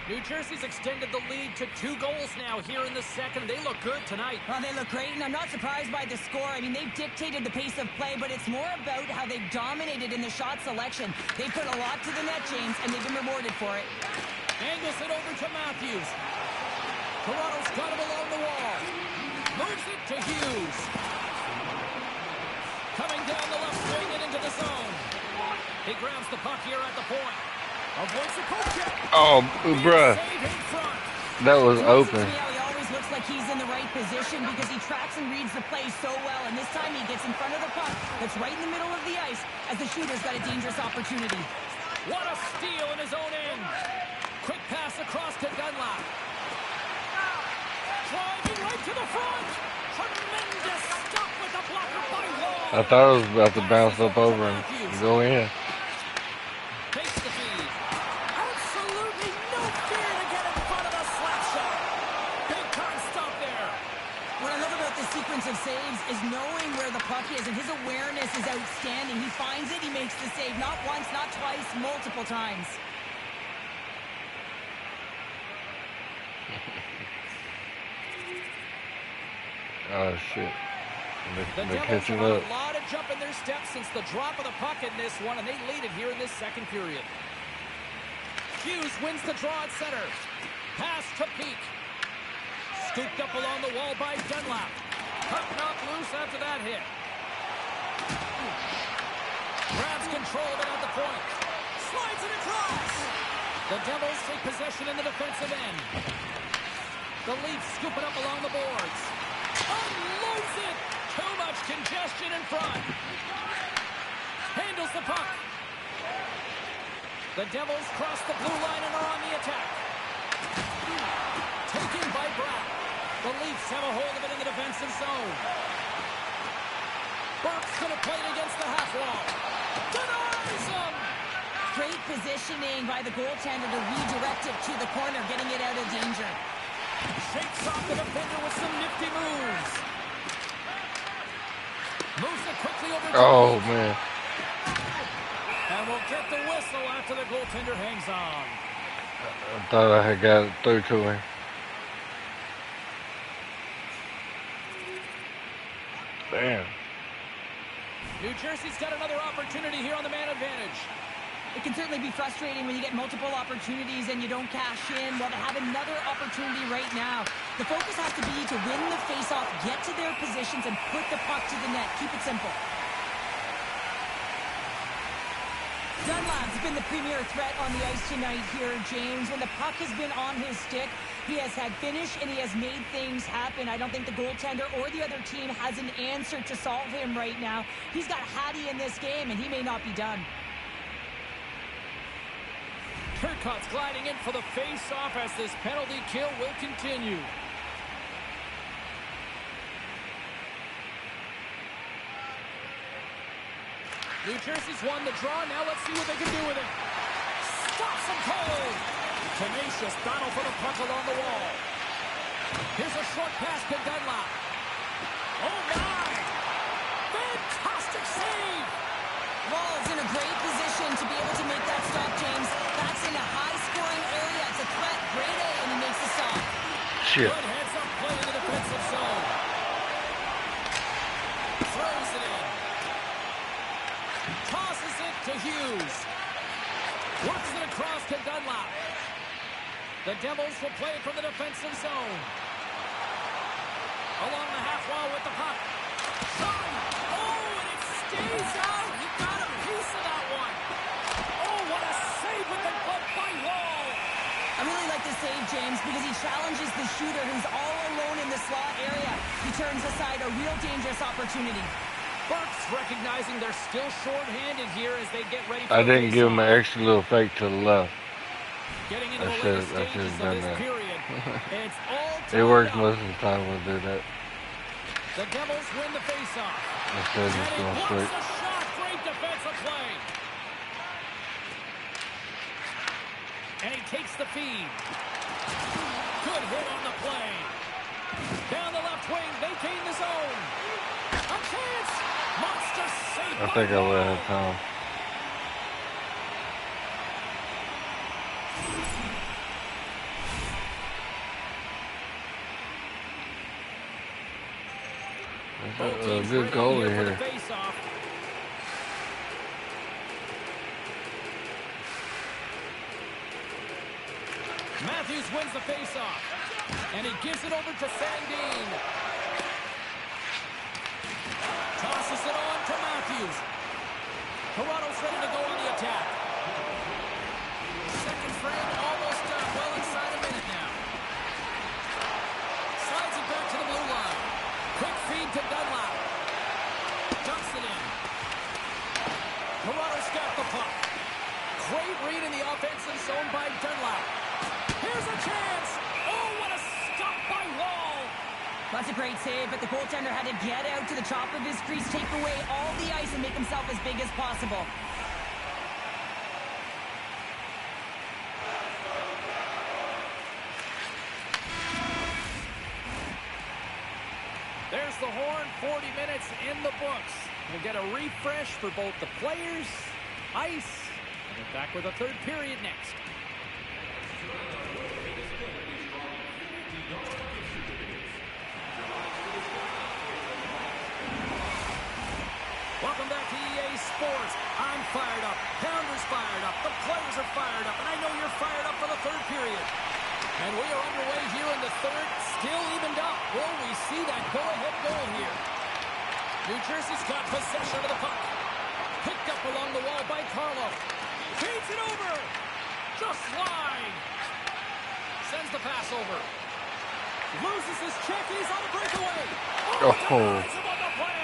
New Jersey's extended the lead to 2 goals now here in the second. They look good tonight. Well, they look great, and I'm not surprised by the score. I mean, they've dictated the pace of play, but it's more about how they've dominated in the shot selection. They put a lot to the net, James, and they've been rewarded for it. Angles it over to Matthews. Toronto's got him along the wall. Moves it to Hughes. Coming down the left wing and into the zone. He grabs the puck here at the point. Avoids the poke check. Oh, bruh. That was open. He always looks like he's in the right position because he tracks and reads the play so well. And this time he gets in front of the puck that's right in the middle of the ice as the shooter's got a dangerous opportunity. What a steal in his own end. Quick pass across to Dunlap. Driving right to the front. Tremendous stop with the blocker by Wall. I thought it was about to bounce up over and go in. Takes the feed. Absolutely no fear to get in front of the slap shot. Big time stop there. What I love about this sequence of saves is knowing where the puck is, and his awareness is outstanding. He finds it, he makes the save. Not once, not twice, multiple times. Oh, shit. The They're Devils catching have up. a lot of jump in their steps since the drop of the puck in this one, and they lead it here in this second period. Hughes wins the draw at center. Pass to Peak. Scooped up along the wall by Dunlap. Puck knocked loose after that hit. Grabs control of it at the point. Slides it across. The Devils take possession in the defensive end. The Leafs scoop it up along the boards. Unloads it. Too much congestion in front. Handles the puck. The Devils cross the blue line and are on the attack. Taken by Brown. The Leafs have a hold of it in the defensive zone. Burke's going to play it against the half wall. Denies him! Great positioning by the goaltender to redirect it to the corner, getting it out of danger. Shakes off the defender with some nifty moves. Moves it quickly over to Oh, Leafs. man. And we'll get the whistle after the goaltender hangs on. I thought I had got it through to him. Damn. New Jersey's got another opportunity here on the man advantage. It can certainly be frustrating when you get multiple opportunities and you don't cash in. Well, they have another opportunity right now. The focus has to be to win the faceoff, get to their positions, and put the puck to the net. Keep it simple. Dunlap's been the premier threat on the ice tonight here, James. When the puck has been on his stick, he has had finish and he has made things happen. I don't think the goaltender or the other team has an answer to solve him right now. He's got Hattie in this game, and he may not be done. Turcotte's gliding in for the face-off as this penalty kill will continue. New Jersey's won the draw. Now let's see what they can do with it. Stops him cold. Tenacious battle for the puck along the wall. Here's a short pass to Dunlap. Oh, my! Fantastic save! Wall's in a great position to be able to make that stop, James. That's in a high-scoring area. It's a threat. Grade A, and he makes the stop. Shit. Good heads-up play in the defensive zone. Throws it in. Tosses it to Hughes. Works it across to Dunlap. The Devils will play it from the defensive zone. Along the half wall with the puck. Shot! Oh, and it stays out. He got a piece of that one. Oh, what a save with the glove by Wall. I really like the save, James, because he challenges the shooter who's all alone in the slot area. He turns aside a real dangerous opportunity. Burke's recognizing they're still short-handed here as they get ready for I didn't give him an extra little fake to the left. Getting into I the should later have stages of done this that. period. It's all It tied works up. most of the time when I do that. The Devils win the faceoff. Instead of And just he going blocks straight. a shot. Great defensive play. And he takes the feed. Good hit on the play. Down the left wing. They gain the zone. A chance. Monster save. I think I would have time. That's a good goal in here. Matthews wins the faceoff, and he gives it over to Sandin. Tosses it on to Matthews. Toronto's ready to go on the attack. Second frame almost done, well inside a minute now. Slides it back to the blue line. Quick feed to Dunlap. Dumps it in. Toronto's got the puck. Great read in the offensive zone by Dunlap. Here's a chance. Oh, what a stop by Wall. That's a great save, but the goaltender had to get out to the top of his crease, take away all the ice, and make himself as big as possible. There's the horn, 40 minutes in the books. We'll get a refresh for both the players, ice, and we're back with a third period next. Welcome back to EA Sports. I'm fired up. Pounder's fired up. The players are fired up. And I know you're fired up for the third period. And we are underway here in the third. Still evened up. Will we see that go-ahead goal here? New Jersey's got possession of the puck. Picked up along the wall by Carlo. Feeds it over. Just wide. Sends the pass over. Loses his check. He's on the breakaway. Oh, denies him on the play.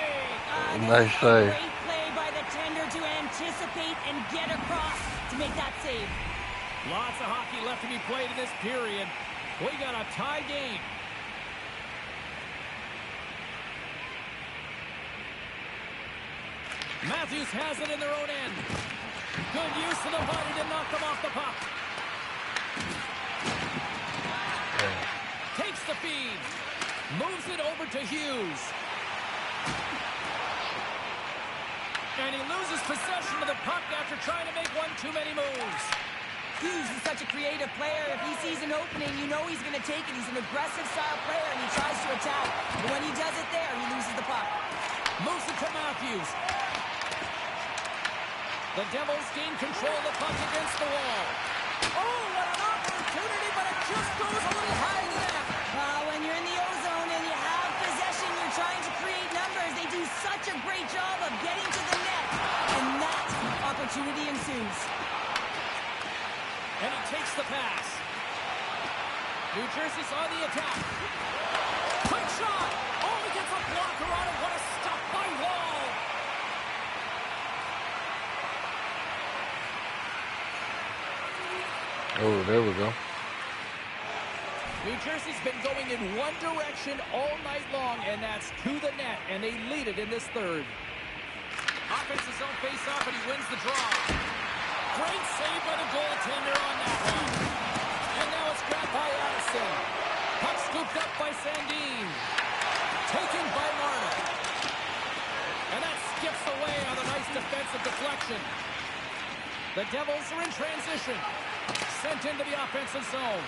Nice save. Great play by the tender to anticipate and get across to make that save. Lots of hockey left to be played in this period. We got a tie game. Matthews has it in their own end. Good use of the body to knock them off the puck. Takes the feed. Moves it over to Hughes. And he loses possession of the puck after trying to make one too many moves. Hughes is such a creative player. If he sees an opening, you know he's going to take it. He's an aggressive style player, and he tries to attack. But when he does it there, he loses the puck. Moves it to Matthews. The Devils gain control of the puck against the wall. Oh, what an opportunity, but it just goes a little high to the net. When you're in the O-zone and you have possession, you're trying to create numbers. They do such a great job of getting to the net. And that opportunity ensues. And he takes the pass. New Jersey's on the attack. Quick shot. Oh, he gets a blocker on it. What a stop by Wall. Oh, there we go. New Jersey's been going in one direction all night long, and that's to the net, and they lead it in this third. Offensive zone face-off, and he wins the draw. Great save by the goaltender on that one. And now it's grabbed by Addison. Puck scooped up by Sandin. Taken by Marta. And that skips away on a nice defensive deflection. The Devils are in transition. Sent into the offensive zone.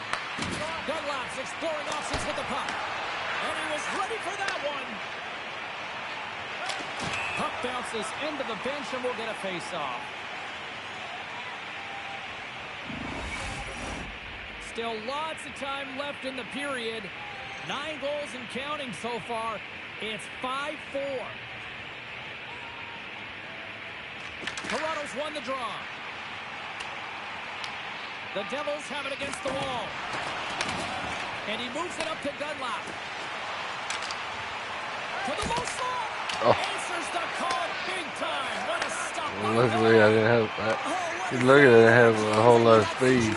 Dunlap's exploring options with the puck. And he was ready for that one. Puck bounces into the bench and we'll get a face-off. Still lots of time left in the period. 9 goals and counting so far. It's 5-4. Toronto's won the draw. The Devils have it against the wall. And he moves it up to Dunlap. To the low slot. Oh. Answers the call big time. What a stop. Well, luckily, I didn't have that. Look at it, have a whole lot of speed.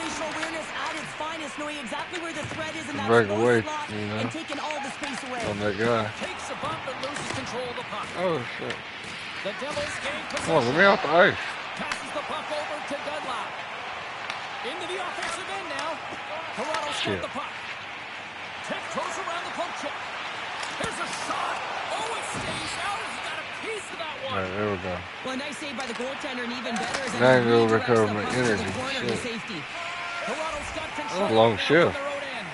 Knowing exactly where the threat is in that Break away, slot, you know, and taking all the space away. on that guy. Takes a bump and loses control of the puck. Oh, shit. The Devils gain possession. Come on, let me off the ice. Passes the puck over to Dunlap. Into the offensive end now. Toronto's got the puck. Tech throws around the poke check. There's a shot. Oh, it stays out. He got a piece of that one. All right, there we go. Well, a nice save by the goaltender, and even better is Now I that go he recover redirects the my puck to the energy. corner to Shit. safety. Toronto's got control. That was a long shift. From their own end.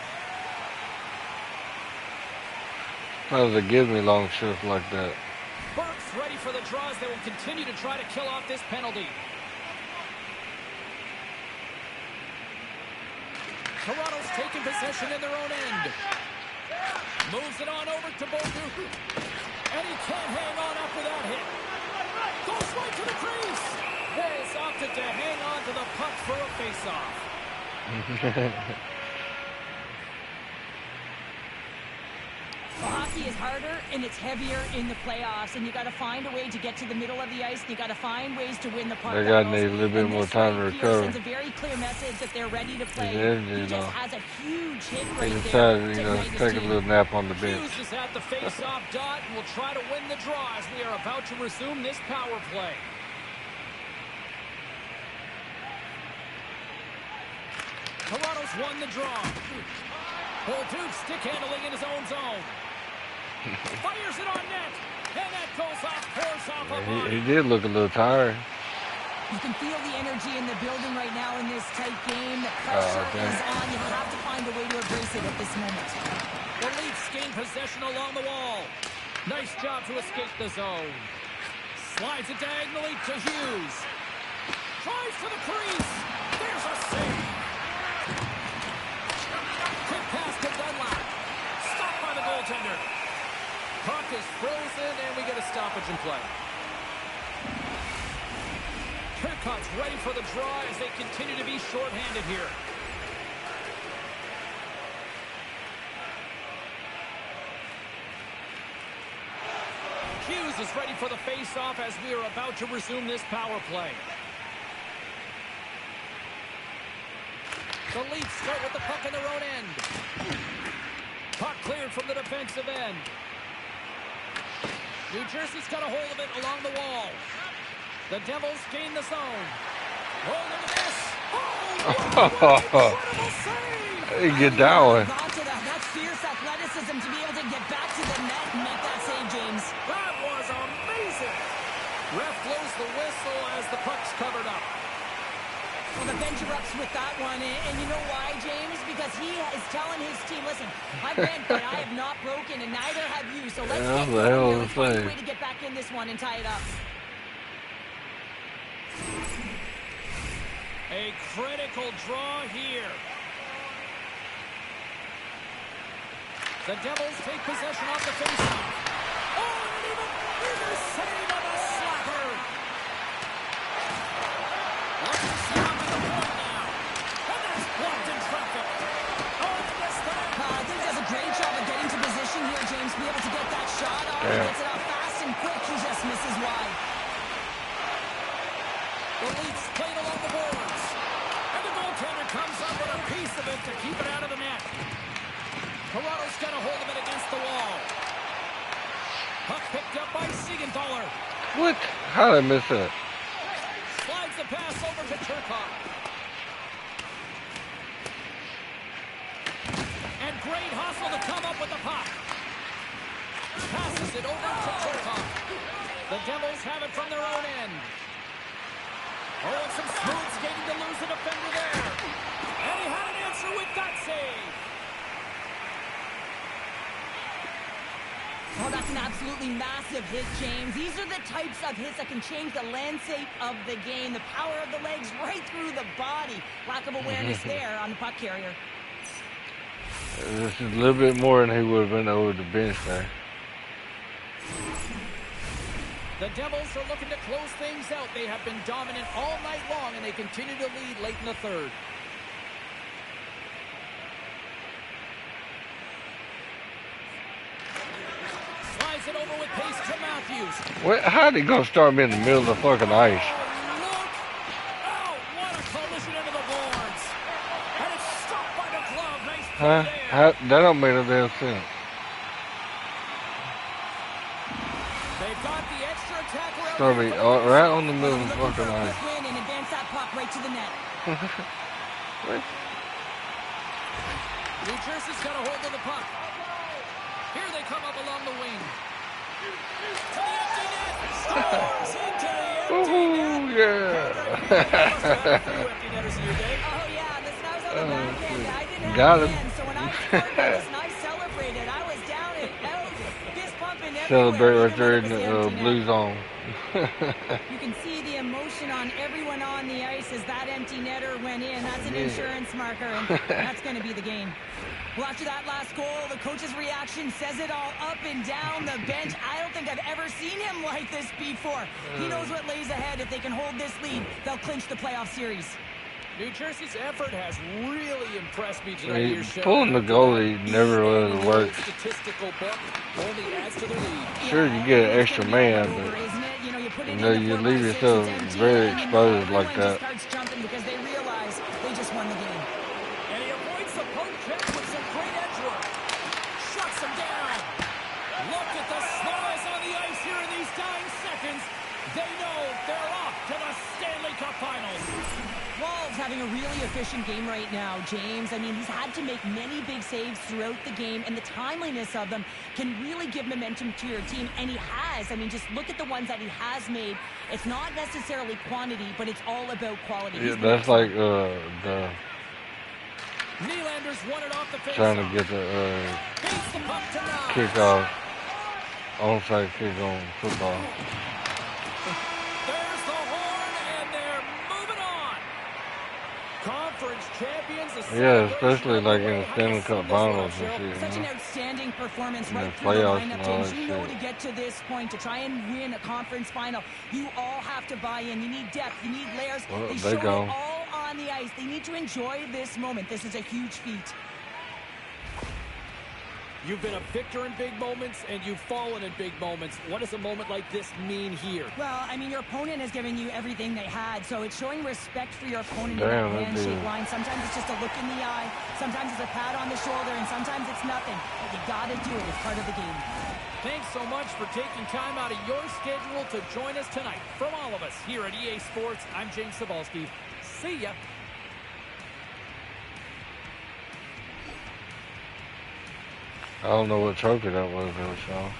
How does it give me long shifts like that? Burke's ready for the draws. They will continue to try to kill off this penalty. Toronto's taking possession in their own end. Moves it on over to Beaudin. And he can't hang on after that hit. Goes right to the crease. Wolves opted to hang on to the puck for a face-off. Well, hockey is harder and it's heavier in the playoffs, and you got to find a way to get to the middle of the ice, and you got to find ways to win the puck They gotta battles. need a little bit And more this time to right here recover. sends a very clear message that they're ready to play. It is, He you just know. has a huge hit They right there. decided, to you know, ignite his take a team. little nap on the bench. Hughes is at the face-off dot and will try to win the draw as we are about to resume this power play. Toronto's won the draw. Beaudin stick handling in his own zone. Fires it on net. And that goes off, pours off a body. He did look a little tired. You can feel the energy in the building right now in this tight game. The pressure okay. is on. You have to find a way to embrace it at this moment. The Leafs gain possession along the wall. Nice job to escape the zone. Slides it diagonally to Hughes. Tries to the crease. There's a save. Quick pass to Dunlap. Stopped by the goaltender. Puck is frozen, and we get a stoppage in play. Turcotte's ready for the draw as they continue to be shorthanded here. Hughes is ready for the face-off as we are about to resume this power play. The Leafs start with the puck in their own end. Puck cleared from the defensive end. New Jersey's got a hold of it along the wall. The Devils gain the zone. Oh, look at this. Oh, incredible save. He get that one. That's fierce athleticism to be able to get back to the net and make that save, James. That was amazing. Ref blows the whistle as the puck's covered up. Well, the bench erupts with that one, and you know why, James? Because he is telling his team, listen, I've been, but I have not broken, and neither have you, so let's get going here. Let's find a way to get back in this one and tie it up. A critical draw here. The Devils take possession off the faceoff. Oh, and even bigger save of a slapper. Watch it stop at the point now. And that's blocked in traffic. Oh, and this time. I think he does a great job of getting to position here, James, to be able to get that shot off. He gets it off fast and quick. He just misses wide. The Leafs played along the boards. And the goaltender comes up with a piece of it to keep it out of the net. Toronto's got a hold of it against the wall. Puck picked up by Siegenthaler. What? How did I miss that? Slides the pass over to Turcotte. And great hustle to come up with the puck. Passes it over to Turcotte. The Devils have it from their own end. Oh, and some smooth skating to lose the defender there. And he had an answer with that save. Oh, that's an absolutely massive hit, James. These are the types of hits that can change the landscape of the game. The power of the legs right through the body. Lack of awareness there on the puck carrier. This is a little bit more than he would have been over the bench there. The Devils are looking to close things out. They have been dominant all night long, and they continue to lead late in the third. Slides it over with pace to Matthews. What? How'd he go start me in the middle of the fucking ice? Oh, look! Oh, what a collision into the boards. And it's stopped by the glove. Nice play there. That don't make no damn sense. They've got the extra attacker out Start me there. right on the middle of the fucking ice. Win and advance that puck right to the net. What? New Jersey's got a hold of the puck. Here they come up along the wing. To the empty net. Scores into the empty net. Yeah. Empty netters in your day. Oh, yeah. Listen, I was on the back end. I didn't have Got the him. end, so when I scored, listen, I celebrated. I was down and out, fist pumping everywhere. Celebrate right even there when in it was the empty net. blue zone. You can see the emotion on everyone on the ice as that empty netter went in. That's an insurance marker, and that's going to be the game. Well, after that last goal, the coach's reaction says it all up and down the bench. I don't think I've ever seen him like this before. He knows what lays ahead. If they can hold this lead, they'll clinch the playoff series. New Jersey's effort has really impressed me tonight. Pulling the goalie never really works. Statistical book only adds to their lead. Sure, you get an extra man, but you leave yourself very exposed like that. Starts jumping because they realize they just won the game. And he avoids the poke check with some great edge work. Shuts him down. Look at the smiles on the ice here in these dying seconds. They know they're off to the Stanley Cup Finals. Wall's having a really efficient game right now, James. I mean, he's had to make many big saves throughout the game, and the timeliness of them can really give momentum to your team, and he has. I mean, just look at the ones that he has made. It's not necessarily quantity, but it's all about quality. Yeah, that's like the Nylander's won it off the face. trying to get the kickoff, onside kick on football. There's the horn, and they're moving on. Conference champions. Yeah, especially like in the Stanley Cup Finals and shit. Such an outstanding performance In right the through the playoffs lineup, and all James. that You know, shit. to get to this point, to try and win a conference final, you all have to buy in. You need depth. You need layers. Well, they they showed go. it all on the ice. They need to enjoy this moment. This is a huge feat. You've been a victor in big moments, and you've fallen in big moments. What does a moment like this mean here? Well, I mean, your opponent has given you everything they had, so it's showing respect for your opponent Damn, in that that handshake dude. line. Sometimes it's just a look in the eye, sometimes it's a pat on the shoulder, and sometimes it's nothing. But you gotta do it. It's part of the game. Thanks so much for taking time out of your schedule to join us tonight. From all of us here at EA Sports, I'm James Cebulski. See ya. I don't know what trophy that was, though, Sean.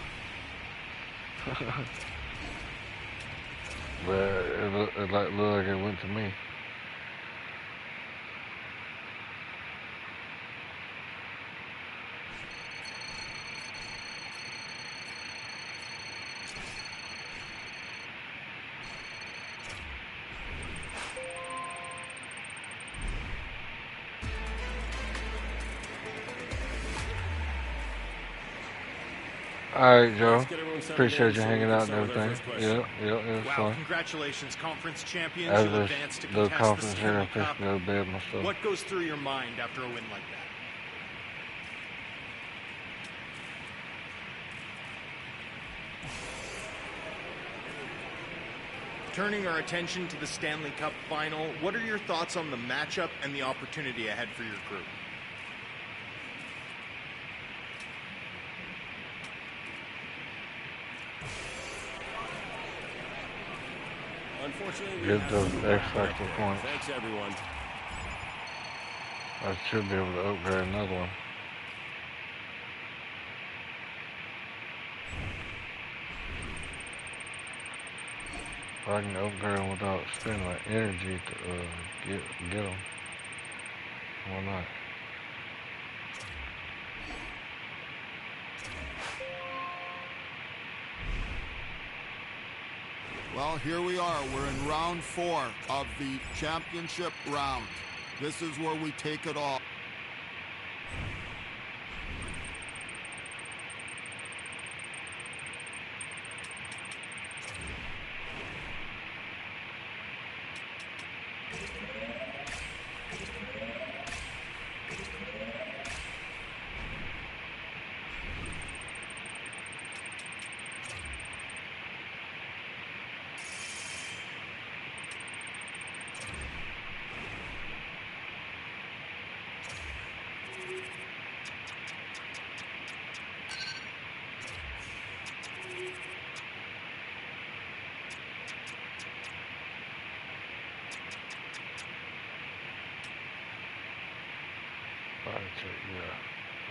But it looked like it went to me. All right, Joe. Appreciate you hanging out and everything. Yeah, it was fun. Congratulations, conference champions. I You'll was advance to the contest the conference here Stanley and fish Cup. go to bed myself. What goes through your mind after a win like that? Turning our attention to the Stanley Cup final, what are your thoughts on the matchup and the opportunity ahead for your group? Unfortunately, Get those X Factor points. Thanks, everyone. I should be able to upgrade another one. If I can upgrade them without spending my energy to get them, why not? Well, here we are. We're in round 4 of the championship round. This is where we take it all. Yeah,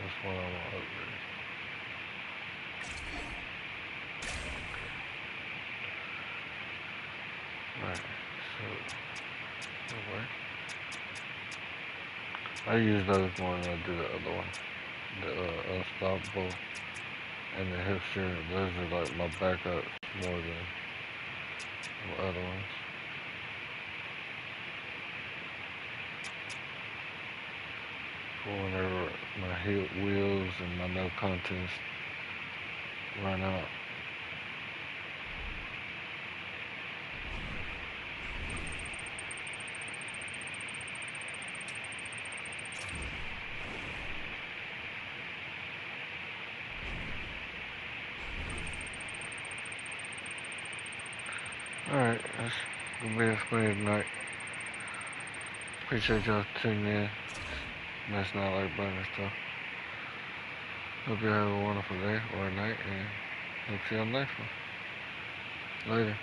that's what I want to upgrade. Right, so, I use those more than I do the other one. The Unstoppable and the Hipster, those are like my backups more than the other ones. Whenever my wheels and my no contest run out. Alright, that's gonna be it for me tonight. Appreciate y'all tuning in. Messing out like button and stuff. Hope you have a wonderful day or night, and hope to see you on the next one. Later.